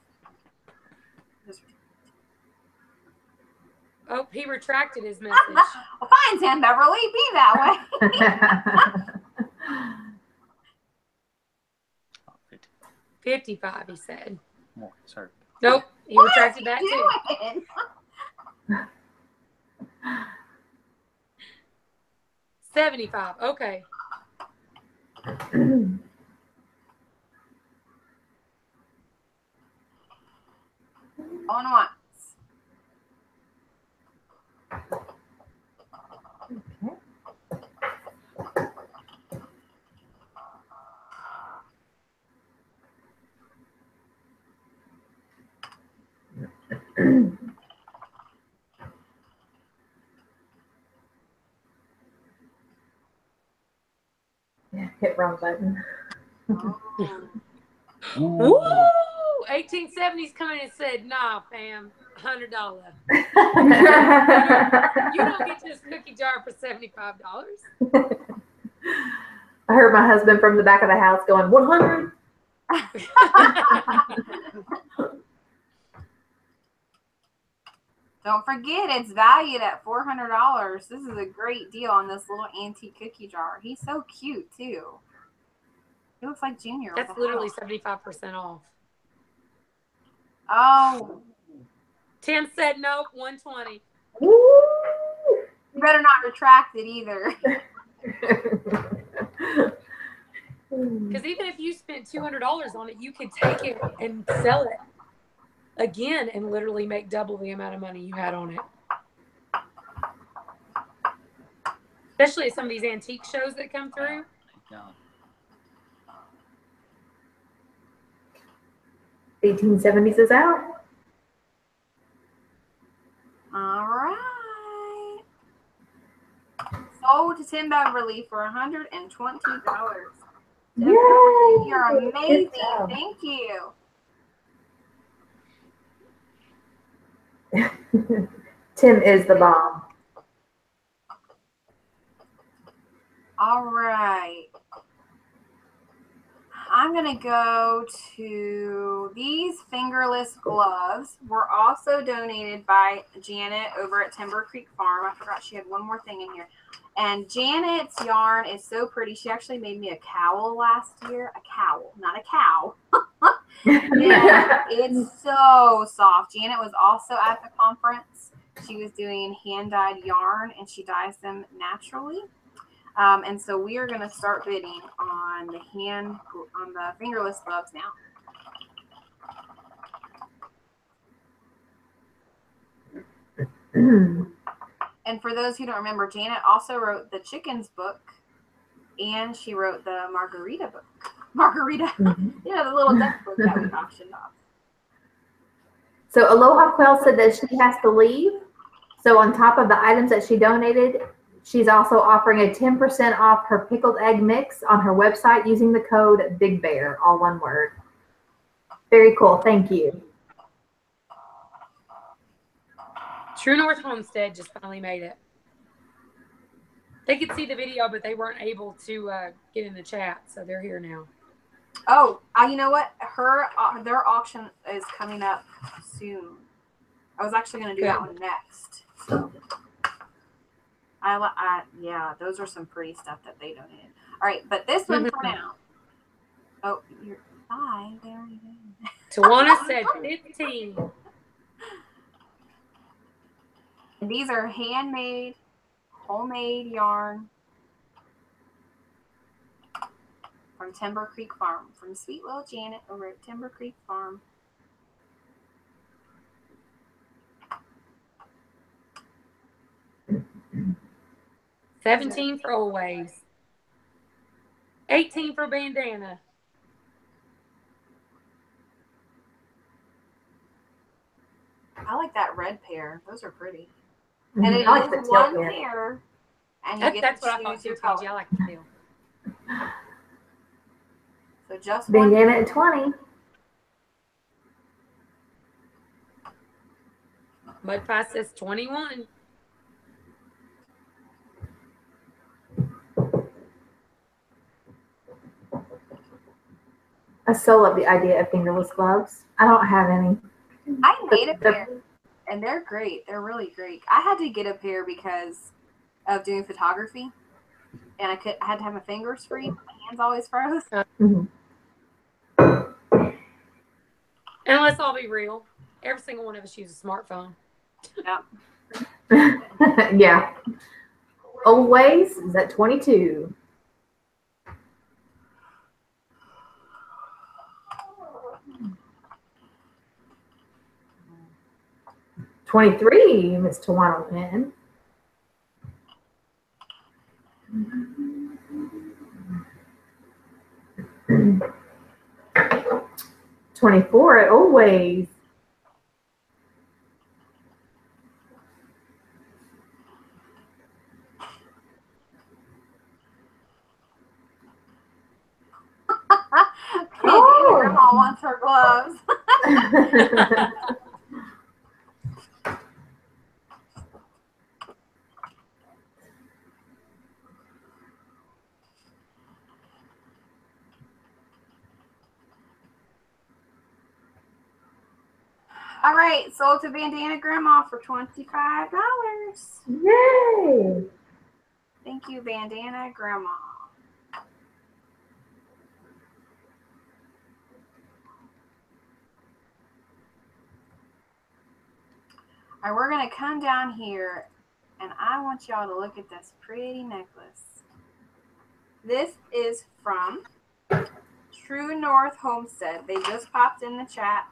Oh, he retracted his message. Well, fine, Tim Beverly. Be that way. 55, he said. More, sorry. Nope, he retracted that too. 75. Okay. On once. wait, wrong button. Woo! 1870s coming and said, "Nah, fam, $100. You don't get this cookie jar for $75." I heard my husband from the back of the house going, 100. Don't forget, it's valued at $400. This is a great deal on this little antique cookie jar. He's so cute too. He looks like Junior. That's literally 75% off. Oh. Tim said nope, 120. Woo! You better not retract it either. Because even if you spent $200 on it, you could take it and sell it again and literally make double the amount of money you had on it. Especially at some of these antique shows that come through. 1870s is out. All right. Sold to Tim Beverly for $120. Yay! You're amazing. Good job. Thank you. Tim is the bomb. All right. I'm going to go to these fingerless gloves. Were also donated by Janet over at Timber Creek Farm. I forgot she had one more thing in here. And Janet's yarn is so pretty. She actually made me a cowl last year. A cowl, not a cow. And it's so soft. Janet was also at the conference. She was doing hand-dyed yarn, and she dyes them naturally. And so we are going to start bidding on the fingerless gloves now. And for those who don't remember, Janet also wrote the chickens book, and she wrote the margarita book. Margarita, the little duck book that we auctioned off. So Aloha Quail said that she has to leave. So on top of the items that she donated, she's also offering a 10% off her pickled egg mix on her website using the code Big Bear, all one word. Very cool. Thank you. True North Homestead just finally made it. They could see the video, but they weren't able to get in the chat, so they're here now. Oh, you know what? Their auction is coming up soon. I was actually going to do that one next. So, yeah, those are some pretty stuff that they donated. All right, but this one for now. Oh, you're bye. There you go. Tawana said 15. And these are handmade, homemade yarn from Timber Creek Farm, from sweet little Janet over at Timber Creek Farm. $17 for always. $18 for bandana. I like that red pair. Those are pretty. Mm-hmm. And it I like is the one tail pair. And you That's get what I to thought choose too, your Paige. color. I like the tail. So just one. Bandana at 20. Mud Pie says 21. I still love the idea of fingerless gloves. I don't have any. I made a pair, and they're great. They're really great. I had to get a pair because of doing photography, and I had to have my fingers free. My hands always froze. Mm-hmm. And let's all be real. Every single one of us uses a smartphone. Yep. Yeah. Always is at 22. $23, Miss Tawana Penn. $24 at Always. Bandana Grandma wants her gloves. All right, sold to Bandana Grandma for $25. Yay! Thank you, Bandana Grandma. All right, we're going to come down here, and I want y'all to look at this pretty necklace. This is from True North Homestead. They just popped in the chat.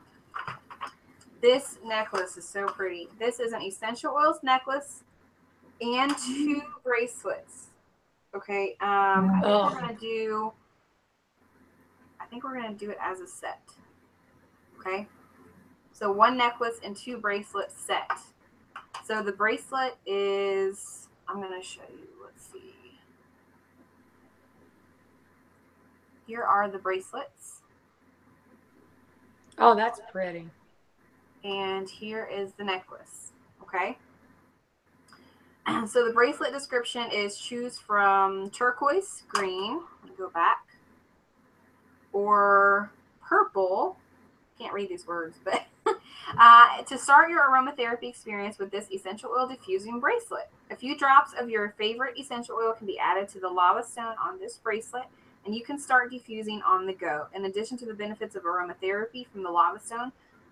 This necklace is so pretty. This is an essential oils necklace and 2 bracelets. Okay, I think we're gonna do it as a set. Okay, so 1 necklace and 2 bracelet set. So the bracelet is, I'm gonna show you. Let's see. Here are the bracelets. Oh, that's pretty. And here is the necklace. Okay. So the bracelet description is choose from turquoise, green, let me go back, or purple. Can't read these words, but to start your aromatherapy experience with this essential oil diffusing bracelet. A few drops of your favorite essential oil can be added to the lava stone on this bracelet, and you can start diffusing on the go. In addition to the benefits of aromatherapy from the lava stone,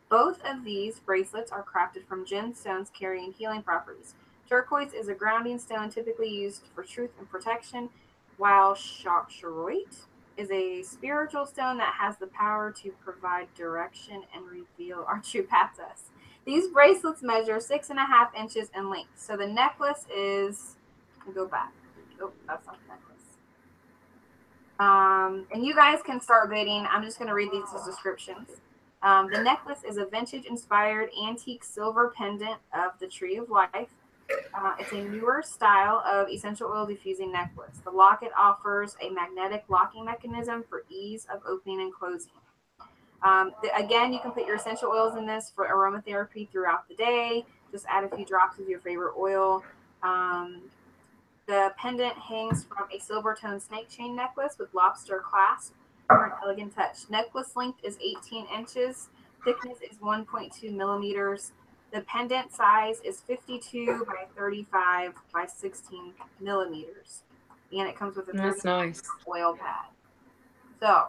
both of these bracelets are crafted from gemstones carrying healing properties. Turquoise is a grounding stone typically used for truth and protection, while charoite is a spiritual stone that has the power to provide direction and reveal our true path to us. These bracelets measure 6.5 inches in length. So the necklace is, go back. Oh, that's not the necklace. And you guys can start bidding. I'm just going to read these as descriptions. The necklace is a vintage-inspired antique silver pendant of the Tree of Life. It's a newer style of essential oil diffusing necklace. The locket offers a magnetic locking mechanism for ease of opening and closing. Again, you can put your essential oils in this for aromatherapy throughout the day. Just add a few drops of your favorite oil. The pendant hangs from a silver tone snake chain necklace with lobster clasp for an elegant touch. Necklace length is 18 inches. Thickness is 1.2 millimeters. The pendant size is 52 by 35 by 16 millimeters. And it comes with a nice oil pad. So,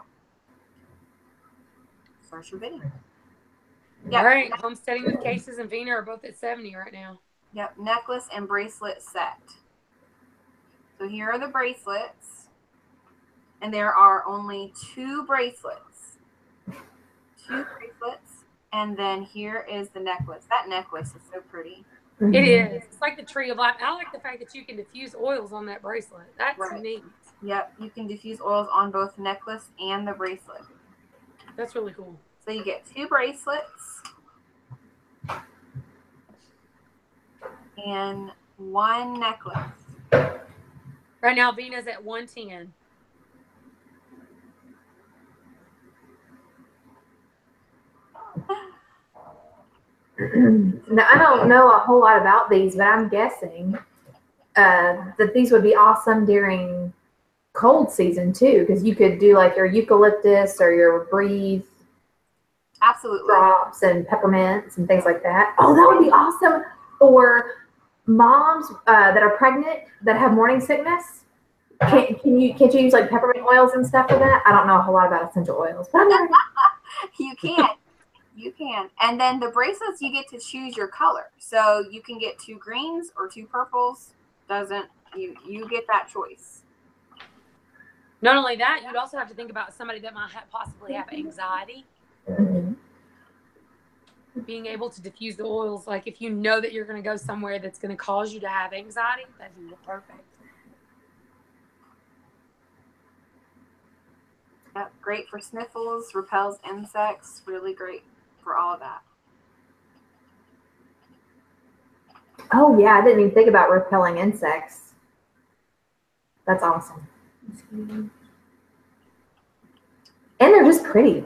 start your bidding. Yep. All right, homesteading with cases and Vina are both at 70 right now. Yep, necklace and bracelet set. So here are the bracelets. And there are only 2 bracelets. 2 bracelets. And then here is the necklace. That necklace is so pretty. It is. It's like the Tree of Life. I like the fact that you can diffuse oils on that bracelet. That's neat. Yep, you can diffuse oils on both the necklace and the bracelet. That's really cool. So you get 2 bracelets and 1 necklace. Right now, Vina's at 110. Now, I don't know a whole lot about these, but I'm guessing that these would be awesome during cold season too, because you could do like your eucalyptus or your breathe drops and peppermints and things like that. Oh, that would be awesome for moms that are pregnant that have morning sickness. Can't you use like peppermint oils and stuff for that? I don't know a whole lot about essential oils, but you can. You can. And then the bracelets, you get to choose your color. So you can get 2 greens or 2 purples. You get that choice. Not only that, you'd also have to think about somebody that might possibly have anxiety. Mm-hmm. Being able to diffuse the oils, like if you know that you're going to go somewhere that's going to cause you to have anxiety, that'd be perfect. Yep, great for sniffles, repels insects, really great for all of that. Oh yeah, I didn't even think about repelling insects. That's awesome. And they're just pretty.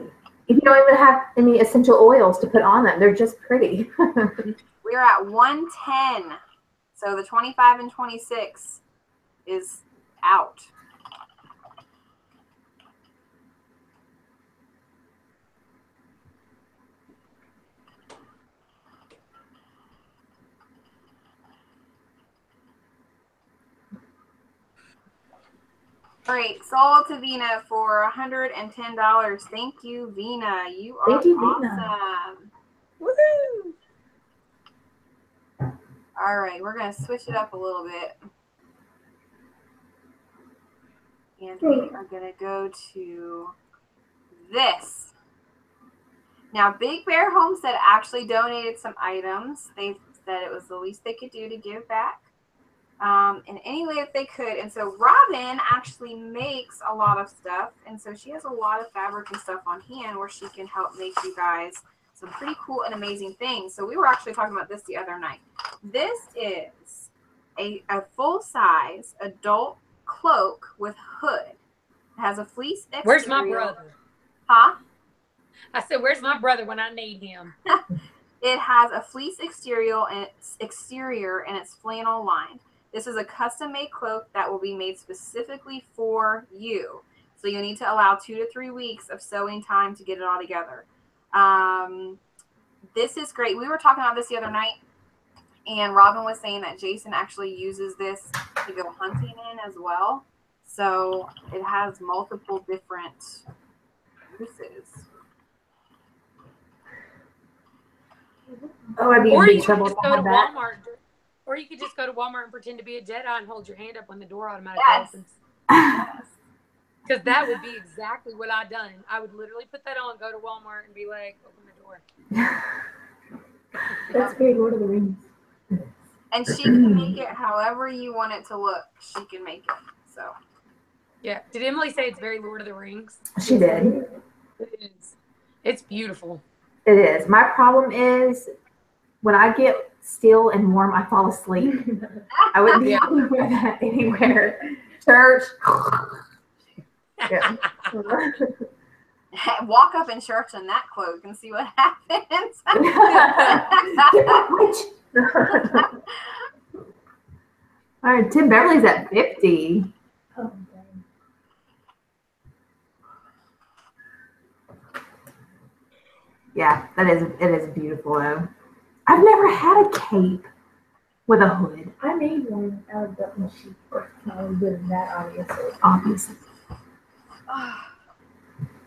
If you don't even have any essential oils to put on them, they're just pretty. We're at 110. So the 25 and 26 is out. All right, sold to Vina for $110. Thank you, Vina. You are awesome. Woohoo! All right, we're going to switch it up a little bit. And we are going to go to this. Now, Big Bear Homestead actually donated some items. They said it was the least they could do to give back in any way that they could. And so Robin actually makes a lot of stuff. And so she has a lot of fabric and stuff on hand where she can help make you guys some pretty cool and amazing things. So we were actually talking about this the other night. This is a full-size adult cloak with hood. It has a fleece exterior. Where's my brother? Huh? I said, where's my brother when I need him? It has a fleece exterior and it's flannel lined. This is a custom-made cloak that will be made specifically for you. So you need to allow 2 to 3 weeks of sewing time to get it all together. This is great. We were talking about this the other night, and Robin was saying that Jason actually uses this to go hunting in as well. So it has multiple different uses. Oh, I'd be in big trouble if I had that. Walmart. Or you could just go to Walmart and pretend to be a Jedi and hold your hand up when the door automatically opens. Because that would be exactly what I'd done. I would literally put that on, go to Walmart, and be like, open the door. That's very Lord of the Rings. And she can make it however you want it to look. She can make it. So. Yeah. Did Emily say it's very Lord of the Rings? She did. It is. It's beautiful. It is. My problem is when I get still and warm, I fall asleep. I wouldn't be able to wear that anywhere. Church. Yeah. Walk up in church in that cloak and see what happens. All right, Tim Beverly's at 50. Oh, dang. Yeah, it is beautiful though. I've never had a cape with a hood. I made one out of duck and sheep. I was doing that, Obviously.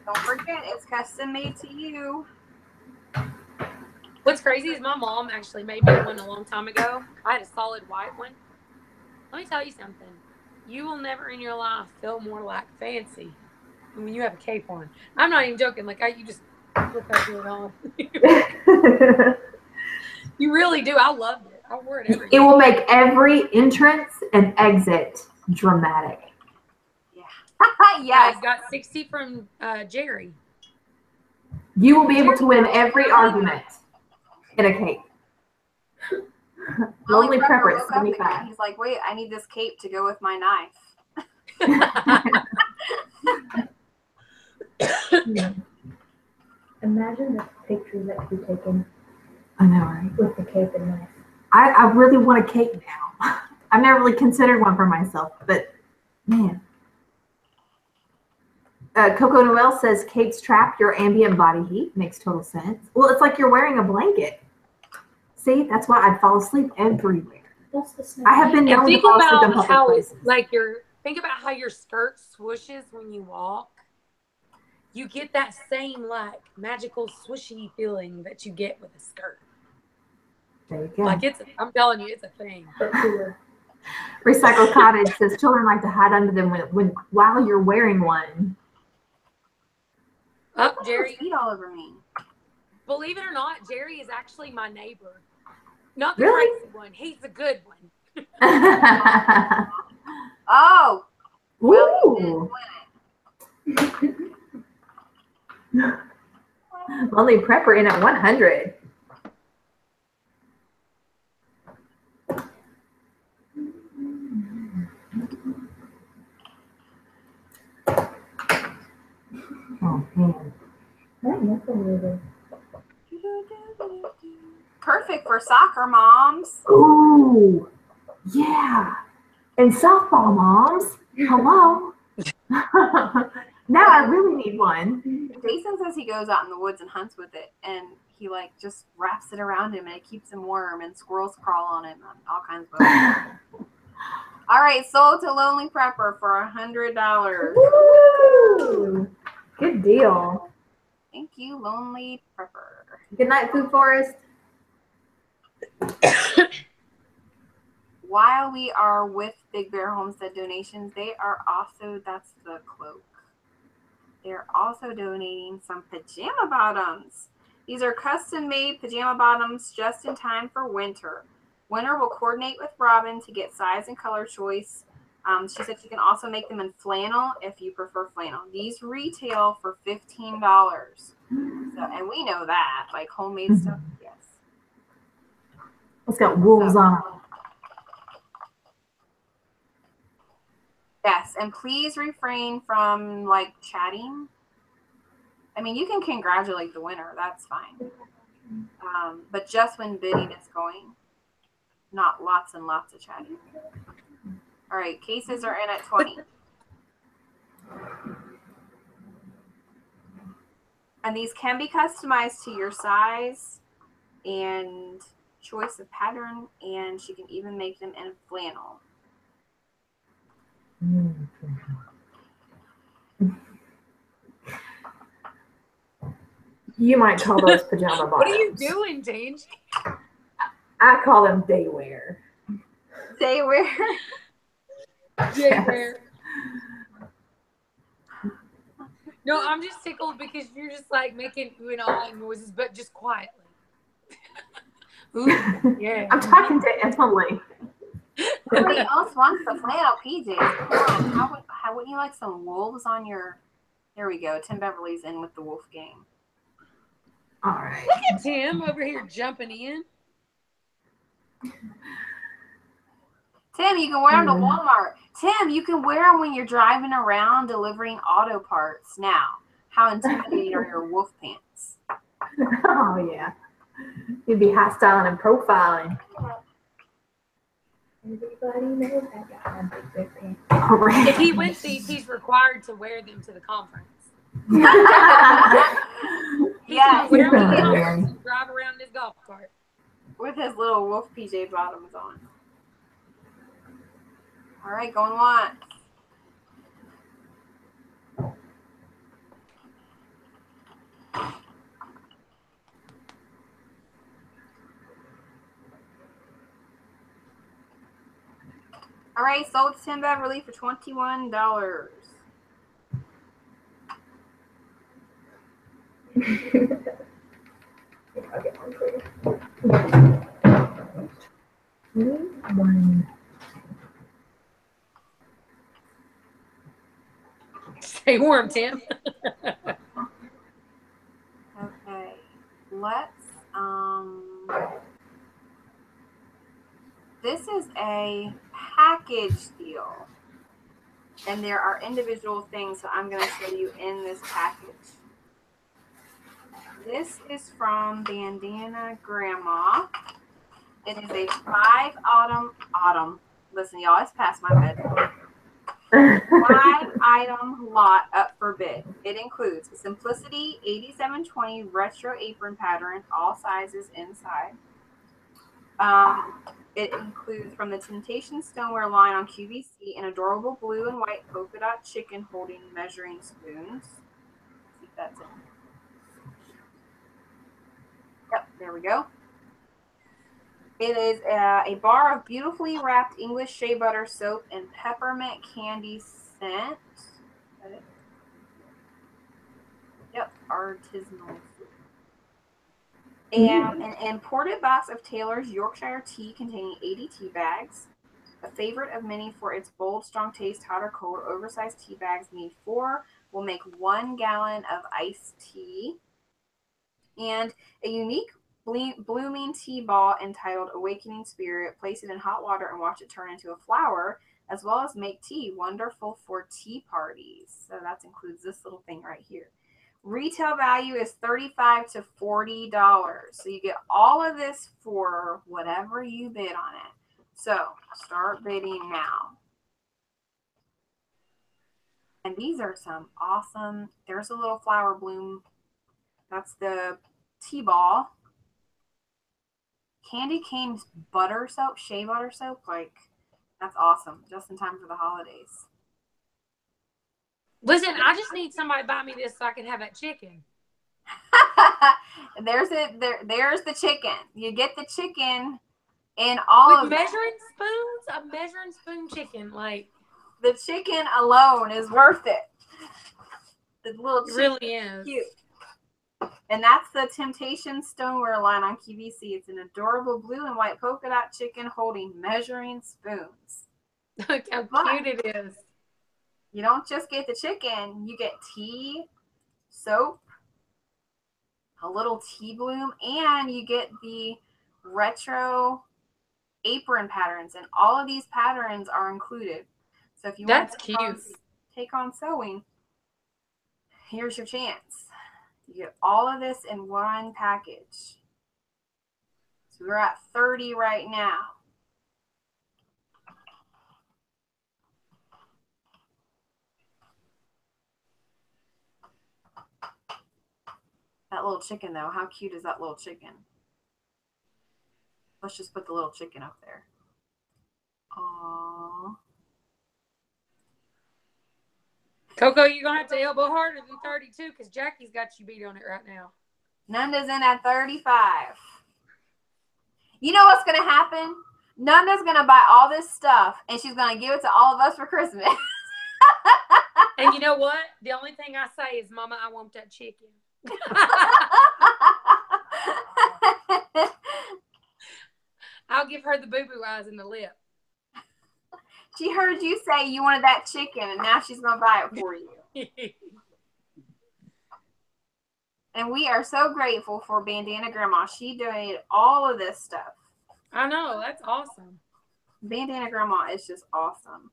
Don't forget, it's custom made to you. What's crazy is my mom actually made me one a long time ago. I had a solid white one. Let me tell you something. You will never in your life feel more like fancy than when you have a cape on. I'm not even joking. Like, you just look like it on. You really do. I loved it. I wore it every day. It will make every entrance and exit dramatic. Yeah. Yeah. I got 60 from Jerry. You will be able to win every argument in a cape. Lonely Prepper is 75. He's like, wait, I need this cape to go with my knife. Imagine the pictures that could be taken. I know, right? With the cape and knife. I really want a cape now. I've never really considered one for myself, but man. Coco Noel says capes trap your ambient body heat. Makes total sense. Well, it's like you're wearing a blanket. See, that's why I fall asleep everywhere. That's the same. I have been known to fall asleep in public places. Think about how your skirt swooshes when you walk. You get that same magical swooshy feeling that you get with a skirt. There you go. I'm telling you, it's a thing. Recycled Cottage says children like to hide under them while you're wearing one. Oh, Jerry. Feet all over me. Believe it or not, Jerry is actually my neighbor. Not the really? crazy one. He's the good one. Oh. Ooh. Lonely Prepper in at 100. All Oh, man. Perfect for soccer moms. Ooh, yeah. And softball moms. Hello. Now I really need one. Jason says he goes out in the woods and hunts with it, and he like just wraps it around him, and it keeps him warm, and squirrels crawl on him, and all kinds of bugs. All right, sold to Lonely Prepper for $100. Woo! Good deal. Thank you, Lonely Prepper. Good night, Food Forest. While we are with Big Bear Homestead donations, they are also, that's the cloak. They're also donating some pajama bottoms. These are custom made pajama bottoms just in time for winter. Winter will coordinate with Robin to get size and color choice. She said she can also make them in flannel if you prefer flannel. These retail for $15. So, and we know that, like homemade stuff, yes. It's got wolves on it. Yes, and please refrain from like chatting. I mean, you can congratulate the winner, that's fine. But just when bidding is going, not lots and lots of chatting. All right, cases are in at 20. And these can be customized to your size and choice of pattern, and she can even make them in flannel. You might call those pajama bottoms. What are you doing, James? I call them day wear. Day wear. Day wear. No, I'm just tickled because you're just like making ooh and ah noises, but just quietly. Ooh, yeah. I'm talking to Emily. Nobody else wants the flannel PJs. Come on, how wouldn't you like some wolves on your? There we go. Tim Beverly's in with the wolf game. All right. Look at Tim over here jumping in. Tim, you can wear them to Walmart. Tim, you can wear them when you're driving around delivering auto parts. Now, how intimidating are your wolf pants? Oh, yeah. You'd be high styling and profiling. Everybody knows I got my big bear pants. If he wins these, he's required to wear them to the conference. Yeah, Wear them to the conference and drive around in his golf cart. With his little wolf PJ bottoms on. All right, going once. All right, sold to Tim Beverly for $21. I'll get one for you. One. Stay warm, Tim. Okay, let's this is a package deal, and there are individual things, so I'm going to show you in this package. This is from Bandana Grandma. It is a 5 autumn. Listen, y'all, it's past my bedtime. 5-item lot up for bid. It includes a Simplicity 8720 retro apron pattern, all sizes inside. It includes from the Temptation stoneware line on QVC an adorable blue and white polka dot chicken holding measuring spoons. See if that's it. Yep, there we go. It is a bar of beautifully wrapped English shea butter soap and peppermint candy scent. Yep, artisanal. And an imported box of Taylor's Yorkshire tea containing 80 tea bags. A favorite of many for its bold, strong taste, hot or cold. Oversized tea bags need 4. Will make 1 gallon of iced tea. And a unique blooming tea ball entitled Awakening Spirit. Place it in hot water and watch it turn into a flower, as well as make tea. Wonderful for tea parties. So that includes this little thing right here. Retail value is $35 to $40. So you get all of this for whatever you bid on it. So start bidding now. And these are some awesome, there's a little flower bloom. That's the T-ball. Candy cane butter soap, shea butter soap. Like, that's awesome. Just in time for the holidays. Listen, I just need somebody to buy me this so I can have that chicken. There's the chicken. You get the chicken in all with of measuring spoons, a measuring spoon chicken. Like, the chicken alone is worth it. The little chicken really is cute. And that's the Temptation stoneware line on QVC. It's an adorable blue and white polka dot chicken holding measuring spoons. Look how cute it is. You don't just get the chicken, you get tea, soap, a little tea bloom, and you get the retro apron patterns. And all of these patterns are included. So if you want to take on sewing, here's your chance. You get all of this in one package. So we're at 30 right now. That little chicken, though, how cute is that little chicken? Let's just put the little chicken up there. Aww. Coco, you're going to have to elbow harder than 32 because Jackie's got you beat on it right now. Nanda's in at 35. You know what's going to happen? Nanda's going to buy all this stuff, and she's going to give it to all of us for Christmas. And you know what? The only thing I say is, Mama, I want that chicken. I'll give her the boo-boo eyes and the lip. She heard you say you wanted that chicken, and now she's going to buy it for you. And we are so grateful for Bandana Grandma. She donated all of this stuff. I know. That's awesome. Bandana Grandma is just awesome.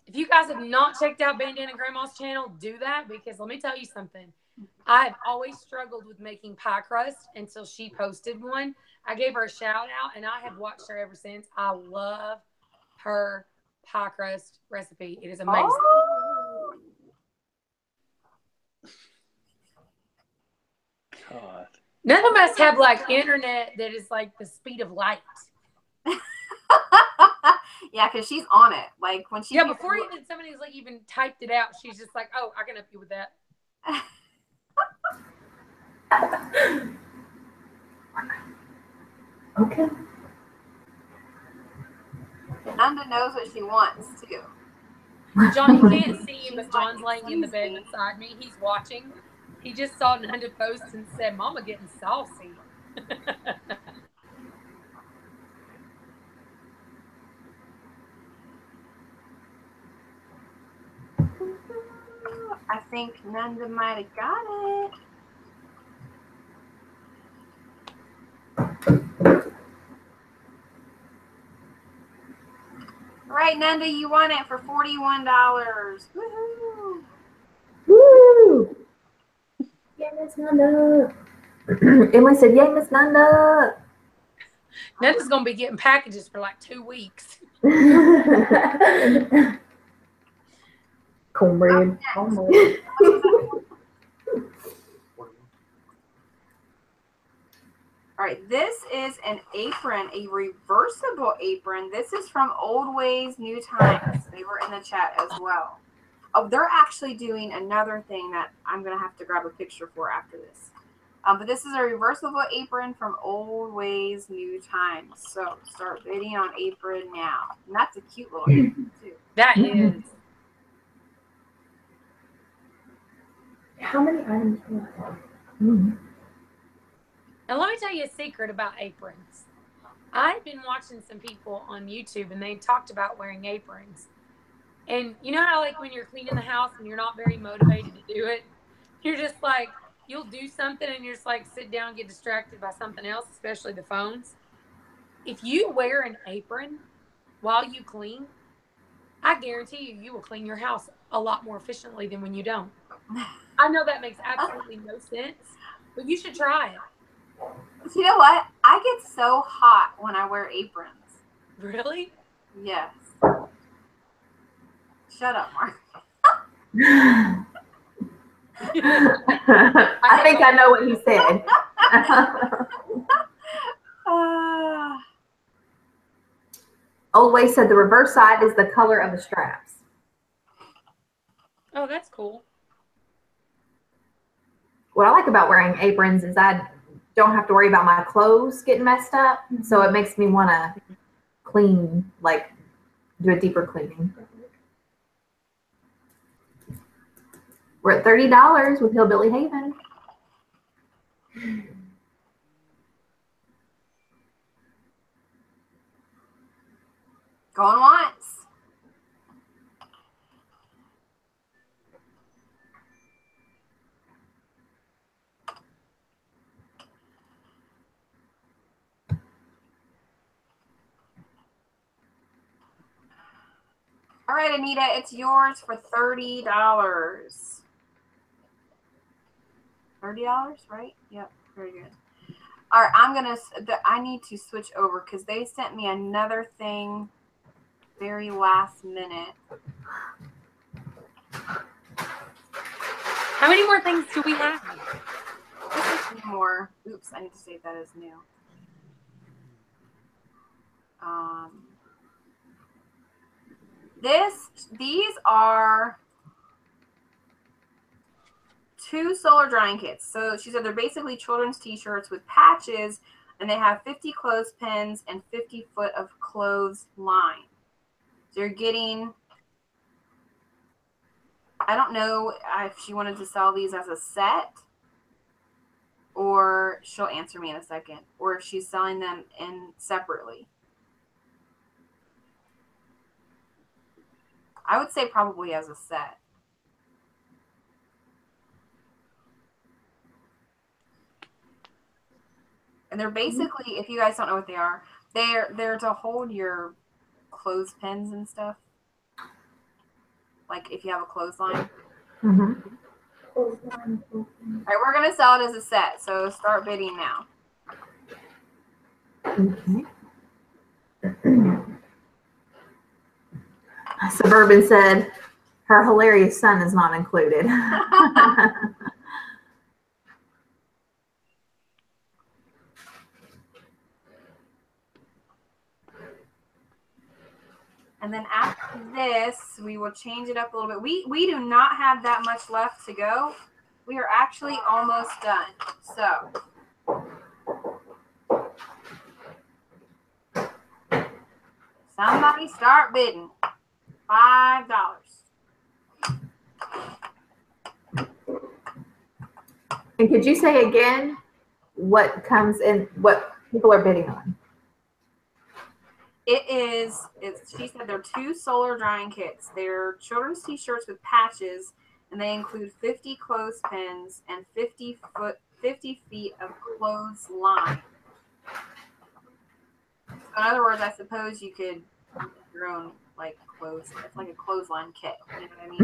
If you guys have not checked out Bandana Grandma's channel, do that, because let me tell you something. I've always struggled with making pie crust until she posted one. I gave her a shout out, and I have watched her ever since. I love her pie crust recipe. It is amazing. Oh. God. None of us have like internet that is like the speed of light. Yeah, because she's on it. Like when she before even somebody's like even typed it out, she's just like, oh, I can help you with that. Okay. Nanda knows what she wants too. John, you can't see him, but John's laying in the bed beside me. He's watching. He just saw Nanda post and said, Mama getting saucy. I think Nanda might have got it. All right, Nanda, you won it for $41. Woohoo! Woo! Yay, Miss Nanda. Emily said, yay, Miss Nanda. Nanda's going to be getting packages for like 2 weeks. Cornbread. Cornbread. All right, this is an apron, a reversible apron. This is from Old Ways, New Times. They were in the chat as well. Oh, they're actually doing another thing that I'm going to have to grab a picture for after this. But this is a reversible apron from Old Ways, New Times. So start bidding on apron now. And that's a cute little apron, too. That is. How many items do you have? Mm-hmm. And let me tell you a secret about aprons. I've been watching some people on YouTube, and they talked about wearing aprons. And you know how, like, when you're cleaning the house and you're not very motivated to do it, you're just like, you'll do something and you're just like, sit down and get distracted by something else, especially the phones. If you wear an apron while you clean, I guarantee you, you will clean your house a lot more efficiently than when you don't. I know that makes absolutely no sense, but you should try it. You know what? I get so hot when I wear aprons. Really? Yes. Shut up, Mark. I think I know what he said. Old Way said the reverse side is the color of the straps. Oh, that's cool. What I like about wearing aprons is I don't have to worry about my clothes getting messed up. So it makes me want to clean, like do a deeper cleaning. We're at $30 with Hillbilly Haven. Going once. All right, Anita, it's yours for $30. $30, right? Yep, very good. All right, I need to switch over because they sent me another thing very last minute. How many more things do we have? Just a few more. Oops, I need to save that as new. These are 2 solar drying kits. So she said they're basically children's t-shirts with patches, and they have 50 clothespins and 50 foot of clothes line. So you're getting, I don't know if she wanted to sell these as a set, or she'll answer me in a second, or if she's selling them in separately. I would say probably as a set. And they're basically, if you guys don't know what they are, they're to hold your clothespins and stuff. Like if you have a clothesline. Mm-hmm. All right, we're going to sell it as a set. So start bidding now. Okay. Suburban said her hilarious son is not included. And then after this, we will change it up a little bit. We do not have that much left to go. We are actually almost done. So somebody start bidding. $5. And could you say again what comes in, what people are bidding on? She said they're 2 solar drying kits. They're children's t-shirts with patches, and they include 50 clothespins and 50 feet of clothesline. So in other words, I suppose you could make your own clothes. It's like a clothesline kit. You know what I mean?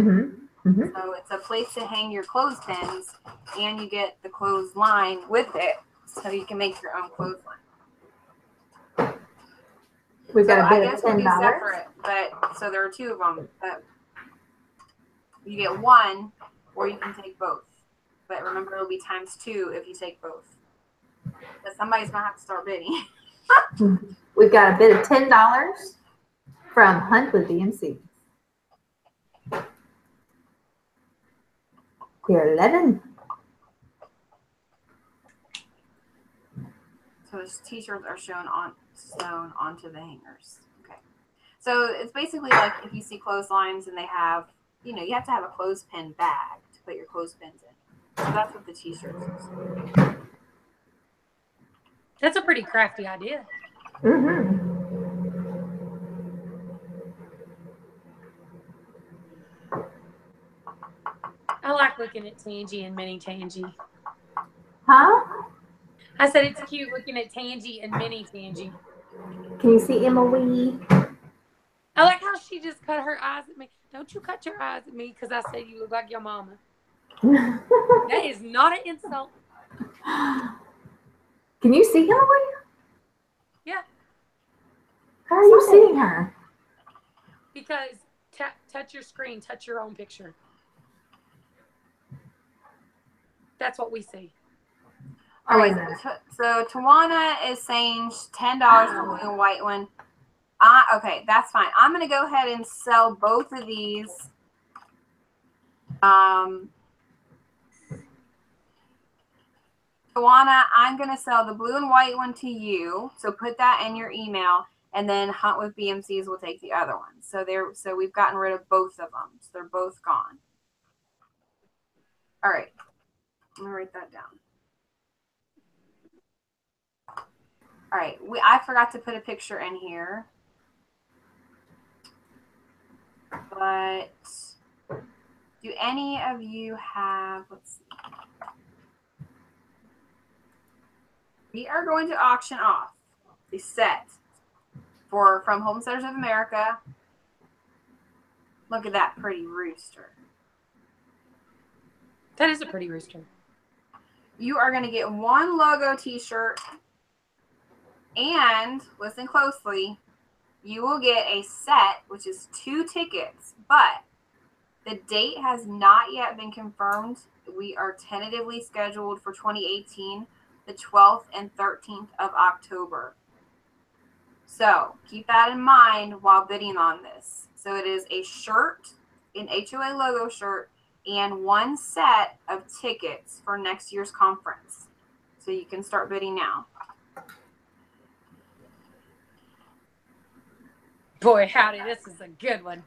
Mm-hmm. Mm-hmm. So it's a place to hang your clothespins, and you get the clothesline with it, so you can make your own clothesline. We've got a bid of we'll $10. do separate, but so there are 2 of them. But you get one, or you can take both. But remember, it'll be ×2 if you take both. But somebody's gonna have to start bidding. We've got a bid of $10 from Hunt with DMC. Here, 11. So those t-shirts are sewn onto the hangers. Okay. So it's basically like if you see clotheslines and they have, you have to have a clothespin bag to put your clothespins in. So that's what the t-shirts is. That's a pretty crafty idea. Mm-hmm. I like looking at Tangy and mini Tangy. Huh? I said it's cute looking at Tangy and mini Tangy. Can you see Emily? I like how she just cut her eyes at me. Don't you cut your eyes at me because I said you look like your mama. That is not an insult. Can you see Hillary? Yeah. How are you seeing her? Because touch your screen, touch your own picture. That's what we see. All right. So Tawana is saying $10 for blue and white one. Okay, that's fine. I'm going to go ahead and sell both of these. Tawana, I'm going to sell the blue and white one to you. So put that in your email, and then Hunt with BMCs will take the other one. So we've gotten rid of both of them. So they're both gone. All right. I'm going to write that down. All right. I forgot to put a picture in here. But do any of you have, let's see. We are going to auction off the set from Homesteaders of America. Look at that pretty rooster. That is a pretty rooster. You are going to get one logo t-shirt, and listen closely, you will get a set, which is 2 tickets, but the date has not yet been confirmed. We are tentatively scheduled for 2018, the 12th and 13th of October. So keep that in mind while bidding on this. So it is a shirt, an HOA logo shirt, and 1 set of tickets for next year's conference. So you can start bidding now. Boy, howdy, this is a good one.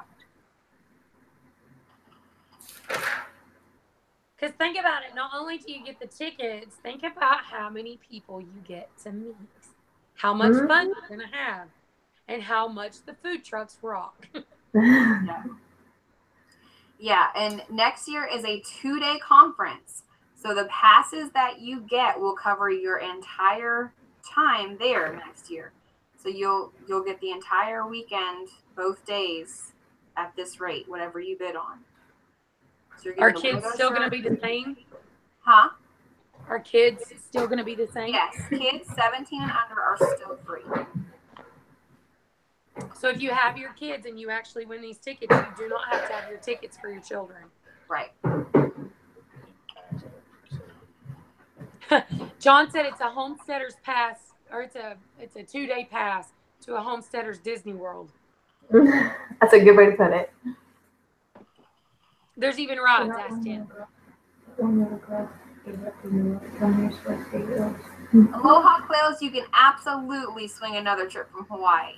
Because think about it. Not only do you get the tickets, think about how many people you get to meet. How much fun you're going to have. And how much the food trucks rock. Yeah, and next year is a 2-day conference. So the passes that you get will cover your entire time there next year. So you'll get the entire weekend, both days, at this rate, whatever you bid on. So Are kids still going to be the same? Huh? Are kids still going to be the same? Yes, kids 17 and under are still free. So if you have your kids and you actually win these tickets, you do not have to have your tickets for your children. Right. John said it's a homesteader's pass, or it's a 2-day pass to a homesteader's Disney World. That's a good way to put it. There's even rides, asked him. Aloha Quails, you can absolutely swing another trip from Hawaii.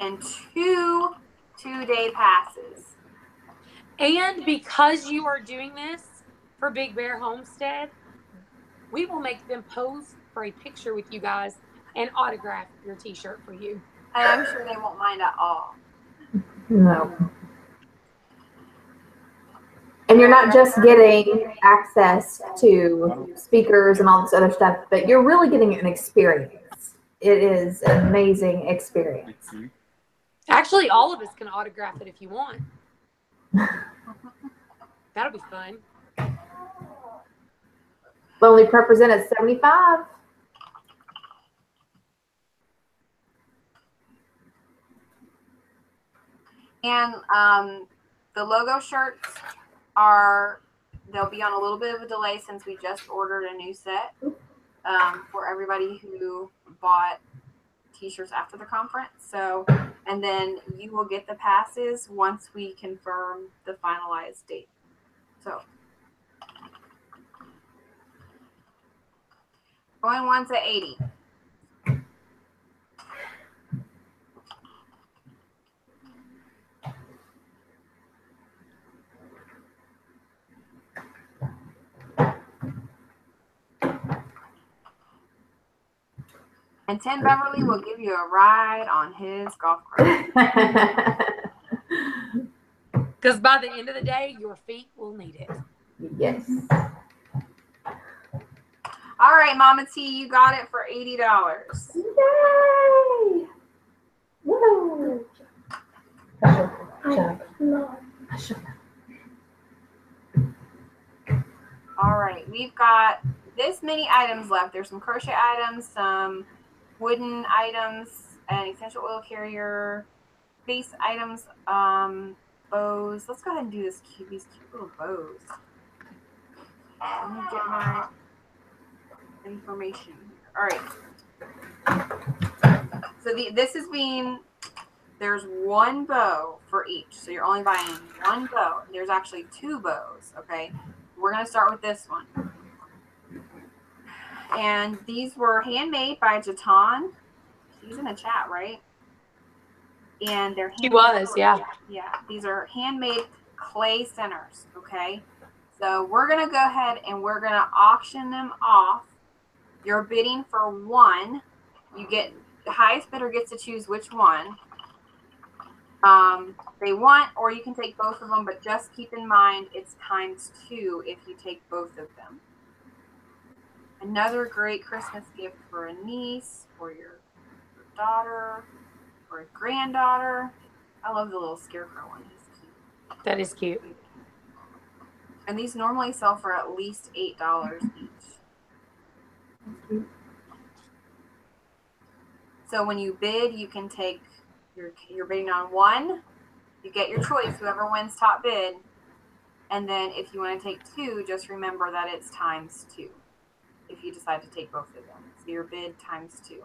And 2 2-day passes. And because you are doing this for Big Bear Homestead, we will make them pose for a picture with you guys and autograph your t-shirt for you. I'm sure they won't mind at all. No. And you're not just getting access to speakers and all this other stuff, but you're really getting an experience. It is an amazing experience. Actually, all of us can autograph it if you want. That'll be fun. Lonely Represent at 75. And the logo shirts they'll be on a little bit of a delay since we just ordered a new set for everybody who bought t-shirts after the conference. So, and then you will get the passes once we confirm the finalized date. So, going once at 80. And Tim Beverly will give you a ride on his golf cart. Because by the end of the day, your feet will need it. Yes. All right, Mama T, you got it for $80. Yay! Woo! No. All right, we've got this many items left. There's some crochet items, some wooden items, an essential oil carrier, base items, bows. Let's go ahead and do these cute little bows. Let me get my information here. All right. So there's one bow for each. So you're only buying one bow. There's actually two bows, okay? We're going to start with this one. And these were handmade by Jatan. She's in the chat, right? And they're handmade. She was, yeah. Yeah, these are handmade clay centers, okay? So we're going to go ahead and we're going to auction them off. You're bidding for one. You get the highest bidder gets to choose which one they want, or you can take both of them, but just keep in mind it's ×2 if you take both of them. Another great Christmas gift for a niece, for your daughter, or a granddaughter. I love the little scarecrow one. He's cute. That is cute. And these normally sell for at least $8 each. So when you bid, you can take you're bidding on one. You get your choice, whoever wins top bid. And then if you want to take two, just remember that it's ×2 if you decide to take both of them. So your bid ×2.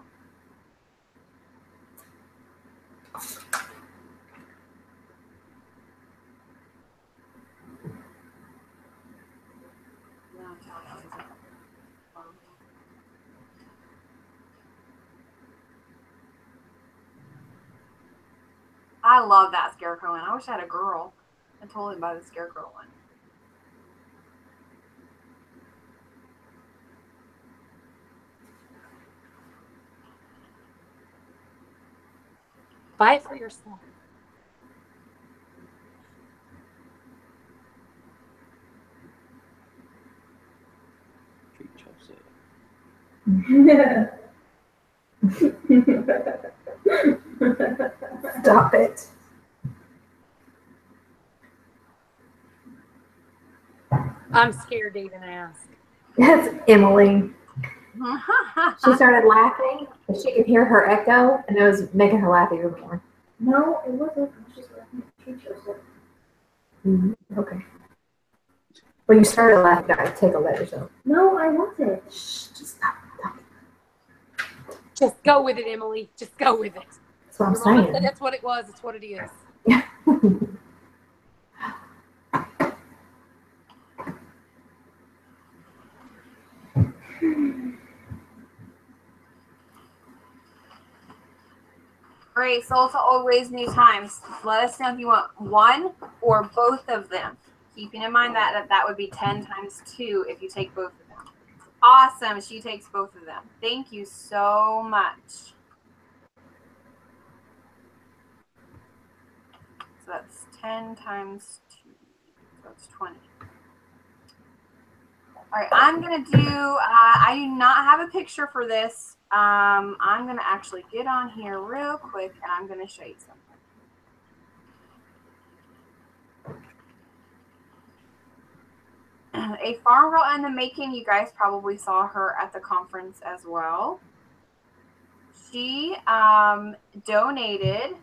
I love that scarecrow one. I wish I had a girl. I totally buy the scarecrow one. Buy it for yourself. Treat yourself. Stop it. I'm scared to even ask. That's Emily. She started laughing, but she could hear her echo, and it was making her laugh even more. No, it wasn't. I was just laughing at treat yourself. Okay. When you started laughing, you gotta take a let yourself. No, I wasn't. Shh, just stop. Just go with it, Emily. Just go with it. That's what I'm Your mama saying. said that's what it was. It's what it is. Great. Soul to old ways, new times. Let us know if you want one or both of them. Keeping in mind that would be 10 ×2 if you take both of them. Awesome. She takes both of them. Thank you so much. So that's 10 ×2. So that's 20. All right, I'm going to do, I do not have a picture for this. I'm going to actually get on here real quick and I'm going to show you something. A farm girl in the making, you guys probably saw her at the conference as well. She donated,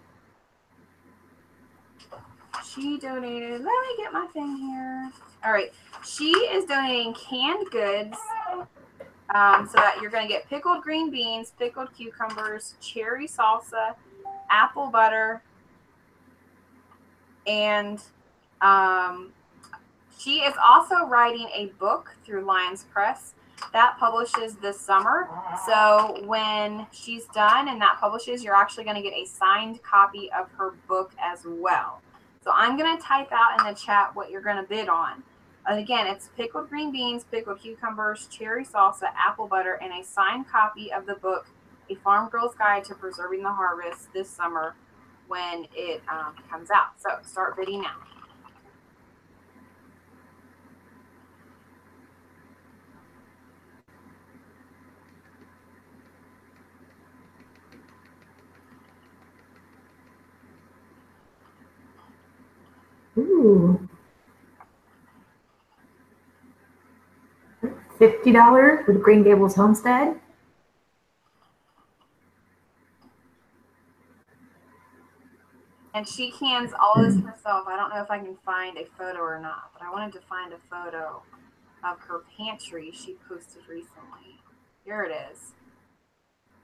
let me get my thing here. All right, she is donating canned goods so that you're going to get pickled green beans, pickled cucumbers, cherry salsa, apple butter, and she is also writing a book through Lions Press that publishes this summer. So when she's done and that publishes, you're actually going to get a signed copy of her book as well. So I'm going to type out in the chat what you're going to bid on. And again, it's pickled green beans, pickled cucumbers, cherry salsa, apple butter, and a signed copy of the book, A Farm Girl's Guide to Preserving the Harvest, this summer when it comes out. So start bidding now. Ooh. $50 with Green Gables Homestead. And she cans all this herself. I don't know if I can find a photo or not, but I wanted to find a photo of her pantry she posted recently. Here it is.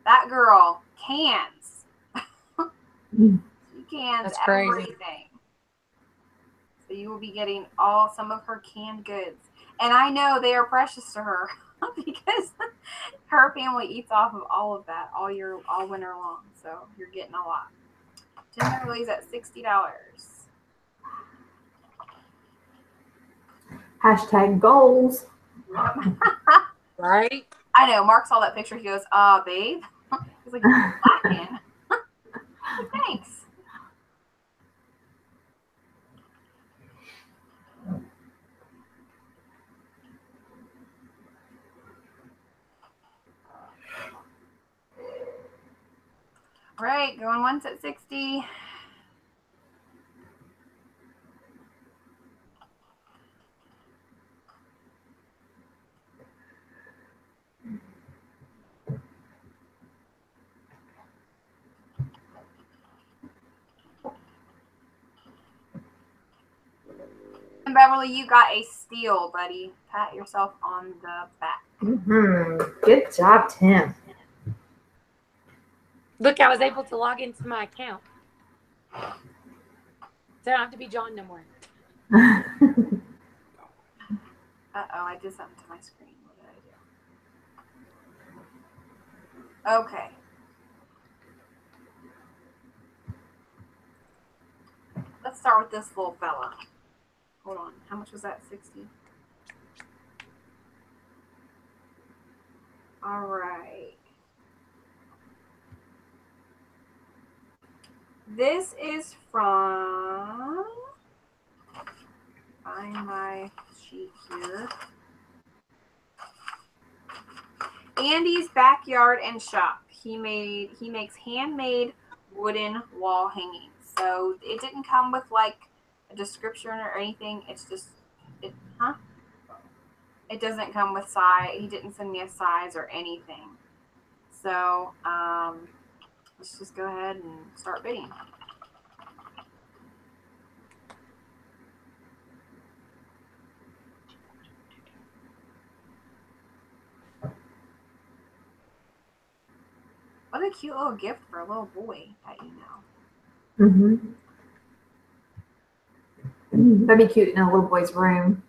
That girl cans. She cans That's crazy. everything. So you will be getting some of her canned goods. And I know they are precious to her because her family eats off of all of that all winter long. So you're getting a lot. Generally at $60. Hashtag goals. Right? I know. Mark saw that picture. He goes, babe. He's like, you're lacking. Thanks. Right, going once at 60. And Beverly, you got a steal, buddy. Pat yourself on the back. Good job, Tim. Look, I was able to log into my account. So I don't have to be John no more. Uh-oh, I did something to my screen. What did I do? Okay. Let's start with this little fella. Hold on. How much was that? 60? All right. This is from... Find my sheet here. Andy's Backyard and Shop. He makes handmade wooden wall hangings. So it didn't come with like a description or anything. It's just it doesn't come with size. He didn't send me a size or anything. So let's just go ahead and start bidding. What a cute little gift for a little boy that you know. That'd be cute in a little boy's room.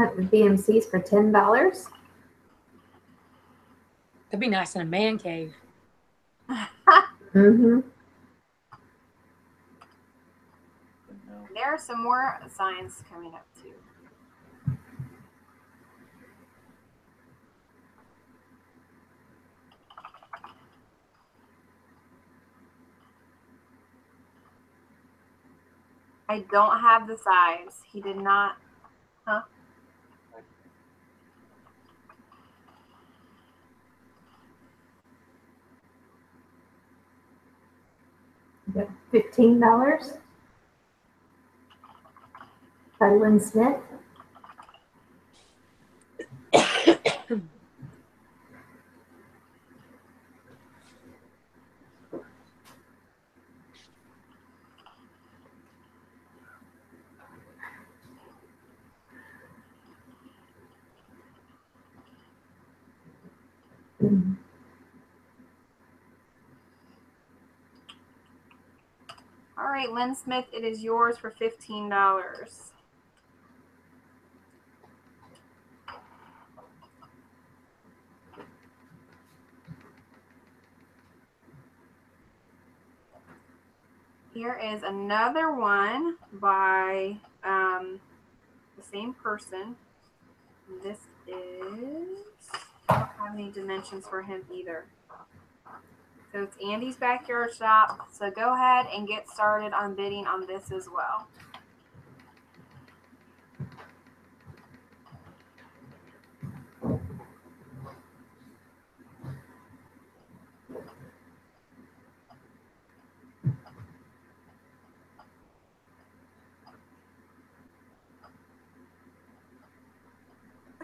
At the BMC's for $10. That'd be nice in a man cave. There are some more signs coming up too. I don't have the size. He did not. Huh? $15. By Lynn Smith. All right, Lynn Smith, it is yours for $15. Here is another one by the same person. This is, I don't have any dimensions for him either. So it's Andy's Backyard Shop. So go ahead and get started on bidding on this as well.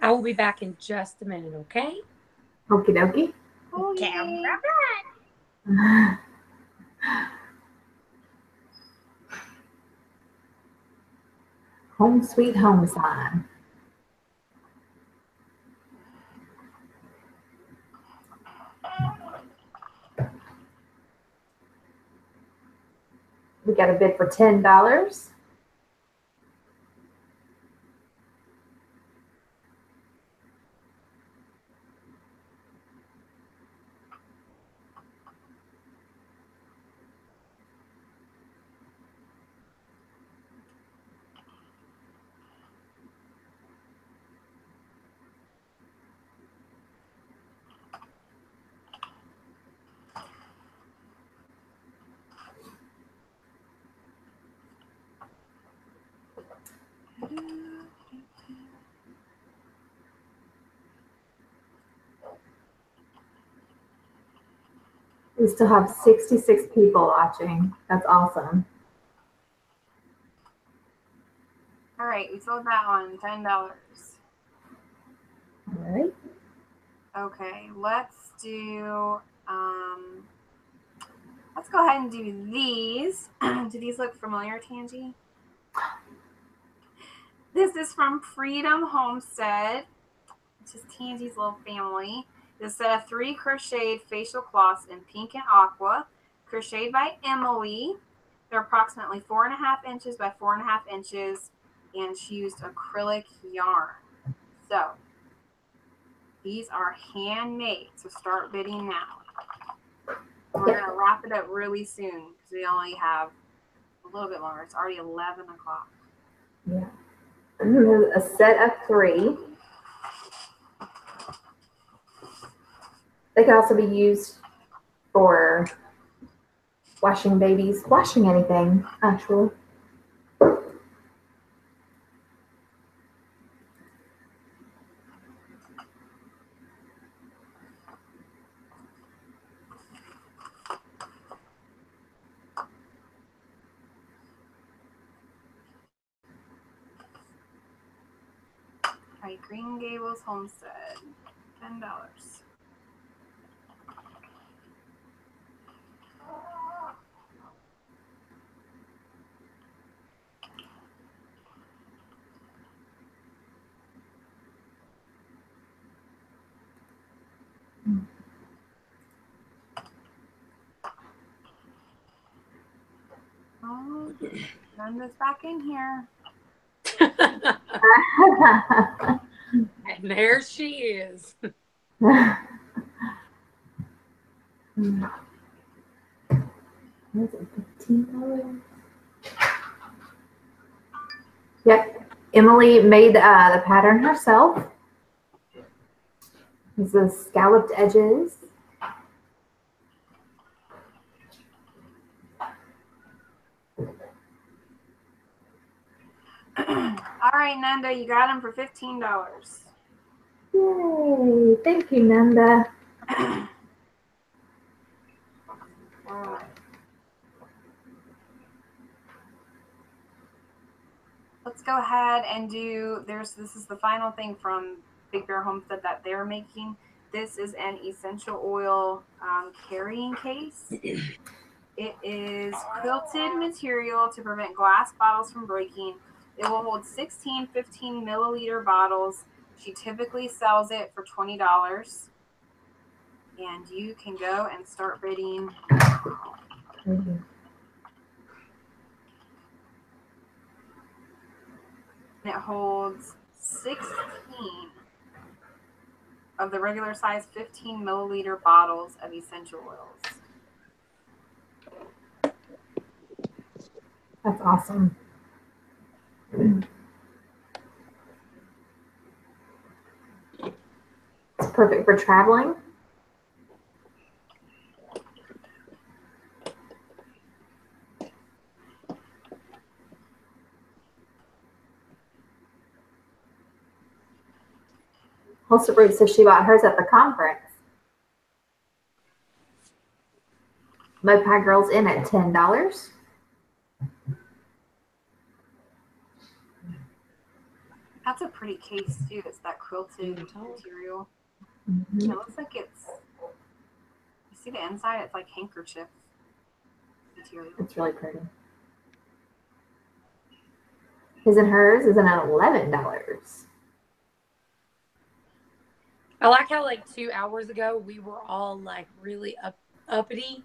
I will be back in just a minute, okay? Okie dokie. Okay. Home sweet home sign. We got a bid for $10. We still have 66 people watching. That's awesome. All right, we sold that one, $10. All right. Okay, let's go ahead and do these. Do these look familiar, Tangi? This is from Freedom Homestead, which is Tangi's little family. It's a set of 3 crocheted facial cloths in pink and aqua, crocheted by Emily. They're approximately 4.5 inches by 4.5 inches, and she used acrylic yarn. So these are handmade, so start bidding now. We're going to wrap it up really soon because we only have a little bit longer. It's already 11 o'clock. Yeah. A set of 3. They can also be used for washing babies, washing anything, actually. All right, Green Gables Homestead, $10. Oh, Linda's back in here. And there she is. $15. Yep. Emily made the pattern herself. These are scalloped edges. All right, Nanda, you got them for $15. Yay! Thank you, Nanda. All right. Let's go ahead and do, this is the final thing from Big Bear Homestead that they're making. This is an essential oil carrying case. It is quilted material to prevent glass bottles from breaking. It will hold 16 15 milliliter bottles. She typically sells it for $20. And you can go and start bidding. Mm-hmm. It holds 16 of the regular size 15 milliliter bottles of essential oils. That's awesome. It's perfect for traveling. Holster Root says she bought hers at the conference. Mud Pie Girl's in at $10. That's a pretty case too. It's that quilted material. Mm-hmm. It looks like it's. You see the inside? It's like handkerchief material. It's really pretty. His and hers is at $11. I like how like 2 hours ago we were all like really uppity,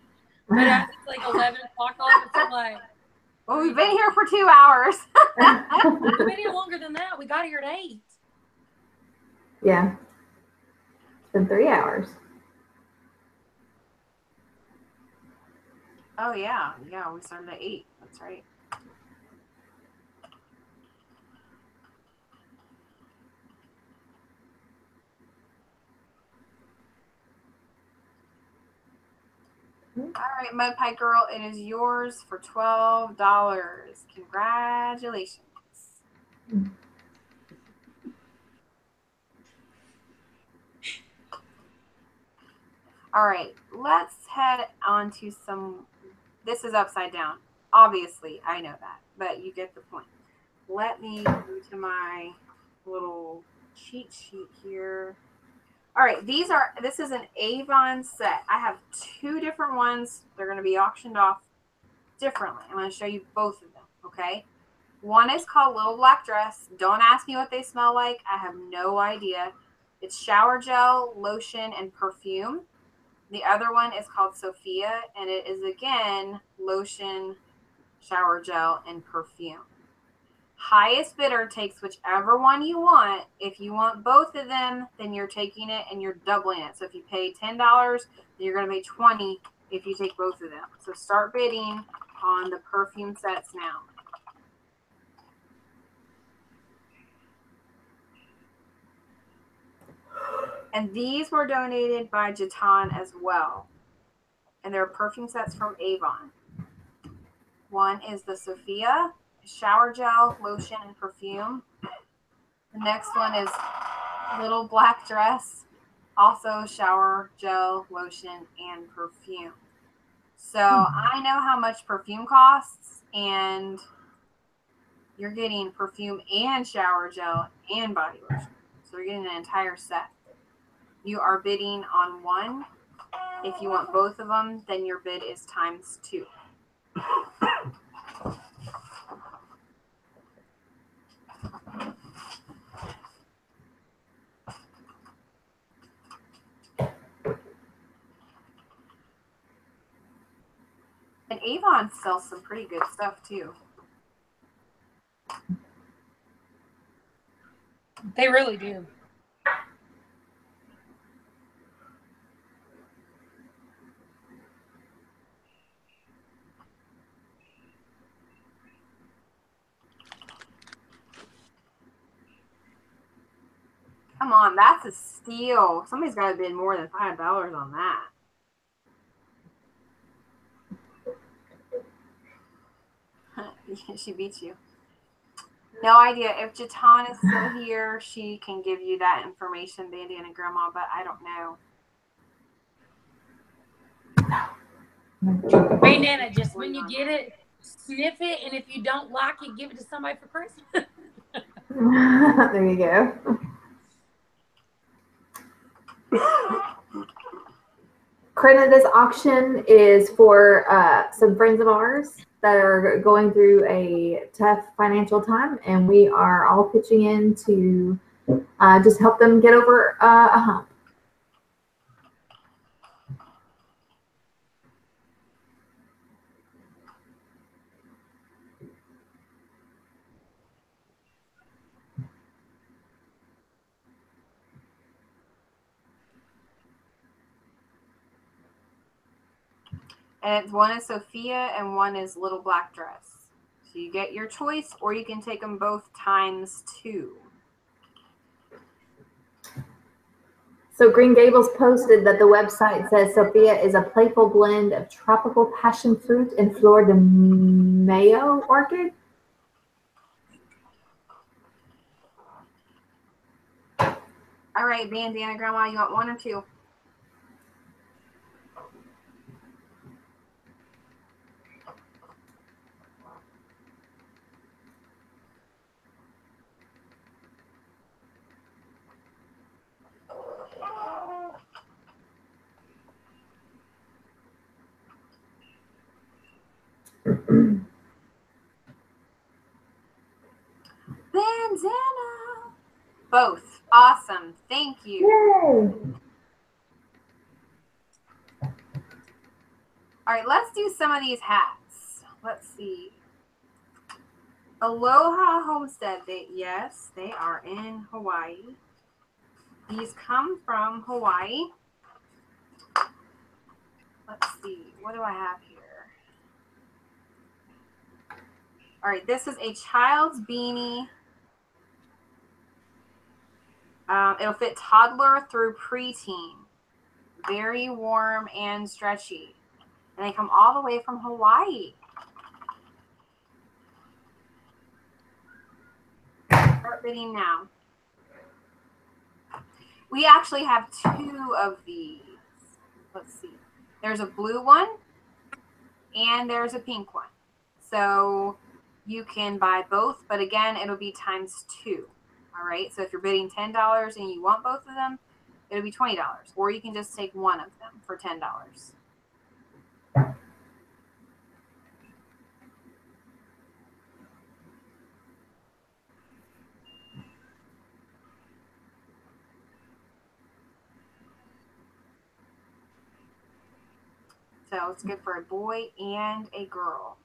but as it's like 11 o'clock, all of us are like, well, we've been here for 2 hours. we've been here longer than that. We got here at 8. Yeah. It's been 3 hours. Oh yeah, we started at 8. That's right. All right, Mud Pie Girl, it is yours for $12. Congratulations. All right, let's head on to some. This is upside down. Obviously, I know that, but you get the point. Let me go to my little cheat sheet here. All right, this is an Avon set. I have 2 different ones. They're going to be auctioned off differently. I'm going to show you both of them, okay? One is called Little Black Dress. Don't ask me what they smell like. I have no idea. It's shower gel, lotion, and perfume. The other one is called Sophia, and it is, again, lotion, shower gel, and perfume. Highest bidder takes whichever one you want. If you want both of them, then you're taking it and you're doubling it. So if you pay $10, then you're going to pay $20 if you take both of them. So start bidding on the perfume sets now. And these were donated by Jatan as well. And they're perfume sets from Avon. One is the Sophia shower gel, lotion, and perfume. The next one is Little Black Dress, also shower gel, lotion, and perfume. So I know how much perfume costs, and you're getting perfume and shower gel and body lotion. So you're getting an entire set. You are bidding on one. If you want both of them, then your bid is ×2. And Avon sells some pretty good stuff too. They really do. Come on, that's a steal. Somebody's got to bid more than $5 on that. She beats you. No idea. If Jatan is still here, she can give you that information, Bandana Grandma, but I don't know. Bandana, just when you get it, sniff it, and if you don't like it, give it to somebody for Christmas. There you go. Credit of this auction is for some friends of ours that are going through a tough financial time, and we are all pitching in to just help them get over a hump. And one is Sophia and one is Little Black Dress. So you get your choice, or you can take them both ×2. So Green Gables posted that the website says Sophia is a playful blend of tropical passion fruit and Flor de Mayo orchid. All right, bandana grandma, you want 1 or 2? Bandana. Both. Awesome. Thank you. Yay! All right, let's do some of these hats. Let's see. Aloha Homestead. Yes, they are in Hawaii. These come from Hawaii. Let's see. What do I have here? All right, this is a child's beanie. It'll fit toddler through preteen. Very warm and stretchy. And they come all the way from Hawaii. Start bidding now. We actually have 2 of these. Let's see. There's a blue one and there's a pink one. So you can buy both, but again, it'll be times 2. All right. So if you're bidding $10 and you want both of them, it'll be $20. Or you can just take one of them for $10. So it's good for a boy and a girl.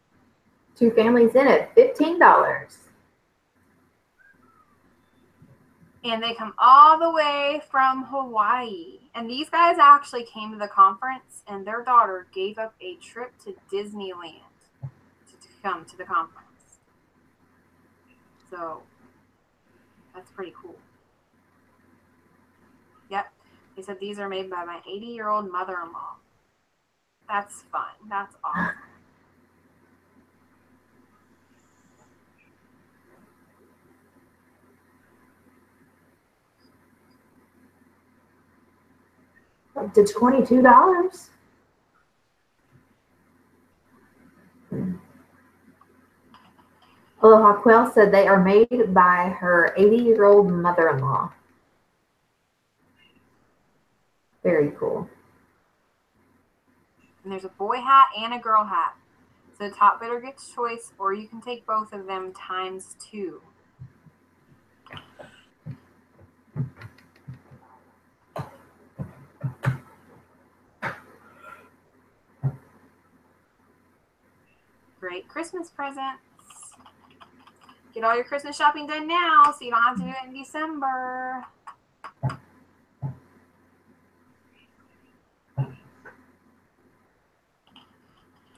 2 families in it, $15. And they come all the way from Hawaii. And these guys actually came to the conference, and their daughter gave up a trip to Disneyland to come to the conference. So that's pretty cool. Yep. They said these are made by my 80-year-old mother-in-law. That's fun. That's awesome. Up to $22. Aloha Quill said they are made by her 80-year-old mother-in-law. Very cool. And there's a boy hat and a girl hat. So the top bidder gets choice, or you can take both of them times 2. Great Christmas presents. Get all your Christmas shopping done now so you don't have to do it in December.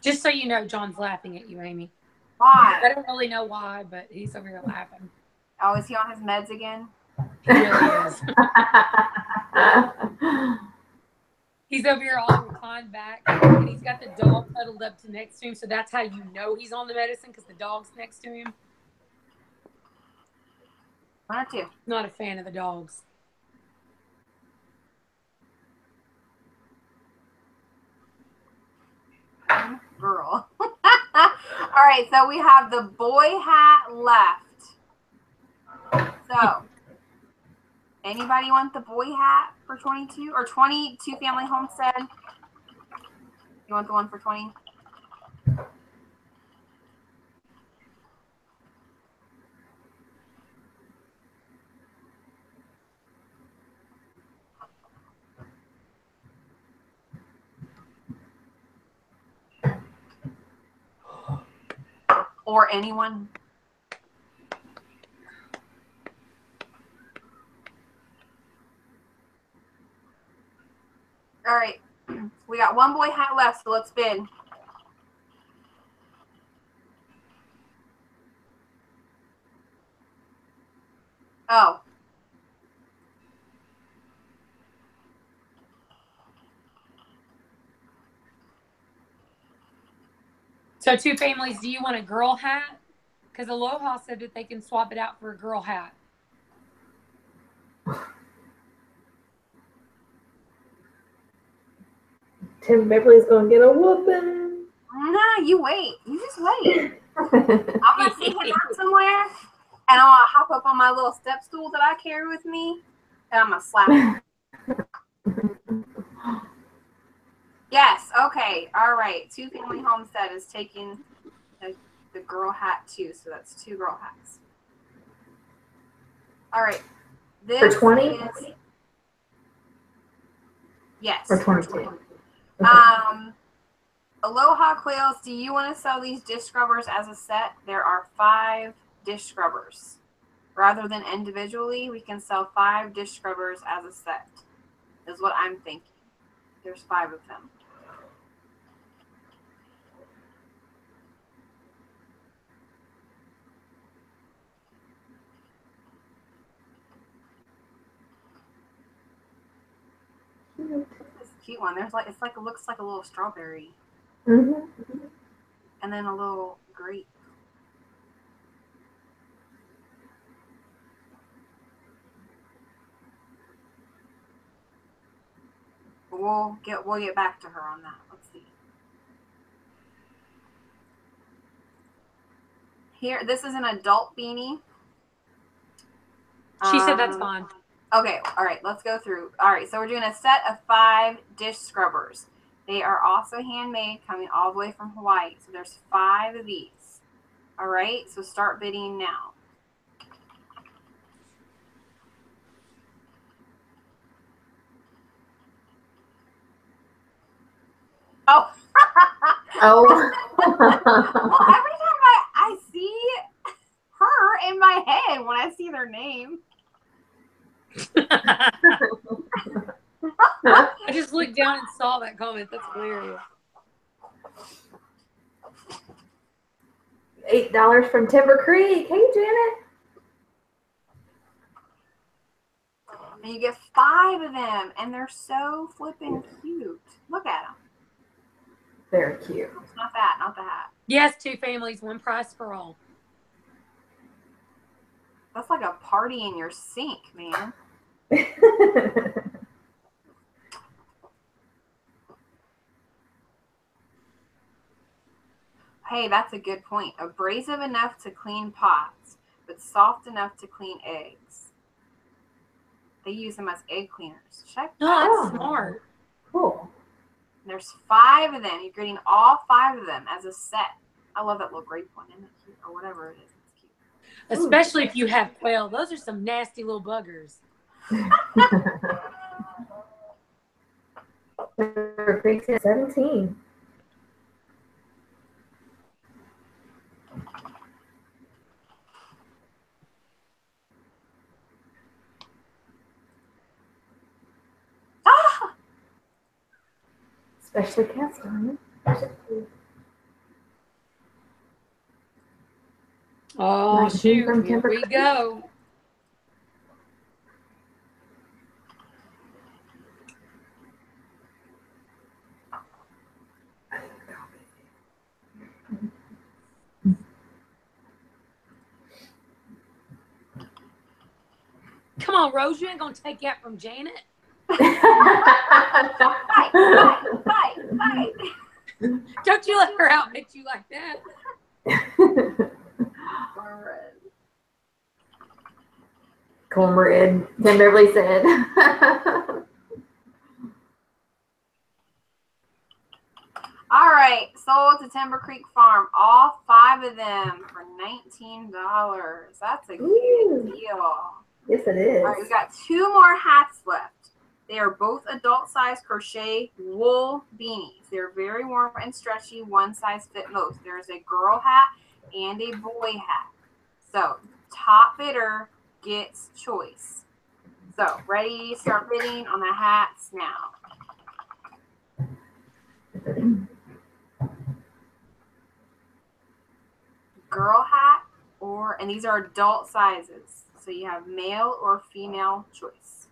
Just so you know, John's laughing at you, Amy. Why? I don't really know why, but he's over here laughing. Oh, is he on his meds again? He really is. He's over here all reclined back, and he's got the dog cuddled up to next to him, so that's how you know he's on the medicine, because the dog's next to him. 1 or 2? Not a fan of the dogs. Girl. All right, so we have the boy hat left. So, anybody want the boy hat for 22 or 22 family homestead? You want the one for 20? Or anyone? All right, we got one boy hat left, so let's bid. Oh. So 2 families, do you want a girl hat? Because Aloha said that they can swap it out for a girl hat. Tim Beverly's gonna get a whooping. Nah, you wait. You just wait. I'm gonna see him out somewhere, and I'm gonna hop up on my little step stool that I carry with me, and I'm gonna slap him. Yes. Okay. All right. Two Family Homestead is taking the girl hat too, so that's 2 girl hats. All right. This For 20? is, yes. For 22. Okay. Aloha Quails, do you want to sell these dish scrubbers as a set? There are 5 dish scrubbers. Rather than individually, we can sell 5 dish scrubbers as a set, is what I'm thinking. There's 5 of them. This is a cute one. There's like, it's like, it looks like a little strawberry. Mm-hmm. And then a little grape. We'll get back to her on that. Let's see. Here, this is an adult beanie. She said that's fine. Okay, all right, let's go through. All right, so we're doing a set of 5 dish scrubbers. They are also handmade, coming all the way from Hawaii. So there's 5 of these. All right, so start bidding now. Oh. Oh. Well, every time I see her in my head when I see their name. I just looked down and saw that comment. That's hilarious. $8 from Timber Creek. Hey, Janet. And you get 5 of them, and they're so flippin' cute. Look at them. Very cute. Not that, not the hat. Yes, 2 families, 1 price for all. That's like a party in your sink, man. Hey, that's a good point. Abrasive enough to clean pots, but soft enough to clean eggs. They use them as egg cleaners. Check that No, out. that's smart. Cool. There's 5 of them. You're getting all 5 of them as a set. I love that little grape one, isn't it cute? Or whatever it is. It's cute. Especially if you have quail. Those are some nasty little buggers. Timber Creek's at 17. Ah! Especially cast iron. Oh, 19 shoot. from Here Timber we Creek. go. Come on, Rose. You ain't going to take that from Janet. Fight. Don't you let her outbid you like that. Cornbread, Tim Beverly said. All right, sold to Timber Creek Farm. All 5 of them for $19. That's a good deal. Yes, it is. All right, we got 2 more hats left. They are both adult-size crochet wool beanies. They're very warm and stretchy. One size fit most. There's a girl hat and a boy hat. So top bidder gets choice. So ready, start bidding on the hats now. Girl hat and these are adult sizes. So you have male or female choice.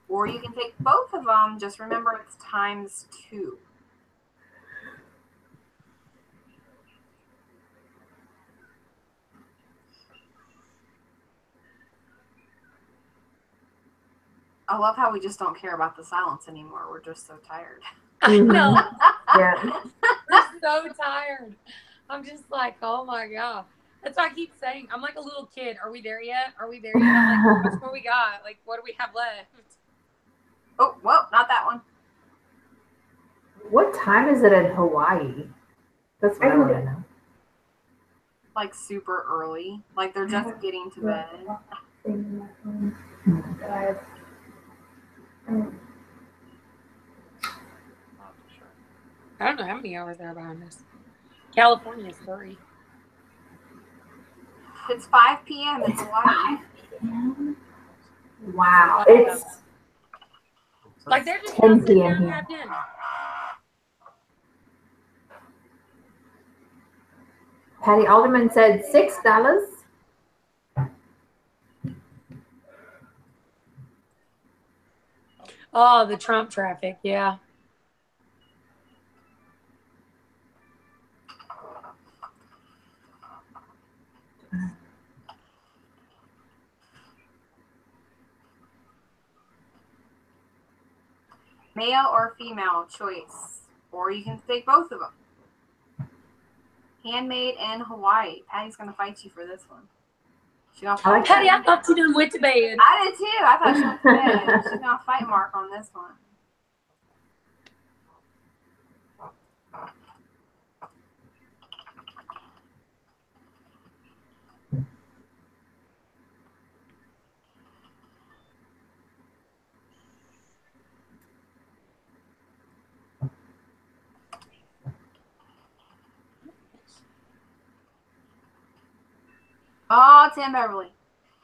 Or you can take both of them. Just remember it's ×2. I love how we just don't care about the silence anymore. We're just so tired. I know. Yeah. I'm so tired. I'm just like, oh my God. That's why I keep saying, I'm like a little kid. Are we there yet? Are we there yet? I'm like, how much more we got? Like, what do we have left? Oh, whoa, not that one. What time is it in Hawaii? That's what I want to know. Like super early. Like they're just getting to bed. I don't know how many hours there are behind us. California is 3. It's 5 p.m. in Hawaii. Wow. It's like they're just 10 not sitting p.m. down and here. have dinner. Patty Alderman said $6. Oh, the Trump traffic, yeah. Male or female choice. Or you can take both of them. Handmade in Hawaii. Patty's going to fight you for this one. Patty, I thought you done went to bed. I did too. I thought she went to bed. She's going to fight Mark on this one. Oh, Tim Beverly.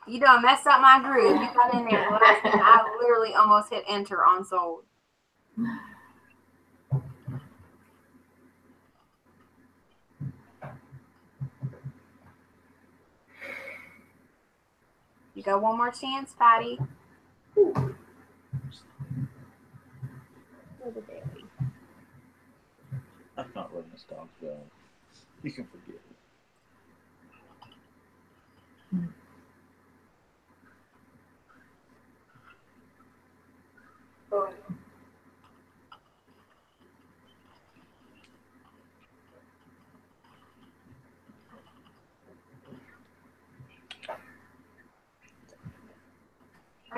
You done messed up my groove. You got in there last minute. I literally almost hit enter on sold. You got one more chance, Patty. I'm not letting this dog go. You can forget it. All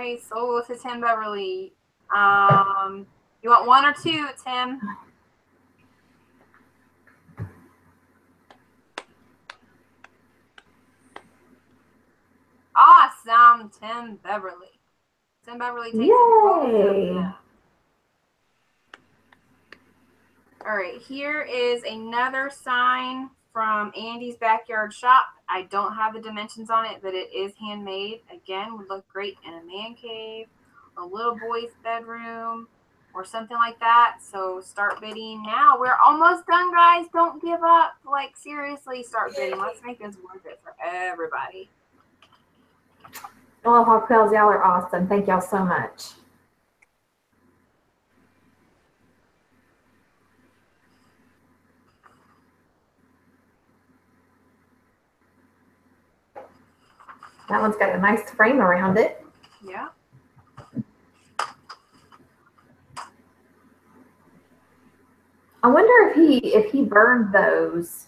right, so to Tim Beverly. You want 1 or 2, Tim? Awesome, Tim Beverly. Tim Beverly takes both of them. All right, here is another sign from Andy's Backyard Shop. I don't have the dimensions on it, but it is handmade. Again, would look great in a man cave, a little boy's bedroom, or something like that. So start bidding now. We're almost done, guys. Don't give up. Like, seriously, start bidding. Let's make this worth it for everybody. Oh, Hawkpels, y'all are awesome. Thank y'all so much. That one's got a nice frame around it. Yeah. I wonder if he burned those.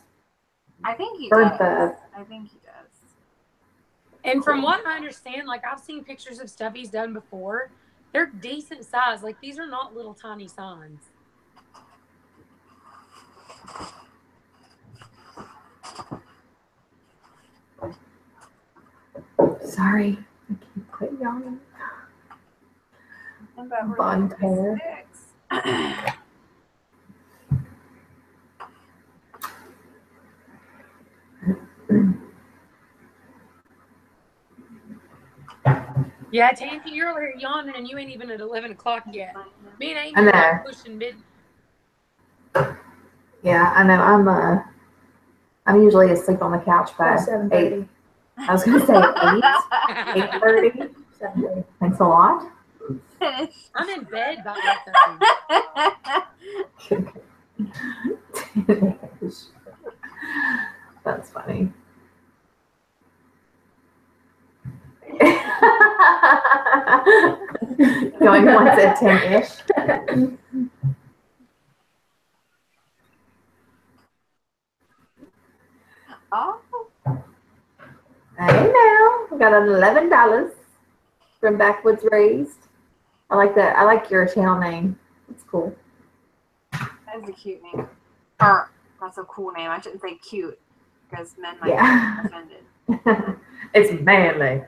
I think he Burned does. I think he does. And from what I understand, like I've seen pictures of stuff he's done before. They're decent size. Like these are not little tiny signs. Sorry, I can't quit yawning. Bond pair. Yeah, Tanty, you're over here yawning and you ain't even at 11 o'clock yet. Me and Amy I know. are pushing mid. Yeah, I know. I'm usually asleep on the couch by 8. I was gonna say 8, 8:30, 7:30. Thanks a lot. I'm in bed by 8:30. That's funny. Going once at 10-ish. Hey now, we got $11 from Backwoods Raised. I like that. I like your channel name. It's cool. That is a cute name. Or that's a cool name. I shouldn't say cute because men might be offended. It's manly.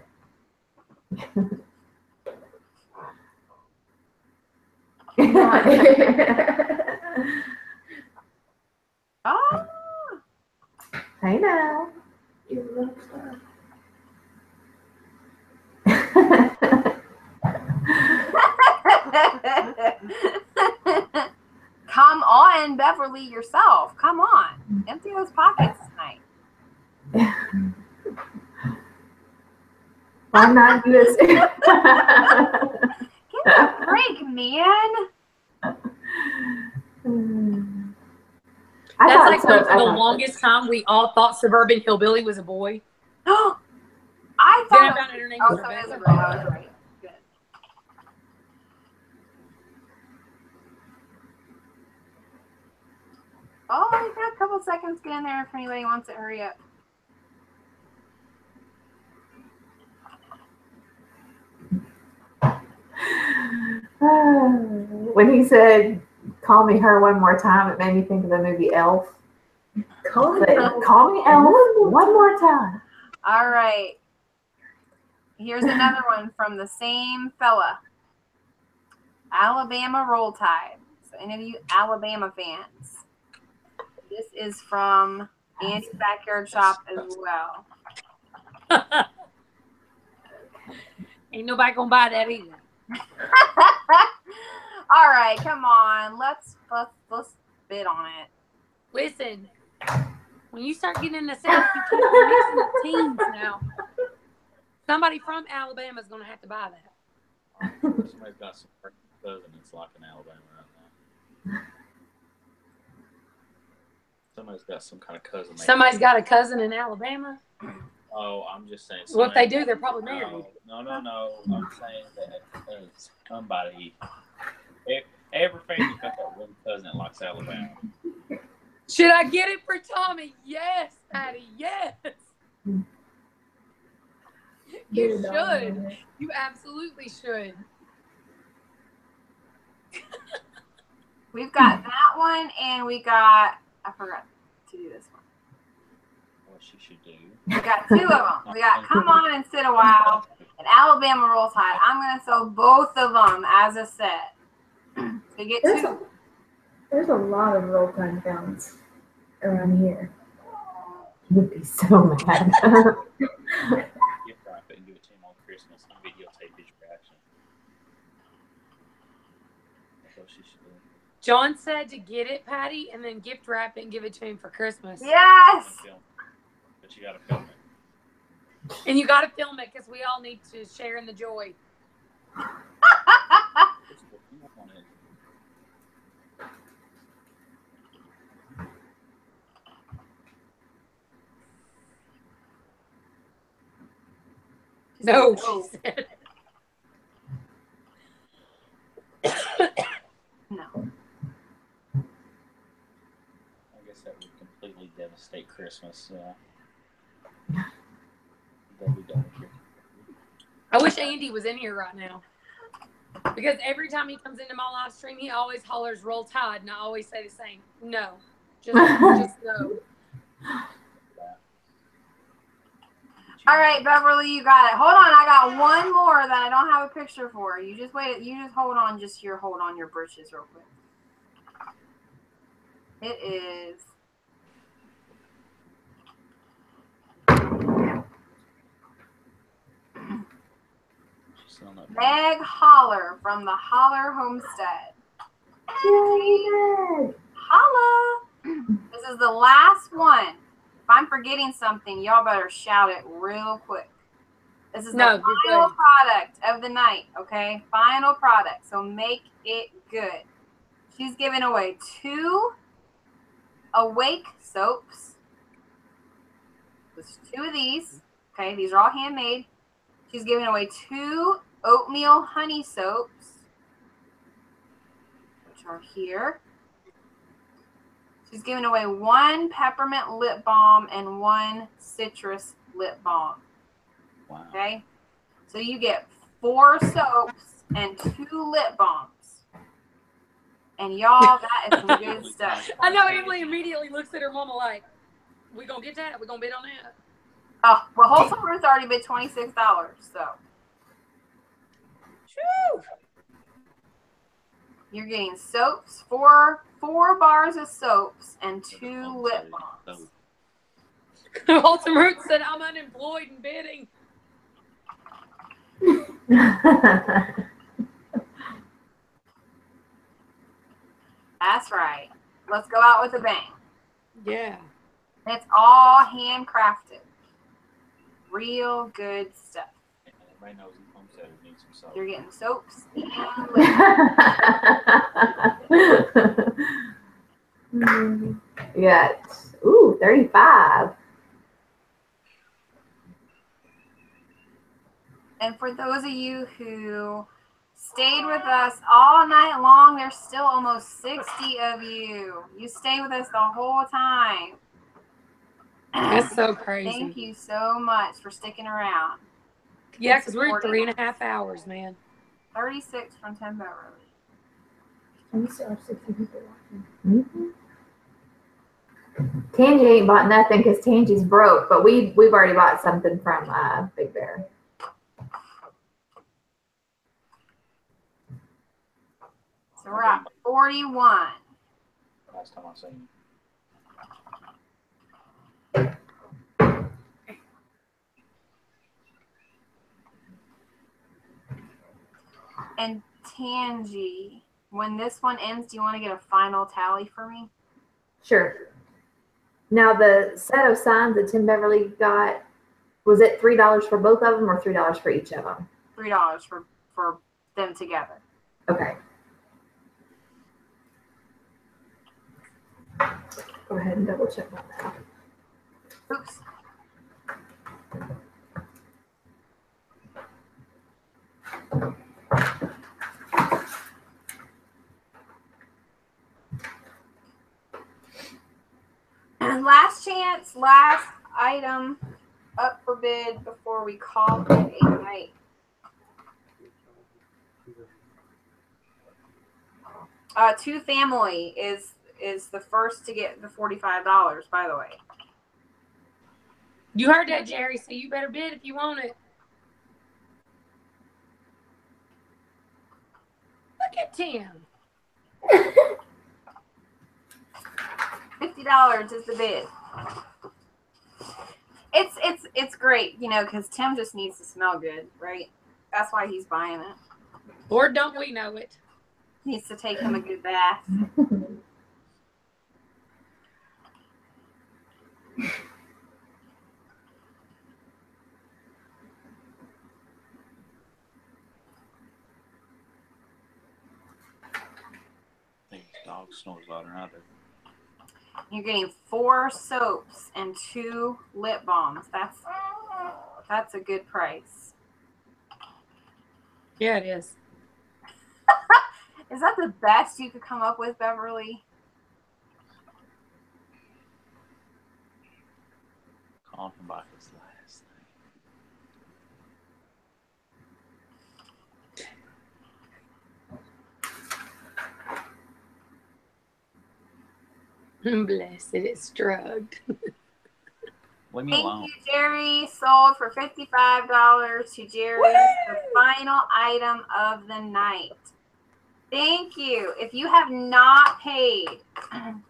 Oh. Hey now. You little star. Come on, Beverly, yourself. Come on. Empty those pockets tonight. I'm not US. Give me a break, man. That's like when for the longest time we all thought Suburban Hillbilly was a boy. I Then I thought found out her name oh, was so it is a Rebecca. girl. I was right. Good. Oh, we've got a couple seconds. Get in there if anybody wants it. Hurry up. When he said, "Call me her one more time," it made me think of the movie Elf. Call me Elf one more time. All right. Here's another one from the same fella. Alabama Roll Tide. So any of you Alabama fans. This is from Andy's Backyard Shop as well. Ain't nobody gonna buy that either. All right, come on. Let's bid on it. Listen, when you start getting in the South, you keep mixing the teams now. Somebody from Alabama is gonna have to buy that. Somebody's got some cousin that's like in Alabama right now. Somebody's got some kind of cousin. Somebody's got a cousin in Alabama. Oh, I'm just saying. Well, if they do, they're probably married. No. I'm saying that somebody, every family's got that one cousin that likes Alabama. Should I get it for Tommy? Yes, Patty. Yes. You should. You absolutely should. We've got that one, and we got, I forgot to do this one. What she should do. We got two of them. We got Come On and Sit a While and Alabama Roll Tide. I'm going to sell both of them as a set. So you get two. There's a lot of roll time founds around here. You'd be so mad. Gift wrap it and give it to him on Christmas and videotape his reaction. That's what she should do. John said to get it, Patty, and then gift wrap it and give it to him for Christmas. Yes. But you got to film it. And you got to film it because we all need to share in the joy. No, she said. No. I guess that would completely devastate Christmas. I wish Andy was in here right now. Because every time he comes into my live stream, he always hollers "Roll Tide," and I always say the same. No. Just no. All right, Beverly, you got it. Hold on, I got one more that I don't have a picture for. You just wait. You just hold on. Hold on your britches real quick. It is. Meg Holler from the Holler Homestead. Holla! This is the last one. If I'm forgetting something, y'all better shout it real quick. This is the final product of the night, okay? Final product. So make it good. She's giving away 2 Awake soaps. There's 2 of these. Okay, these are all handmade. She's giving away 2 oatmeal honey soaps, which are here. She's giving away 1 peppermint lip balm and 1 citrus lip balm. Wow. Okay, so you get 4 soaps and 2 lip balms. And y'all, that is some good stuff. I know Emily immediately looks at her mama like, we gonna get that? We gonna bid on that? Oh, well, whole summer's already been $26, so. Whew. You're getting soaps, four bars of soaps, and 2 lip balms. Wholesome Roots said, I'm unemployed and bidding. That's right. Let's go out with a bang. Yeah. It's all handcrafted. Real good stuff. Everybody knows the homestead needs some soap. You're getting soaps and lip. Yeah. Ooh, 35. And for those of you who stayed with us all night long, there's still almost 60 of you. You stay with us the whole time. That's so crazy. Thank you so much for sticking around. Yeah, because we're at 3.5 hours, man. 36 from Tim Beverly. And we still have 60 people watching. Tangy ain't bought nothing because Tangy's broke, but we've already bought something from Big Bear. So we're at 41. Last time I seen you. And Tangy, when this one ends, do you want to get a final tally for me? Sure. Now the set of signs that Tim Beverly got, was it $3 for both of them or $3 for each of them? $3 for them together. Okay. Go ahead and double check on that. Oops. And last chance, last item up for bid before we call it a night. Two Family is the first to get the $45, by the way. You heard that, Jerry, so you better bid if you want it. Look at Tim. $50 is the bid. It's great, you know, because Tim just needs to smell good, right? That's why he's buying it. Or don't we know it? Needs to take him a good bath. I think dog snores louder than I do. You're getting 4 soaps and 2 lip balms. That's a good price. Yeah, it is. Is that the best you could come up with, Beverly? Calling him by his last name. Blessed, it's drugged. Leave me Thank alone. you, Jerry. Sold for $55 to Jerry. The final item of the night. Thank you. If you have not paid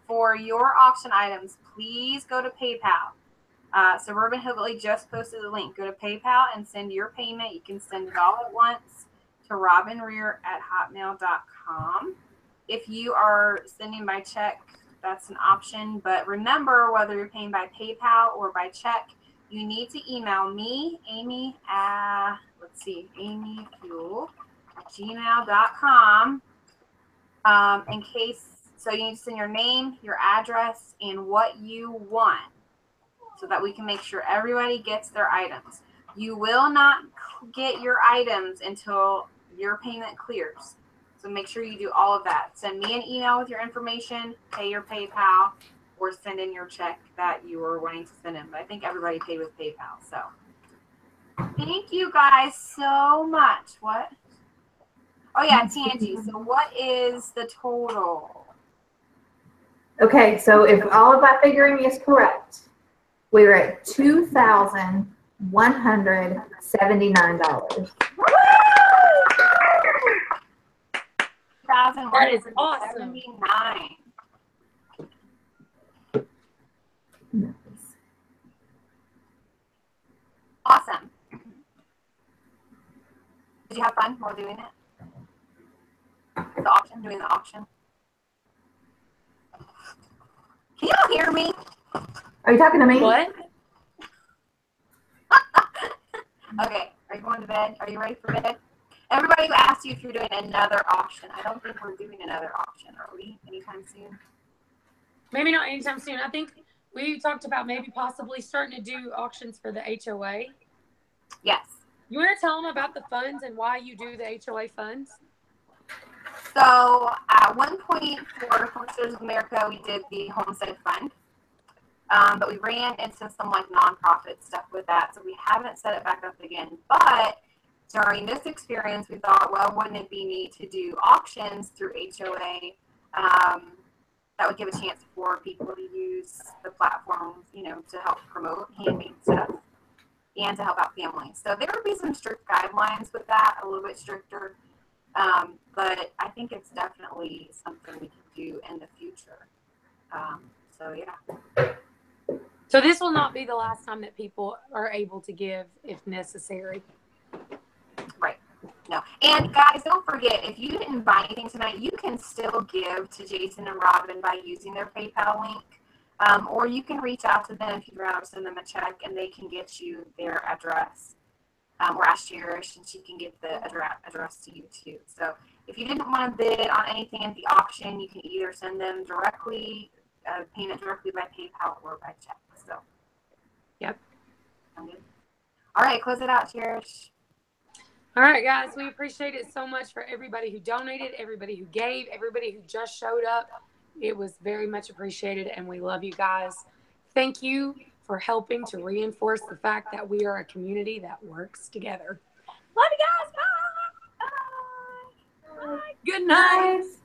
for your auction items, please go to PayPal. Suburban Hillbilly just posted the link. Go to PayPal and send your payment. You can send it all at once to robinrear@hotmail.com. If you are sending by check, that's an option. But remember, whether you're paying by PayPal or by check, you need to email me, Amy, amyfuel@gmail.com. In case, so you need to send your name, your address, and what you want so that we can make sure everybody gets their items. You will not get your items until your payment clears. So make sure you do all of that. Send me an email with your information, pay your PayPal, or send in your check that you were wanting to send in. But I think everybody paid with PayPal. So Thank you guys so much. What? Oh yeah, Tangi. So what is the total? Okay, so if all of my figuring is correct, we're at $2,179. That is awesome. $1,179. Awesome. Did you have fun while doing it? The auction, doing the auction. Can you all hear me? Are you talking to me? What? Okay, are you going to bed? Are you ready for bed? Everybody who asked you if you're doing another auction, I don't think we're doing another auction, are we? Anytime soon? Maybe not anytime soon. I think we talked about maybe possibly starting to do auctions for the HOA. Yes. You want to tell them about the funds and why you do the HOA funds? So at one point for Homesteaders of America, we did the Homestead Fund. But we ran into some like nonprofit stuff with that, so we haven't set it back up again. But during this experience, we thought, well, wouldn't it be neat to do auctions through HOA? That would give a chance for people to use the platform, you know, to help promote handmade stuff and to help out families. So there would be some strict guidelines with that, a little bit stricter. But I think it's definitely something we can do in the future. So yeah. So this will not be the last time that people are able to give if necessary. Right. No. And guys, don't forget, if you didn't buy anything tonight, you can still give to Jason and Robin by using their PayPal link. Or you can reach out to them if you'd rather send them a check and they can get you their address. Or ask Cherish and she can get the address to you too. So if you didn't want to bid on anything at the auction, you can either send them directly, payment directly by PayPal or by check. So, yep. All right, close it out, Cherish. All right, guys, we appreciate it so much for everybody who donated, everybody who gave, everybody who just showed up. It was very much appreciated, and we love you guys. Thank you for helping to reinforce the fact that we are a community that works together. Love you guys. Bye. Bye. Good night. Bye.